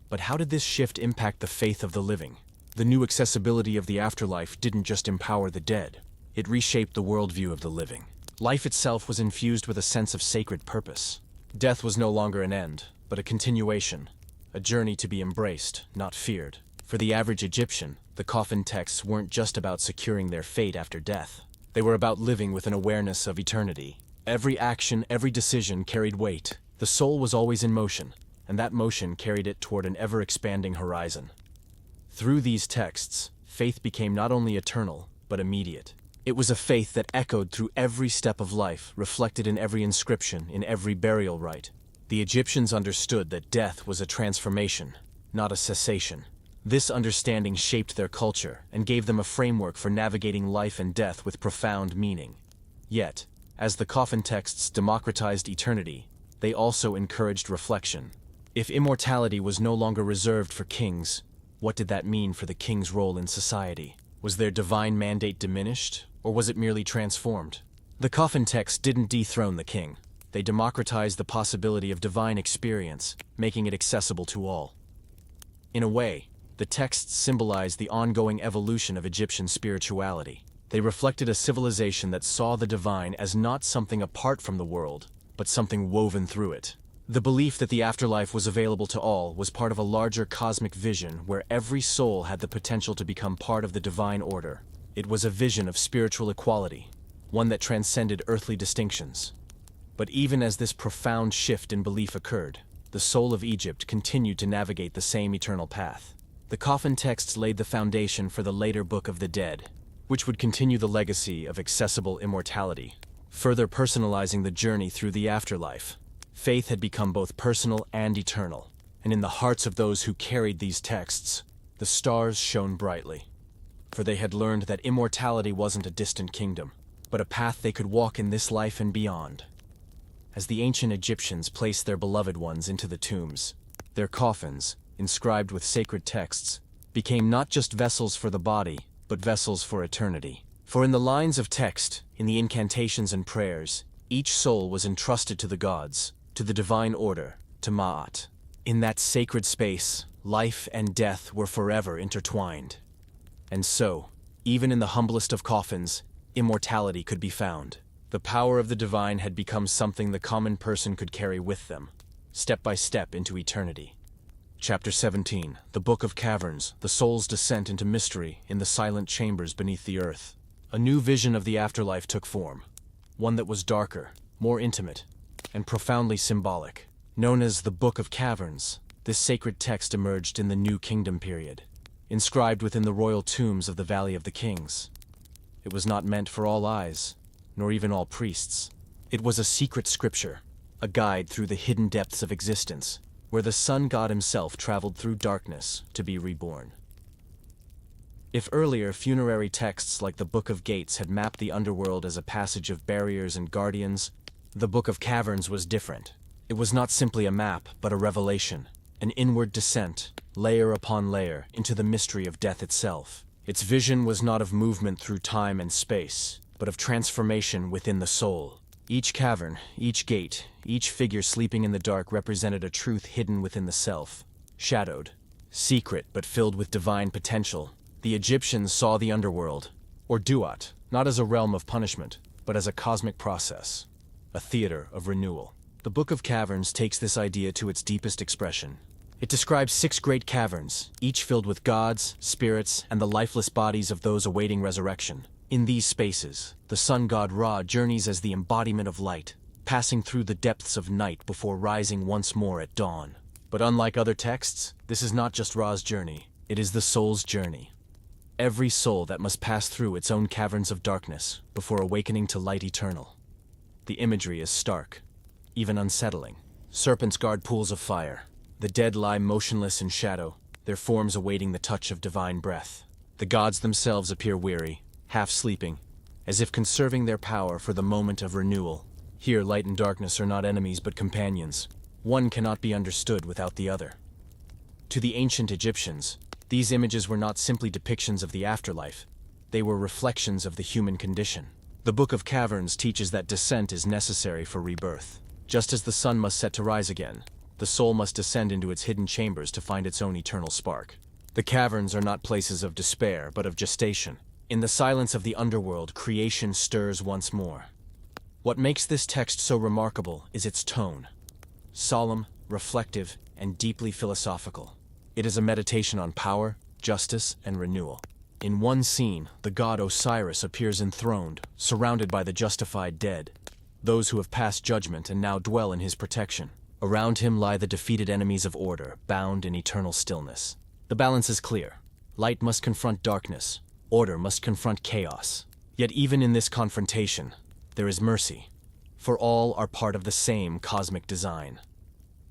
But how did this shift impact the faith of the living? The new accessibility of the afterlife didn't just empower the dead. It reshaped the worldview of the living. Life itself was infused with a sense of sacred purpose. Death was no longer an end, but a continuation, a journey to be embraced, not feared. For the average Egyptian, the coffin texts weren't just about securing their fate after death. They were about living with an awareness of eternity. Every action, every decision carried weight. The soul was always in motion, and that motion carried it toward an ever-expanding horizon. Through these texts, faith became not only eternal, but immediate. It was a faith that echoed through every step of life, reflected in every inscription, in every burial rite. The Egyptians understood that death was a transformation, not a cessation. This understanding shaped their culture and gave them a framework for navigating life and death with profound meaning. Yet, as the coffin texts democratized eternity, they also encouraged reflection. If immortality was no longer reserved for kings, what did that mean for the king's role in society? Was their divine mandate diminished, or was it merely transformed? The coffin texts didn't dethrone the king. They democratized the possibility of divine experience, making it accessible to all. In a way, the texts symbolized the ongoing evolution of Egyptian spirituality. They reflected a civilization that saw the divine as not something apart from the world, but but something woven through it. The belief that the afterlife was available to all was part of a larger cosmic vision where every soul had the potential to become part of the divine order. It was a vision of spiritual equality, one that transcended earthly distinctions. But even as this profound shift in belief occurred, the soul of Egypt continued to navigate the same eternal path. The coffin texts laid the foundation for the later Book of the Dead, which would continue the legacy of accessible immortality, further personalizing the journey through the afterlife. Faith had become both personal and eternal, and in the hearts of those who carried these texts, the stars shone brightly. For they had learned that immortality wasn't a distant kingdom, but a path they could walk in this life and beyond. As the ancient Egyptians placed their beloved ones into the tombs, their coffins, inscribed with sacred texts, became not just vessels for the body, but vessels for eternity. For in the lines of text, in the incantations and prayers, each soul was entrusted to the gods, to the divine order, to Ma'at. In that sacred space, life and death were forever intertwined. And so, even in the humblest of coffins, immortality could be found. The power of the divine had become something the common person could carry with them, step by step into eternity. Chapter 17, the Book of Caverns, the soul's descent into mystery in the silent chambers beneath the earth. A new vision of the afterlife took form, one that was darker, more intimate, and profoundly symbolic. Known as the Book of Caverns, this sacred text emerged in the New Kingdom period, inscribed within the royal tombs of the Valley of the Kings. It was not meant for all eyes, nor even all priests. It was a secret scripture, a guide through the hidden depths of existence, where the sun god himself traveled through darkness to be reborn. If earlier funerary texts like the Book of Gates had mapped the underworld as a passage of barriers and guardians, the Book of Caverns was different. It was not simply a map, but a revelation, an inward descent, layer upon layer, into the mystery of death itself. Its vision was not of movement through time and space, but of transformation within the soul. Each cavern, each gate, each figure sleeping in the dark represented a truth hidden within the self, shadowed, secret but filled with divine potential. The Egyptians saw the underworld, or Duat, not as a realm of punishment, but as a cosmic process, a theater of renewal. The Book of Caverns takes this idea to its deepest expression. It describes 6 great caverns, each filled with gods, spirits, and the lifeless bodies of those awaiting resurrection. In these spaces, the sun god Ra journeys as the embodiment of light, passing through the depths of night before rising once more at dawn. But unlike other texts, this is not just Ra's journey, it is the soul's journey. Every soul that must pass through its own caverns of darkness before awakening to light eternal. The imagery is stark, even unsettling. Serpents guard pools of fire. The dead lie motionless in shadow, their forms awaiting the touch of divine breath. The gods themselves appear weary, half sleeping, as if conserving their power for the moment of renewal. Here, light and darkness are not enemies but companions. One cannot be understood without the other. To the ancient Egyptians, these images were not simply depictions of the afterlife, they were reflections of the human condition. The Book of Caverns teaches that descent is necessary for rebirth. Just as the sun must set to rise again, the soul must descend into its hidden chambers to find its own eternal spark. The caverns are not places of despair, but of gestation. In the silence of the underworld, creation stirs once more. What makes this text so remarkable is its tone. Solemn, reflective, and deeply philosophical. It is a meditation on power, justice, and renewal. In one scene, the god Osiris appears enthroned, surrounded by the justified dead, those who have passed judgment and now dwell in his protection. Around him lie the defeated enemies of order, bound in eternal stillness. The balance is clear. Light must confront darkness. Order must confront chaos. Yet even in this confrontation, there is mercy, for all are part of the same cosmic design.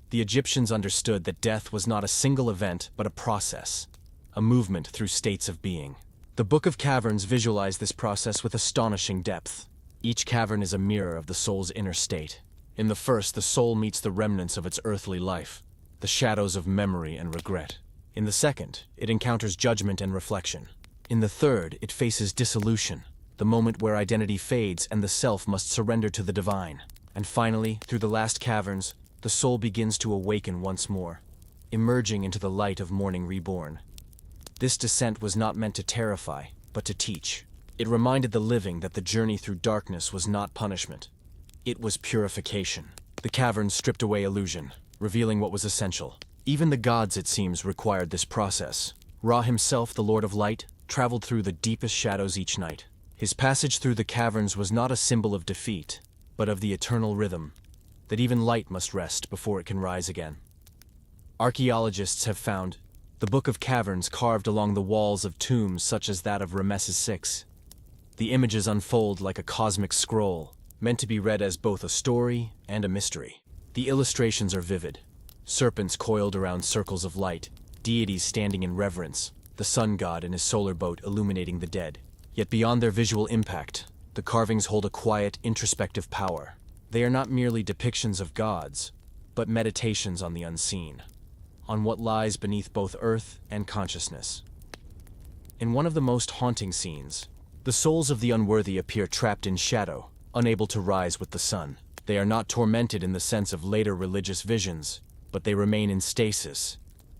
The Egyptians understood that death was not a single event, but a process, a movement through states of being. The Book of Caverns visualized this process with astonishing depth. Each cavern is a mirror of the soul's inner state. In the first, the soul meets the remnants of its earthly life, the shadows of memory and regret. In the second, it encounters judgment and reflection. In the third, it faces dissolution, the moment where identity fades and the self must surrender to the divine. And finally, through the last caverns, the soul begins to awaken once more, emerging into the light of morning reborn. This descent was not meant to terrify, but to teach. It reminded the living that the journey through darkness was not punishment. It was purification. The caverns stripped away illusion, revealing what was essential. Even the gods, it seems, required this process. Ra himself, the Lord of Light, traveled through the deepest shadows each night. His passage through the caverns was not a symbol of defeat, but of the eternal rhythm, that even light must rest before it can rise again. Archaeologists have found the Book of Caverns carved along the walls of tombs such as that of Ramesses VI. The images unfold like a cosmic scroll, meant to be read as both a story and a mystery. The illustrations are vivid. Serpents coiled around circles of light, deities standing in reverence, the sun god in his solar boat illuminating the dead. Yet beyond their visual impact, the carvings hold a quiet, introspective power. They are not merely depictions of gods, but meditations on the unseen, on what lies beneath both earth and consciousness. In one of the most haunting scenes, the souls of the unworthy appear trapped in shadow, unable to rise with the sun. They are not tormented in the sense of later religious visions, but they remain in stasis,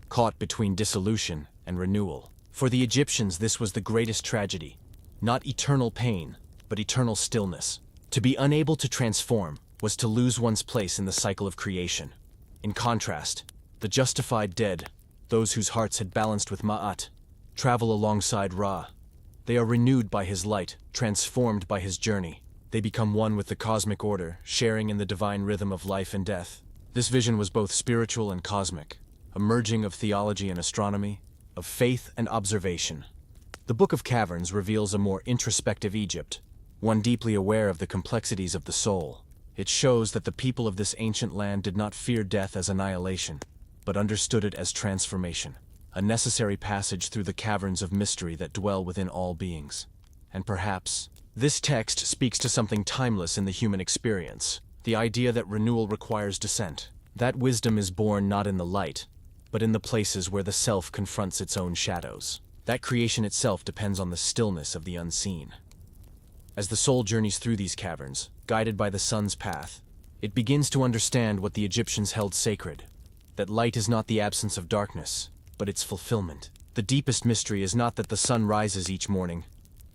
caught between dissolution and renewal. For the Egyptians, this was the greatest tragedy. Not eternal pain, but eternal stillness. To be unable to transform was to lose one's place in the cycle of creation. In contrast, the justified dead, those whose hearts had balanced with Ma'at, travel alongside Ra. They are renewed by his light, transformed by his journey. They become one with the cosmic order, sharing in the divine rhythm of life and death. This vision was both spiritual and cosmic, a merging of theology and astronomy, of faith and observation. The Book of Caverns reveals a more introspective Egypt, one deeply aware of the complexities of the soul. It shows that the people of this ancient land did not fear death as annihilation, but understood it as transformation, a necessary passage through the caverns of mystery that dwell within all beings. And perhaps, this text speaks to something timeless in the human experience, the idea that renewal requires descent. That wisdom is born not in the light, but in the places where the self confronts its own shadows. That creation itself depends on the stillness of the unseen. As the soul journeys through these caverns, guided by the sun's path, it begins to understand what the Egyptians held sacred, that light is not the absence of darkness, but its fulfillment. The deepest mystery is not that the sun rises each morning,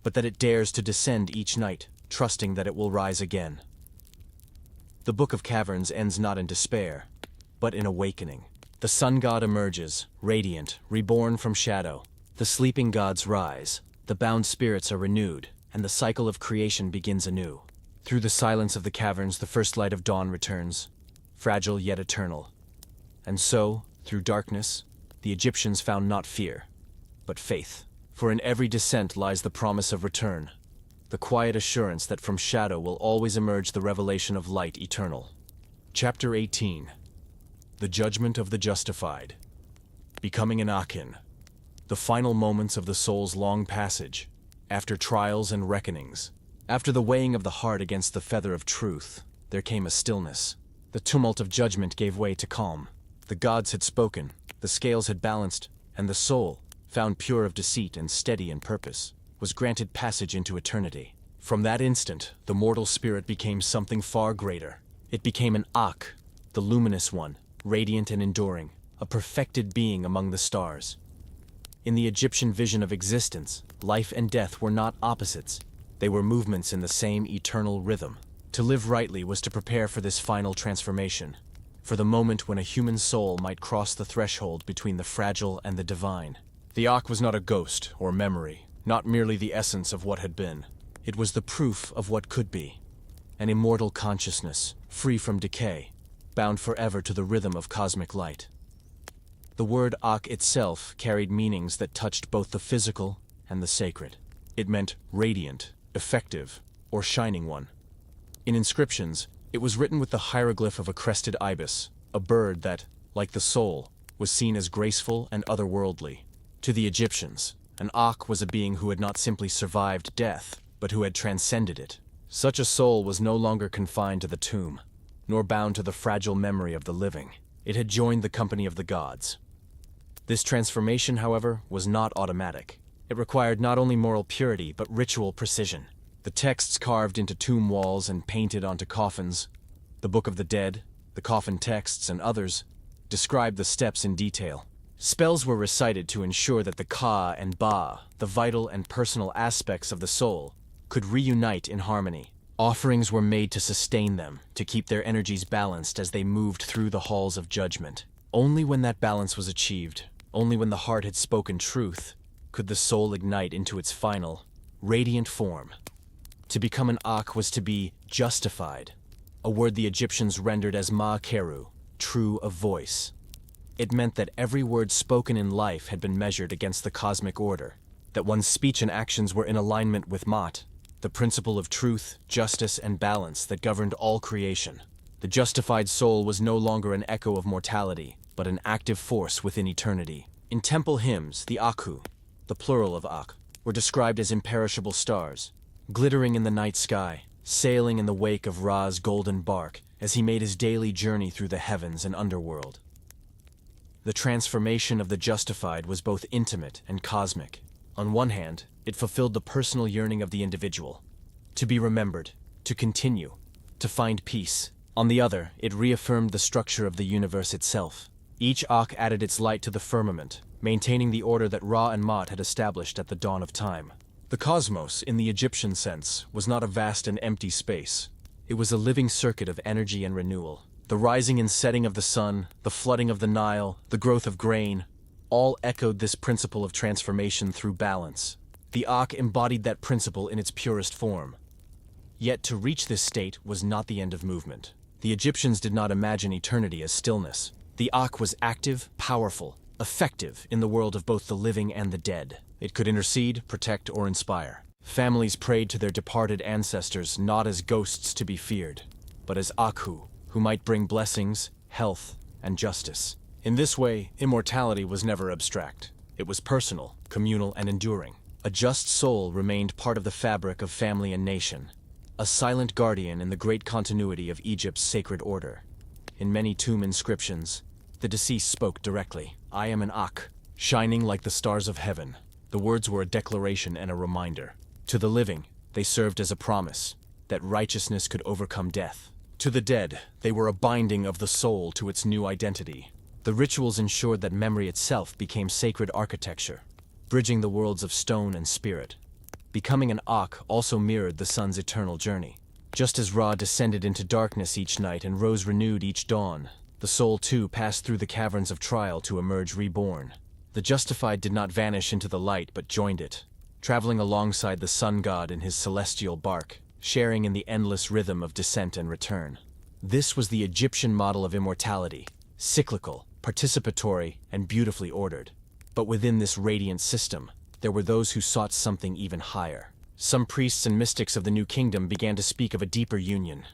but that it dares to descend each night, trusting that it will rise again. The Book of Caverns ends not in despair, but in awakening. The sun god emerges, radiant, reborn from shadow. The sleeping gods rise, the bound spirits are renewed, and the cycle of creation begins anew. Through the silence of the caverns, the first light of dawn returns, fragile yet eternal. And so, through darkness, the Egyptians found not fear, but faith. For in every descent lies the promise of return, the quiet assurance that from shadow will always emerge the revelation of light eternal. Chapter 18. The Judgment of the Justified. Becoming an Akin. The final moments of the soul's long passage, after trials and reckonings. After the weighing of the heart against the feather of truth, there came a stillness. The tumult of judgment gave way to calm. The gods had spoken, the scales had balanced, and the soul, found pure of deceit and steady in purpose, was granted passage into eternity. From that instant, the mortal spirit became something far greater. It became an Ak, the luminous one, radiant and enduring, a perfected being among the stars. In the Egyptian vision of existence, life and death were not opposites. They were movements in the same eternal rhythm. To live rightly was to prepare for this final transformation, for the moment when a human soul might cross the threshold between the fragile and the divine. The Ak was not a ghost or memory, not merely the essence of what had been. It was the proof of what could be. An immortal consciousness, free from decay, bound forever to the rhythm of cosmic light. The word Ak itself carried meanings that touched both the physical and the sacred. It meant radiant, effective, or shining one. In inscriptions, it was written with the hieroglyph of a crested ibis, a bird that, like the soul, was seen as graceful and otherworldly. To the Egyptians, an Ak was a being who had not simply survived death, but who had transcended it. Such a soul was no longer confined to the tomb, nor bound to the fragile memory of the living. It had joined the company of the gods. This transformation, however, was not automatic. It required not only moral purity, but ritual precision. The texts carved into tomb walls and painted onto coffins, the Book of the Dead, the coffin texts, and others, described the steps in detail. Spells were recited to ensure that the Ka and Ba, the vital and personal aspects of the soul, could reunite in harmony. Offerings were made to sustain them, to keep their energies balanced as they moved through the halls of judgment. Only when that balance was achieved, only when the heart had spoken truth, could the soul ignite into its final, radiant form. To become an Akh was to be justified, a word the Egyptians rendered as Ma-Keru, true of voice. It meant that every word spoken in life had been measured against the cosmic order, that one's speech and actions were in alignment with Mat, the principle of truth, justice, and balance that governed all creation. The justified soul was no longer an echo of mortality, but an active force within eternity. In temple hymns, the Akhu, the plural of Akh, were described as imperishable stars, glittering in the night sky, sailing in the wake of Ra's golden bark as he made his daily journey through the heavens and underworld. The transformation of the justified was both intimate and cosmic. On one hand, it fulfilled the personal yearning of the individual, to be remembered, to continue, to find peace. On the other, it reaffirmed the structure of the universe itself. Each Akh added its light to the firmament, maintaining the order that Ra and Ma'at had established at the dawn of time. The cosmos, in the Egyptian sense, was not a vast and empty space. It was a living circuit of energy and renewal. The rising and setting of the sun, the flooding of the Nile, the growth of grain, all echoed this principle of transformation through balance. The Akh embodied that principle in its purest form. Yet to reach this state was not the end of movement. The Egyptians did not imagine eternity as stillness. The Akh was active, powerful, effective in the world of both the living and the dead. It could intercede, protect, or inspire. Families prayed to their departed ancestors not as ghosts to be feared, but as Akhu, who might bring blessings, health, and justice. In this way, immortality was never abstract. It was personal, communal, and enduring. A just soul remained part of the fabric of family and nation, a silent guardian in the great continuity of Egypt's sacred order. In many tomb inscriptions, the deceased spoke directly, "I am an Akh, shining like the stars of heaven." The words were a declaration and a reminder. To the living, they served as a promise that righteousness could overcome death. To the dead, they were a binding of the soul to its new identity. The rituals ensured that memory itself became sacred architecture, bridging the worlds of stone and spirit. Becoming an Akh also mirrored the sun's eternal journey. Just as Ra descended into darkness each night and rose renewed each dawn, the soul too passed through the caverns of trial to emerge reborn. The justified did not vanish into the light but joined it, traveling alongside the sun god in his celestial bark, sharing in the endless rhythm of descent and return. This was the Egyptian model of immortality, cyclical, participatory, and beautifully ordered. But within this radiant system, there were those who sought something even higher. Some priests and mystics of the New Kingdom began to speak of a deeper union,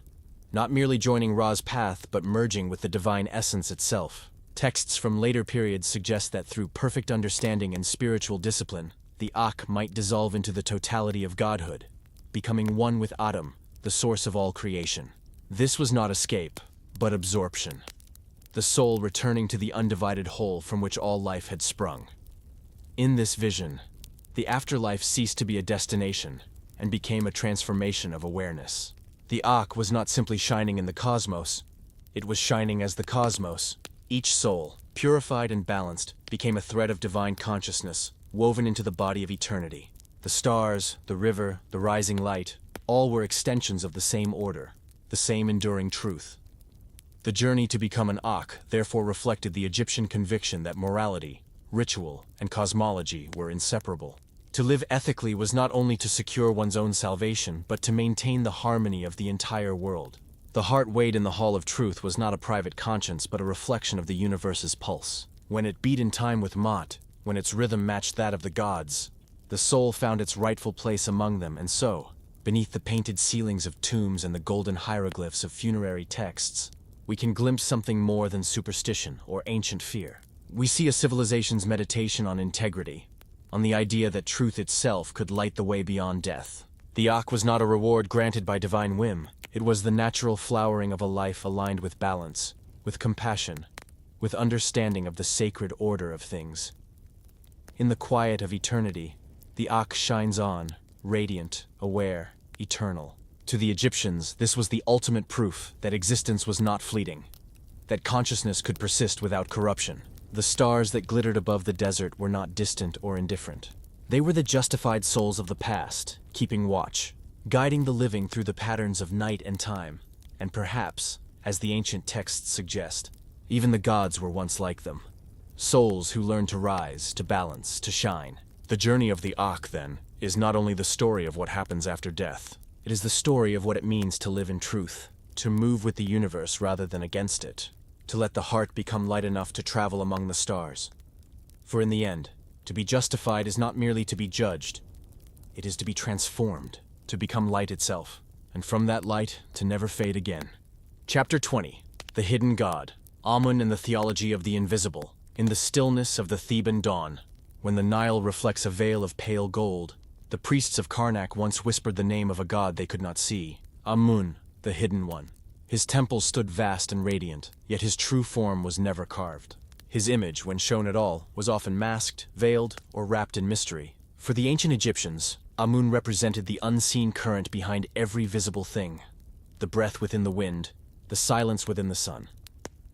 not merely joining Ra's path, but merging with the divine essence itself. Texts from later periods suggest that through perfect understanding and spiritual discipline, the Akh might dissolve into the totality of godhood, becoming one with Adam, the source of all creation. This was not escape, but absorption. The soul returning to the undivided whole from which all life had sprung. In this vision, the afterlife ceased to be a destination and became a transformation of awareness. The Akh was not simply shining in the cosmos, it was shining as the cosmos. Each soul, purified and balanced, became a thread of divine consciousness, woven into the body of eternity. The stars, the river, the rising light, all were extensions of the same order, the same enduring truth. The journey to become an Akh therefore reflected the Egyptian conviction that morality, ritual, and cosmology were inseparable. To live ethically was not only to secure one's own salvation, but to maintain the harmony of the entire world. The heart weighed in the hall of truth was not a private conscience, but a reflection of the universe's pulse. When it beat in time with Ma'at, when its rhythm matched that of the gods, the soul found its rightful place among them, and so, beneath the painted ceilings of tombs and the golden hieroglyphs of funerary texts, we can glimpse something more than superstition or ancient fear. We see a civilization's meditation on integrity, on the idea that truth itself could light the way beyond death. The Akh was not a reward granted by divine whim. It was the natural flowering of a life aligned with balance, with compassion, with understanding of the sacred order of things. In the quiet of eternity, the Akh shines on, radiant, aware, eternal. To the Egyptians, this was the ultimate proof that existence was not fleeting, that consciousness could persist without corruption. The stars that glittered above the desert were not distant or indifferent. They were the justified souls of the past, keeping watch, guiding the living through the patterns of night and time, and perhaps, as the ancient texts suggest, even the gods were once like them. Souls who learn to rise, to balance, to shine. The journey of the Akh, then, is not only the story of what happens after death, it is the story of what it means to live in truth, to move with the universe rather than against it, to let the heart become light enough to travel among the stars. For in the end, to be justified is not merely to be judged, it is to be transformed, to become light itself, and from that light to never fade again. Chapter 20. The Hidden God. Amun and the Theology of the Invisible. In the stillness of the Theban dawn, when the Nile reflects a veil of pale gold, the priests of Karnak once whispered the name of a god they could not see, Amun, the Hidden One. His temples stood vast and radiant, yet his true form was never carved. His image, when shown at all, was often masked, veiled, or wrapped in mystery. For the ancient Egyptians, Amun represented the unseen current behind every visible thing, the breath within the wind, the silence within the sun.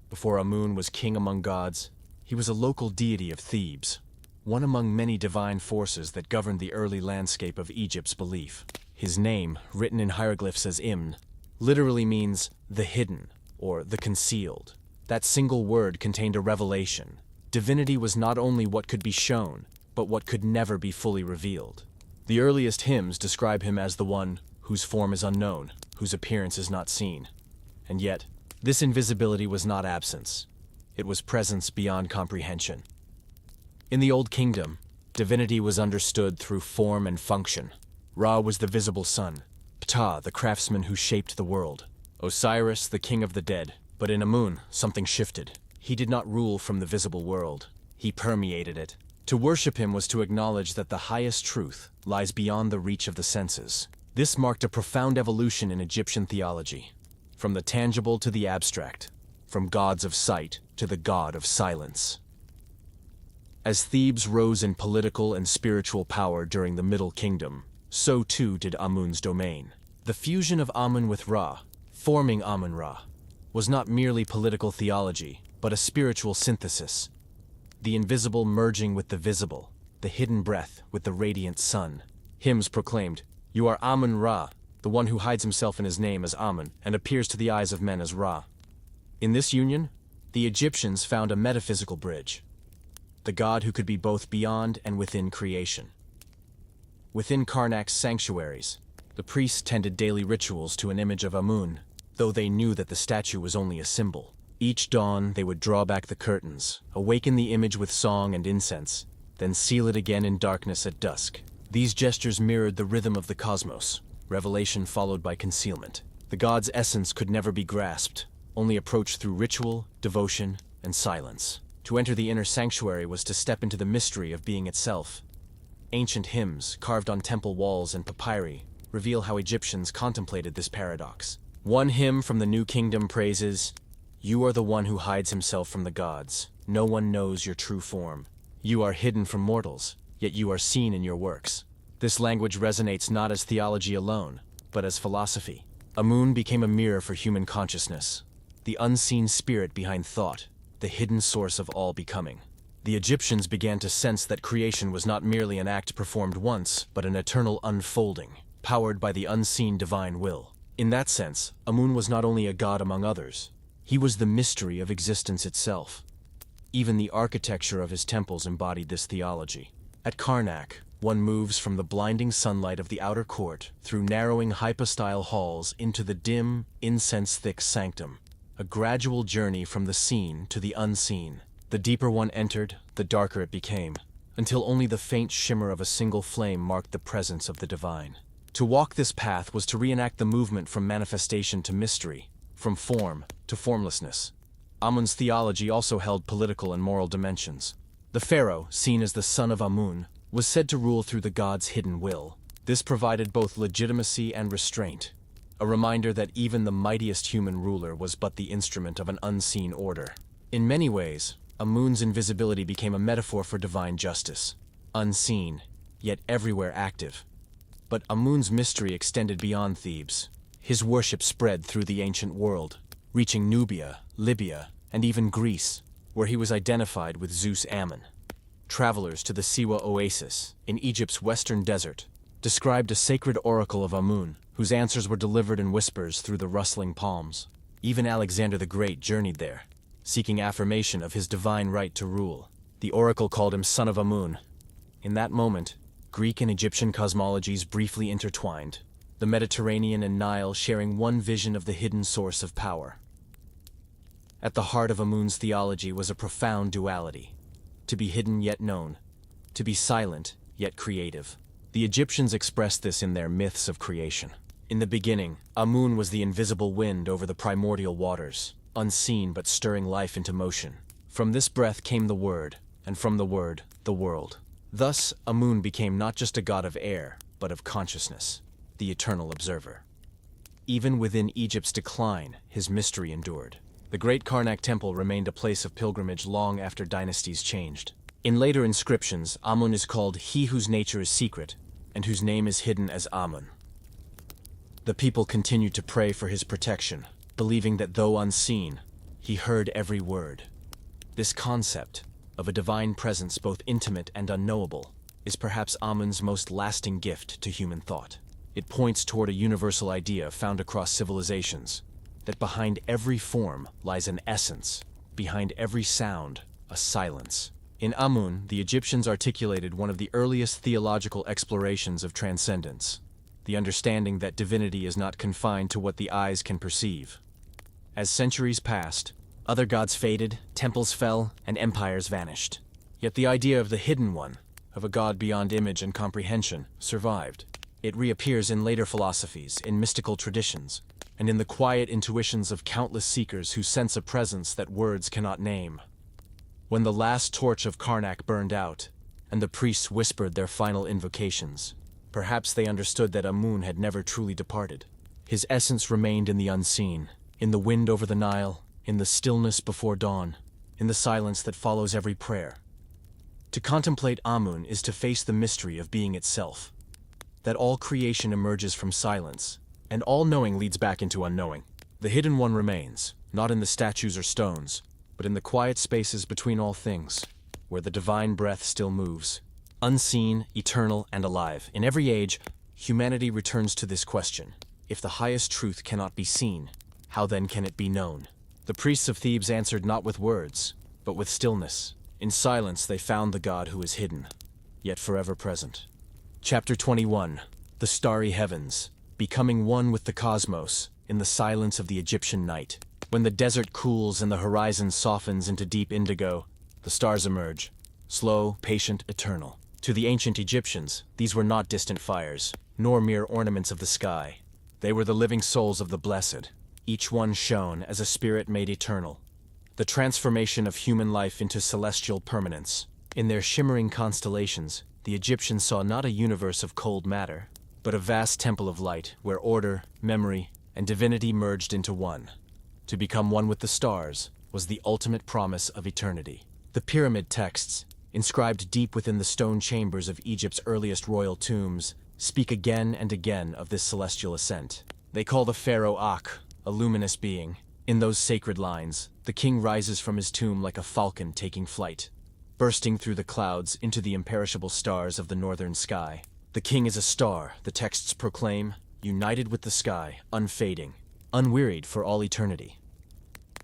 Before Amun was king among gods, he was a local deity of Thebes, one among many divine forces that governed the early landscape of Egypt's belief. His name, written in hieroglyphs as Imn, literally means the hidden, or the concealed. That single word contained a revelation. Divinity was not only what could be shown, but what could never be fully revealed. The earliest hymns describe him as the one whose form is unknown, whose appearance is not seen. And yet, this invisibility was not absence. It was presence beyond comprehension. In the Old Kingdom, divinity was understood through form and function. Ra was the visible sun, Ptah the craftsman who shaped the world, Osiris the king of the dead. But in Amun, something shifted. He did not rule from the visible world. He permeated it. To worship him was to acknowledge that the highest truth lies beyond the reach of the senses. This marked a profound evolution in Egyptian theology, from the tangible to the abstract, from gods of sight to the god of silence. As Thebes rose in political and spiritual power during the Middle Kingdom, so too did Amun's domain. The fusion of Amun with Ra, forming Amun-Ra, was not merely political theology, but a spiritual synthesis. The invisible merging with the visible, the hidden breath with the radiant sun. Hymns proclaimed, "You are Amun-Ra, the one who hides himself in his name as Amun and appears to the eyes of men as Ra." In this union, the Egyptians found a metaphysical bridge, the god who could be both beyond and within creation. Within Karnak's sanctuaries, the priests tended daily rituals to an image of Amun, though they knew that the statue was only a symbol. Each dawn they would draw back the curtains, awaken the image with song and incense, then seal it again in darkness at dusk. These gestures mirrored the rhythm of the cosmos, revelation followed by concealment. The god's essence could never be grasped, only approached through ritual, devotion, and silence. To enter the inner sanctuary was to step into the mystery of being itself. Ancient hymns, carved on temple walls and papyri, reveal how Egyptians contemplated this paradox. One hymn from the New Kingdom praises, "You are the one who hides himself from the gods. No one knows your true form. You are hidden from mortals, yet you are seen in your works." This language resonates not as theology alone, but as philosophy. Amun became a mirror for human consciousness, the unseen spirit behind thought, the hidden source of all becoming. The Egyptians began to sense that creation was not merely an act performed once, but an eternal unfolding, powered by the unseen divine will. In that sense, Amun was not only a god among others, he was the mystery of existence itself. Even the architecture of his temples embodied this theology. At Karnak, one moves from the blinding sunlight of the outer court through narrowing hypostyle halls into the dim, incense-thick sanctum, a gradual journey from the seen to the unseen. The deeper one entered, the darker it became, until only the faint shimmer of a single flame marked the presence of the divine. To walk this path was to reenact the movement from manifestation to mystery, from form to formlessness. Amun's theology also held political and moral dimensions. The pharaoh, seen as the son of Amun, was said to rule through the god's hidden will. This provided both legitimacy and restraint, a reminder that even the mightiest human ruler was but the instrument of an unseen order. In many ways, Amun's invisibility became a metaphor for divine justice, unseen, yet everywhere active. But Amun's mystery extended beyond Thebes. His worship spread through the ancient world, reaching Nubia, Libya, and even Greece, where he was identified with Zeus Ammon. Travelers to the Siwa oasis, in Egypt's western desert, described a sacred oracle of Amun, whose answers were delivered in whispers through the rustling palms. Even Alexander the Great journeyed there, seeking affirmation of his divine right to rule. The oracle called him son of Amun. In that moment, Greek and Egyptian cosmologies briefly intertwined, the Mediterranean and Nile sharing one vision of the hidden source of power. At the heart of Amun's theology was a profound duality: to be hidden yet known, to be silent yet creative. The Egyptians expressed this in their myths of creation. In the beginning, Amun was the invisible wind over the primordial waters, unseen but stirring life into motion. From this breath came the word, and from the word, the world. Thus, Amun became not just a god of air, but of consciousness, the eternal observer. Even within Egypt's decline, his mystery endured. The great Karnak temple remained a place of pilgrimage long after dynasties changed. In later inscriptions, Amun is called he whose nature is secret, and whose name is hidden as Amun. The people continued to pray for his protection, believing that though unseen, he heard every word. This concept, of a divine presence both intimate and unknowable, is perhaps Amun's most lasting gift to human thought. It points toward a universal idea found across civilizations, that behind every form lies an essence, behind every sound, a silence. In Amun, the Egyptians articulated one of the earliest theological explorations of transcendence, the understanding that divinity is not confined to what the eyes can perceive. As centuries passed, other gods faded, temples fell, and empires vanished. Yet the idea of the hidden one, of a god beyond image and comprehension, survived. It reappears in later philosophies, in mystical traditions, and in the quiet intuitions of countless seekers who sense a presence that words cannot name. When the last torch of Karnak burned out, and the priests whispered their final invocations, perhaps they understood that Amun had never truly departed. His essence remained in the unseen, in the wind over the Nile, in the stillness before dawn, in the silence that follows every prayer. To contemplate Amun is to face the mystery of being itself, that all creation emerges from silence, and all knowing leads back into unknowing. The hidden one remains, not in the statues or stones, but in the quiet spaces between all things, where the divine breath still moves. Unseen, eternal, and alive. In every age, humanity returns to this question. If the highest truth cannot be seen, how then can it be known? The priests of Thebes answered not with words, but with stillness. In silence they found the god who is hidden, yet forever present. Chapter 21. The Starry Heavens. Becoming one with the cosmos, in the silence of the Egyptian night. When the desert cools and the horizon softens into deep indigo, the stars emerge, slow, patient, eternal. To the ancient Egyptians, these were not distant fires, nor mere ornaments of the sky. They were the living souls of the blessed. Each one shone as a spirit made eternal, the transformation of human life into celestial permanence. In their shimmering constellations, the Egyptians saw not a universe of cold matter, but a vast temple of light where order, memory, and divinity merged into one. To become one with the stars was the ultimate promise of eternity. The pyramid texts, inscribed deep within the stone chambers of Egypt's earliest royal tombs, speak again and again of this celestial ascent. They call the pharaoh Akh, a luminous being. In those sacred lines, the king rises from his tomb like a falcon taking flight, bursting through the clouds into the imperishable stars of the northern sky. The king is a star, the texts proclaim, united with the sky, unfading, unwearied for all eternity.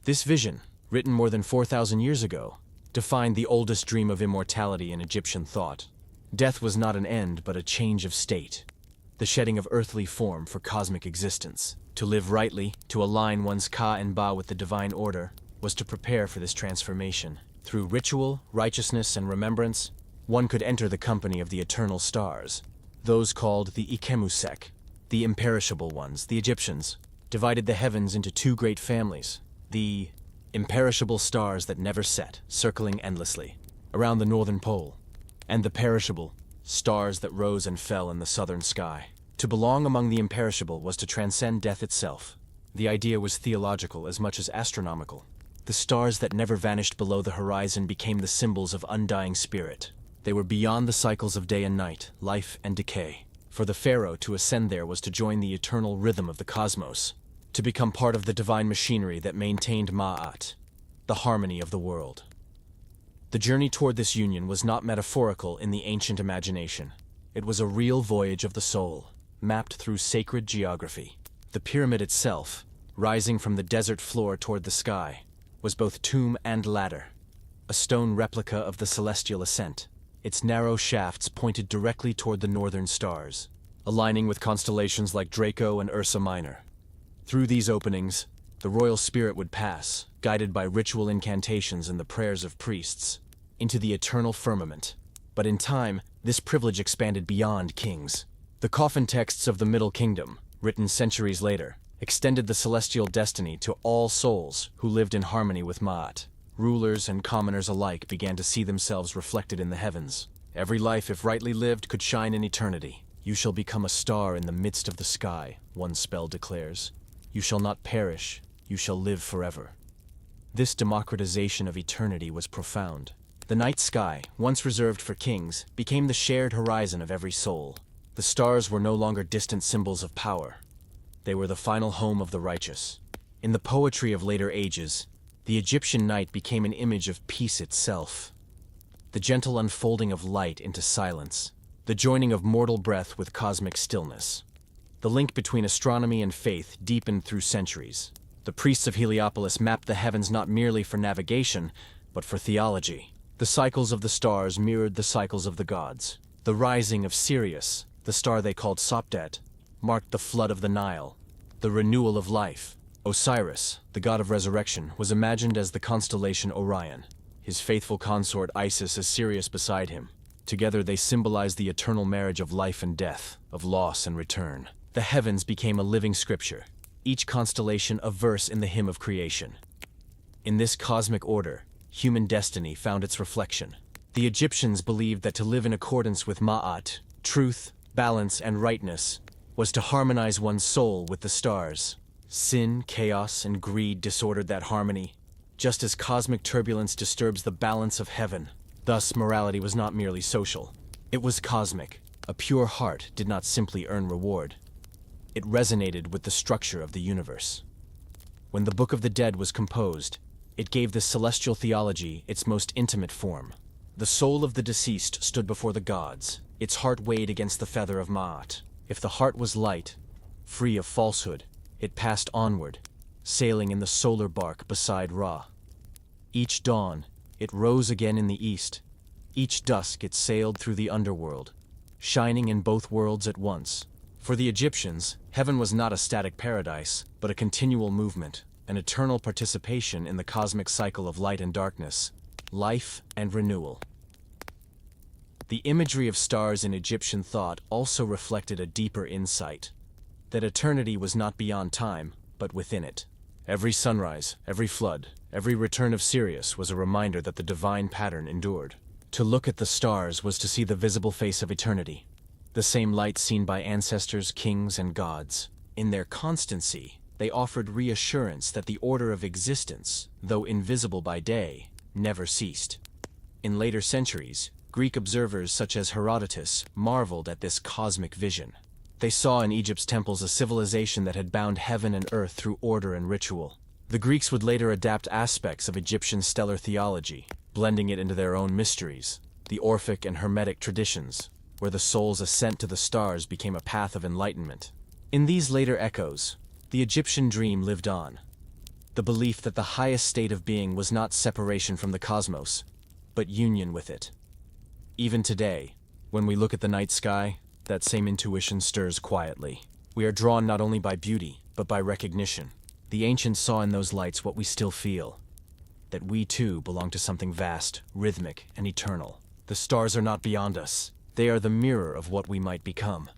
This vision, written more than 4,000 years ago, defined the oldest dream of immortality in Egyptian thought. Death was not an end, but a change of state, the shedding of earthly form for cosmic existence. To live rightly, to align one's Ka and Ba with the divine order, was to prepare for this transformation. Through ritual, righteousness, and remembrance, one could enter the company of the eternal stars, those called the Ikemusek, the imperishable ones. The Egyptians divided the heavens into two great families, the imperishable stars that never set, circling endlessly around the northern pole, and the perishable stars that rose and fell in the southern sky. To belong among the imperishable was to transcend death itself. The idea was theological as much as astronomical. The stars that never vanished below the horizon became the symbols of undying spirit. They were beyond the cycles of day and night, life and decay. For the pharaoh to ascend there was to join the eternal rhythm of the cosmos, to become part of the divine machinery that maintained Ma'at, the harmony of the world. The journey toward this union was not metaphorical in the ancient imagination. It was a real voyage of the soul, mapped through sacred geography. The pyramid itself, rising from the desert floor toward the sky, was both tomb and ladder, a stone replica of the celestial ascent. Its narrow shafts pointed directly toward the northern stars, aligning with constellations like Draco and Ursa Minor. Through these openings, the royal spirit would pass, guided by ritual incantations and the prayers of priests, into the eternal firmament. But in time, this privilege expanded beyond kings. The coffin texts of the Middle Kingdom, written centuries later, extended the celestial destiny to all souls who lived in harmony with Ma'at. Rulers and commoners alike began to see themselves reflected in the heavens. Every life, if rightly lived, could shine in eternity. You shall become a star in the midst of the sky, one spell declares. You shall not perish, you shall live forever. This democratization of eternity was profound. The night sky, once reserved for kings, became the shared horizon of every soul. The stars were no longer distant symbols of power. They were the final home of the righteous. In the poetry of later ages, the Egyptian night became an image of peace itself. The gentle unfolding of light into silence, the joining of mortal breath with cosmic stillness. The link between astronomy and faith deepened through centuries. The priests of Heliopolis mapped the heavens not merely for navigation, but for theology. The cycles of the stars mirrored the cycles of the gods. The rising of Sirius, the star they called Sopdet, marked the flood of the Nile, the renewal of life. Osiris, the god of resurrection, was imagined as the constellation Orion, his faithful consort Isis as Sirius beside him. Together they symbolized the eternal marriage of life and death, of loss and return. The heavens became a living scripture, each constellation a verse in the hymn of creation. In this cosmic order, human destiny found its reflection. The Egyptians believed that to live in accordance with Ma'at, truth, balance, and rightness, was to harmonize one's soul with the stars. Sin, chaos, and greed disordered that harmony, just as cosmic turbulence disturbs the balance of heaven. Thus, morality was not merely social. It was cosmic. A pure heart did not simply earn reward. It resonated with the structure of the universe. When the Book of the Dead was composed, it gave the celestial theology its most intimate form. The soul of the deceased stood before the gods, its heart weighed against the feather of Ma'at. If the heart was light, free of falsehood, it passed onward, sailing in the solar bark beside Ra. Each dawn, it rose again in the east. Each dusk it sailed through the underworld, shining in both worlds at once. For the Egyptians, heaven was not a static paradise, but a continual movement, an eternal participation in the cosmic cycle of light and darkness, life and renewal. The imagery of stars in Egyptian thought also reflected a deeper insight, that eternity was not beyond time, but within it. Every sunrise, every flood, every return of Sirius was a reminder that the divine pattern endured. To look at the stars was to see the visible face of eternity, the same light seen by ancestors, kings, and gods. In their constancy, they offered reassurance that the order of existence, though invisible by day, never ceased. In later centuries, Greek observers such as Herodotus marveled at this cosmic vision. They saw in Egypt's temples a civilization that had bound heaven and earth through order and ritual. The Greeks would later adapt aspects of Egyptian stellar theology, blending it into their own mysteries, the Orphic and Hermetic traditions, where the soul's ascent to the stars became a path of enlightenment. In these later echoes, the Egyptian dream lived on. The belief that the highest state of being was not separation from the cosmos, but union with it. Even today, when we look at the night sky, that same intuition stirs quietly. We are drawn not only by beauty, but by recognition. The ancients saw in those lights what we still feel, that we too belong to something vast, rhythmic, and eternal. The stars are not beyond us. They are the mirror of what we might become.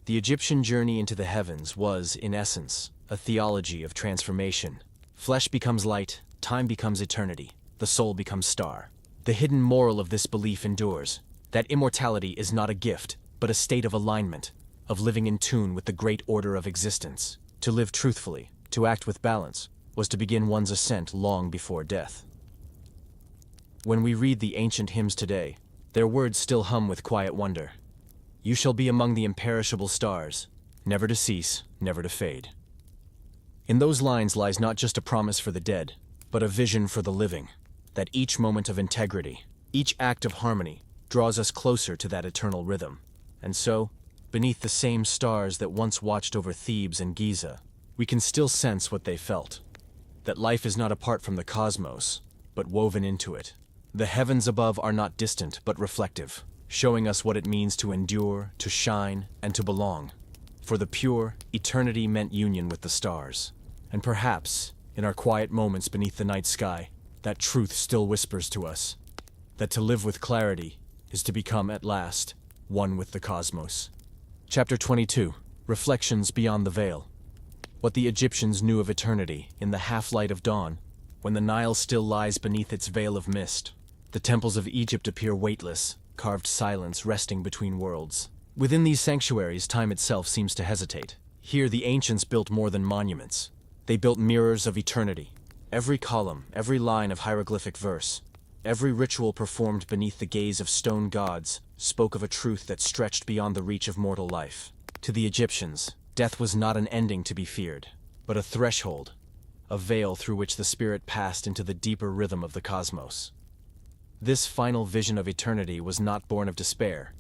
The Egyptian journey into the heavens was, in essence, a theology of transformation. Flesh becomes light, time becomes eternity, the soul becomes star. The hidden moral of this belief endures, that immortality is not a gift, but a state of alignment, of living in tune with the great order of existence. To live truthfully, to act with balance, was to begin one's ascent long before death. When we read the ancient hymns today, their words still hum with quiet wonder. You shall be among the imperishable stars, never to cease, never to fade. In those lines lies not just a promise for the dead, but a vision for the living, that each moment of integrity, each act of harmony, draws us closer to that eternal rhythm. And so, beneath the same stars that once watched over Thebes and Giza, we can still sense what they felt. That life is not apart from the cosmos, but woven into it. The heavens above are not distant, but reflective, showing us what it means to endure, to shine, and to belong. For the pure, eternity meant union with the stars. And perhaps, in our quiet moments beneath the night sky, that truth still whispers to us, that to live with clarity is to become, at last, one with the cosmos. Chapter 22. Reflections Beyond the Veil. What the Egyptians knew of eternity in the half-light of dawn, when the Nile still lies beneath its veil of mist. The temples of Egypt appear weightless, carved silence resting between worlds. Within these sanctuaries, time itself seems to hesitate. Here the ancients built more than monuments. They built mirrors of eternity. Every column, every line of hieroglyphic verse, every ritual performed beneath the gaze of stone gods spoke of a truth that stretched beyond the reach of mortal life. To the Egyptians, death was not an ending to be feared, but a threshold, a veil through which the spirit passed into the deeper rhythm of the cosmos. This final vision of eternity was not born of despair,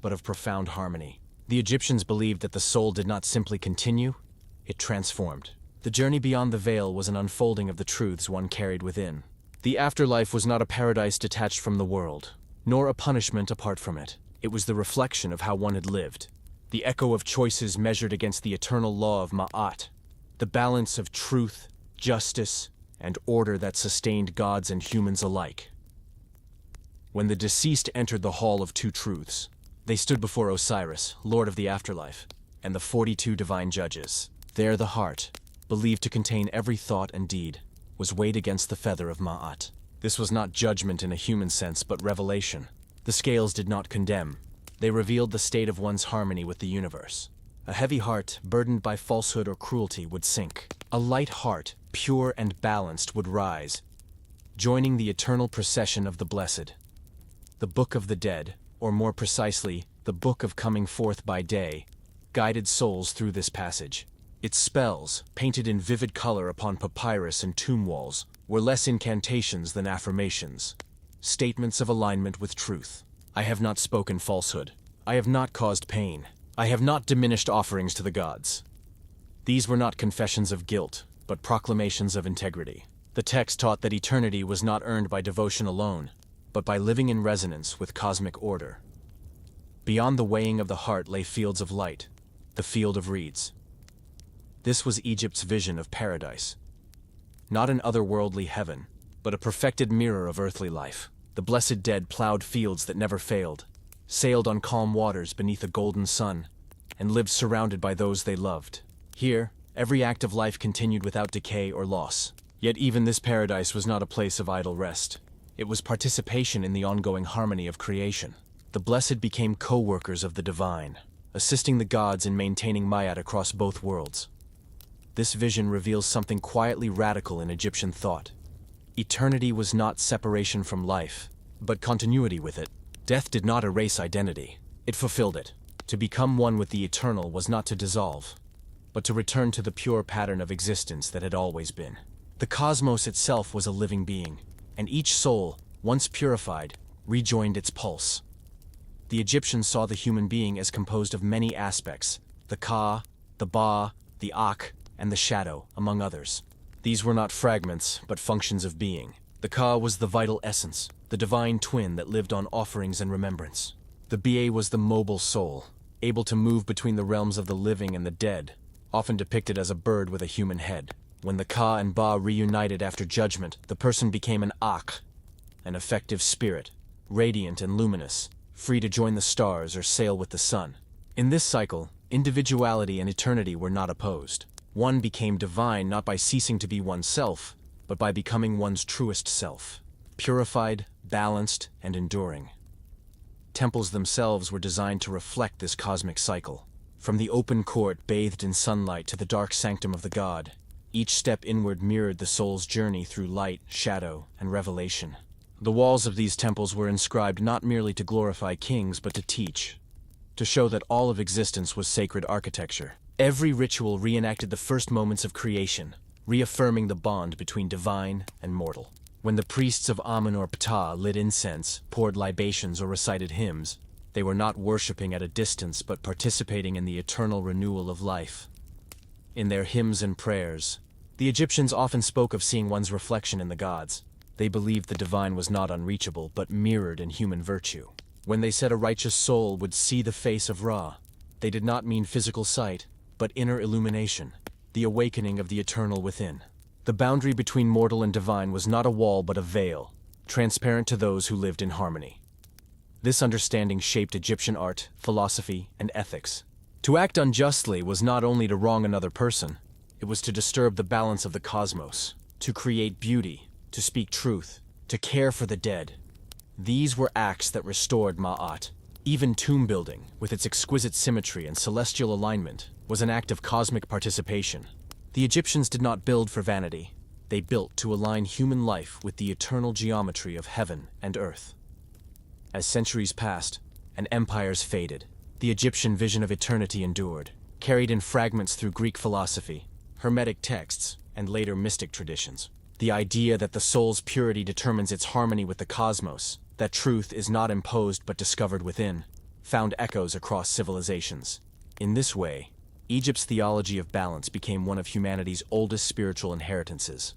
but of profound harmony. The Egyptians believed that the soul did not simply continue, it transformed. The journey beyond the veil was an unfolding of the truths one carried within. The afterlife was not a paradise detached from the world, nor a punishment apart from it. It was the reflection of how one had lived, the echo of choices measured against the eternal law of Ma'at, the balance of truth, justice, and order that sustained gods and humans alike. When the deceased entered the Hall of Two Truths, they stood before Osiris, Lord of the Afterlife, and the 42 divine judges. There the heart, believed to contain every thought and deed, was weighed against the feather of Ma'at. This was not judgment in a human sense, but revelation. The scales did not condemn. They revealed the state of one's harmony with the universe. A heavy heart, burdened by falsehood or cruelty, would sink. A light heart, pure and balanced, would rise, joining the eternal procession of the blessed. The Book of the Dead, or more precisely, the Book of Coming Forth by Day, guided souls through this passage. Its spells, painted in vivid color upon papyrus and tomb walls, were less incantations than affirmations, statements of alignment with truth. I have not spoken falsehood. I have not caused pain. I have not diminished offerings to the gods. These were not confessions of guilt, but proclamations of integrity. The text taught that eternity was not earned by devotion alone, but by living in resonance with cosmic order. Beyond the weighing of the heart lay fields of light, the field of reeds. This was Egypt's vision of paradise. Not an otherworldly heaven, but a perfected mirror of earthly life. The blessed dead plowed fields that never failed, sailed on calm waters beneath a golden sun, and lived surrounded by those they loved. Here, every act of life continued without decay or loss. Yet even this paradise was not a place of idle rest. It was participation in the ongoing harmony of creation. The blessed became co-workers of the divine, assisting the gods in maintaining Ma'at across both worlds. This vision reveals something quietly radical in Egyptian thought. Eternity was not separation from life, but continuity with it. Death did not erase identity. It fulfilled it. To become one with the eternal was not to dissolve, but to return to the pure pattern of existence that had always been. The cosmos itself was a living being, and each soul, once purified, rejoined its pulse. The Egyptians saw the human being as composed of many aspects: the Ka, the Ba, the Ak, and the shadow, among others. These were not fragments, but functions of being. The Ka was the vital essence, the divine twin that lived on offerings and remembrance. The Ba was the mobile soul, able to move between the realms of the living and the dead, often depicted as a bird with a human head. When the Ka and Ba reunited after judgment, the person became an Ak, an effective spirit, radiant and luminous, free to join the stars or sail with the sun. In this cycle, individuality and eternity were not opposed. One became divine not by ceasing to be oneself, but by becoming one's truest self, purified, balanced, and enduring. Temples themselves were designed to reflect this cosmic cycle. From the open court bathed in sunlight to the dark sanctum of the god, each step inward mirrored the soul's journey through light, shadow, and revelation. The walls of these temples were inscribed not merely to glorify kings, but to teach, to show that all of existence was sacred architecture. Every ritual reenacted the first moments of creation, reaffirming the bond between divine and mortal. When the priests of Amun or Ptah lit incense, poured libations, or recited hymns, They were not worshipping at a distance but participating in the eternal renewal of life. In their hymns and prayers, the Egyptians often spoke of seeing one's reflection in the gods. They believed the divine was not unreachable but mirrored in human virtue. When they said a righteous soul would see the face of Ra, they did not mean physical sight, but inner illumination, the awakening of the eternal within. The boundary between mortal and divine was not a wall but a veil, transparent to those who lived in harmony. This understanding shaped Egyptian art, philosophy, and ethics. To act unjustly was not only to wrong another person, it was to disturb the balance of the cosmos, to create beauty, to speak truth, to care for the dead. These were acts that restored Ma'at. Even tomb building, with its exquisite symmetry and celestial alignment, was an act of cosmic participation. The Egyptians did not build for vanity. They built to align human life with the eternal geometry of heaven and earth. As centuries passed and empires faded, the Egyptian vision of eternity endured, carried in fragments through Greek philosophy, Hermetic texts, and later mystic traditions. The idea that the soul's purity determines its harmony with the cosmos, that truth is not imposed but discovered within, found echoes across civilizations. In this way, Egypt's theology of balance became one of humanity's oldest spiritual inheritances.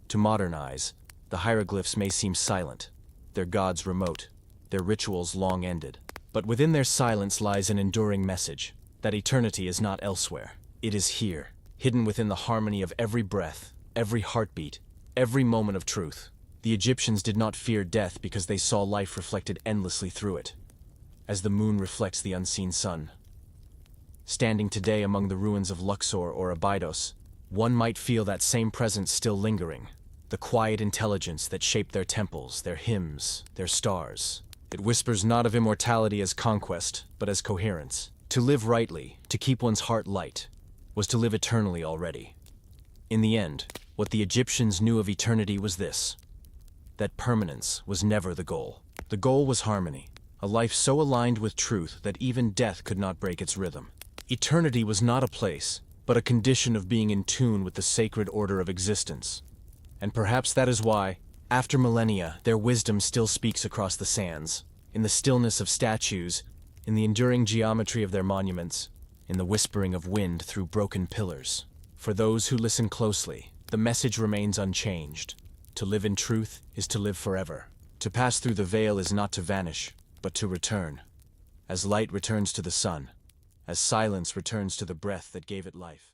To modern eyes, the hieroglyphs may seem silent, their gods remote, their rituals long ended. But within their silence lies an enduring message, that eternity is not elsewhere. It is here, hidden within the harmony of every breath, every heartbeat, every moment of truth. The Egyptians did not fear death because they saw life reflected endlessly through it, as the moon reflects the unseen sun. Standing today among the ruins of Luxor or Abydos, one might feel that same presence still lingering, the quiet intelligence that shaped their temples, their hymns, their stars. It whispers not of immortality as conquest, but as coherence. To live rightly, to keep one's heart light, was to live eternally already. In the end, what the Egyptians knew of eternity was this: that permanence was never the goal. The goal was harmony, a life so aligned with truth that even death could not break its rhythm. Eternity was not a place, but a condition of being in tune with the sacred order of existence. And perhaps that is why, after millennia, their wisdom still speaks across the sands, in the stillness of statues, in the enduring geometry of their monuments, in the whispering of wind through broken pillars. For those who listen closely, the message remains unchanged. To live in truth is to live forever. To pass through the veil is not to vanish, but to return. As light returns to the sun, as silence returns to the breath that gave it life.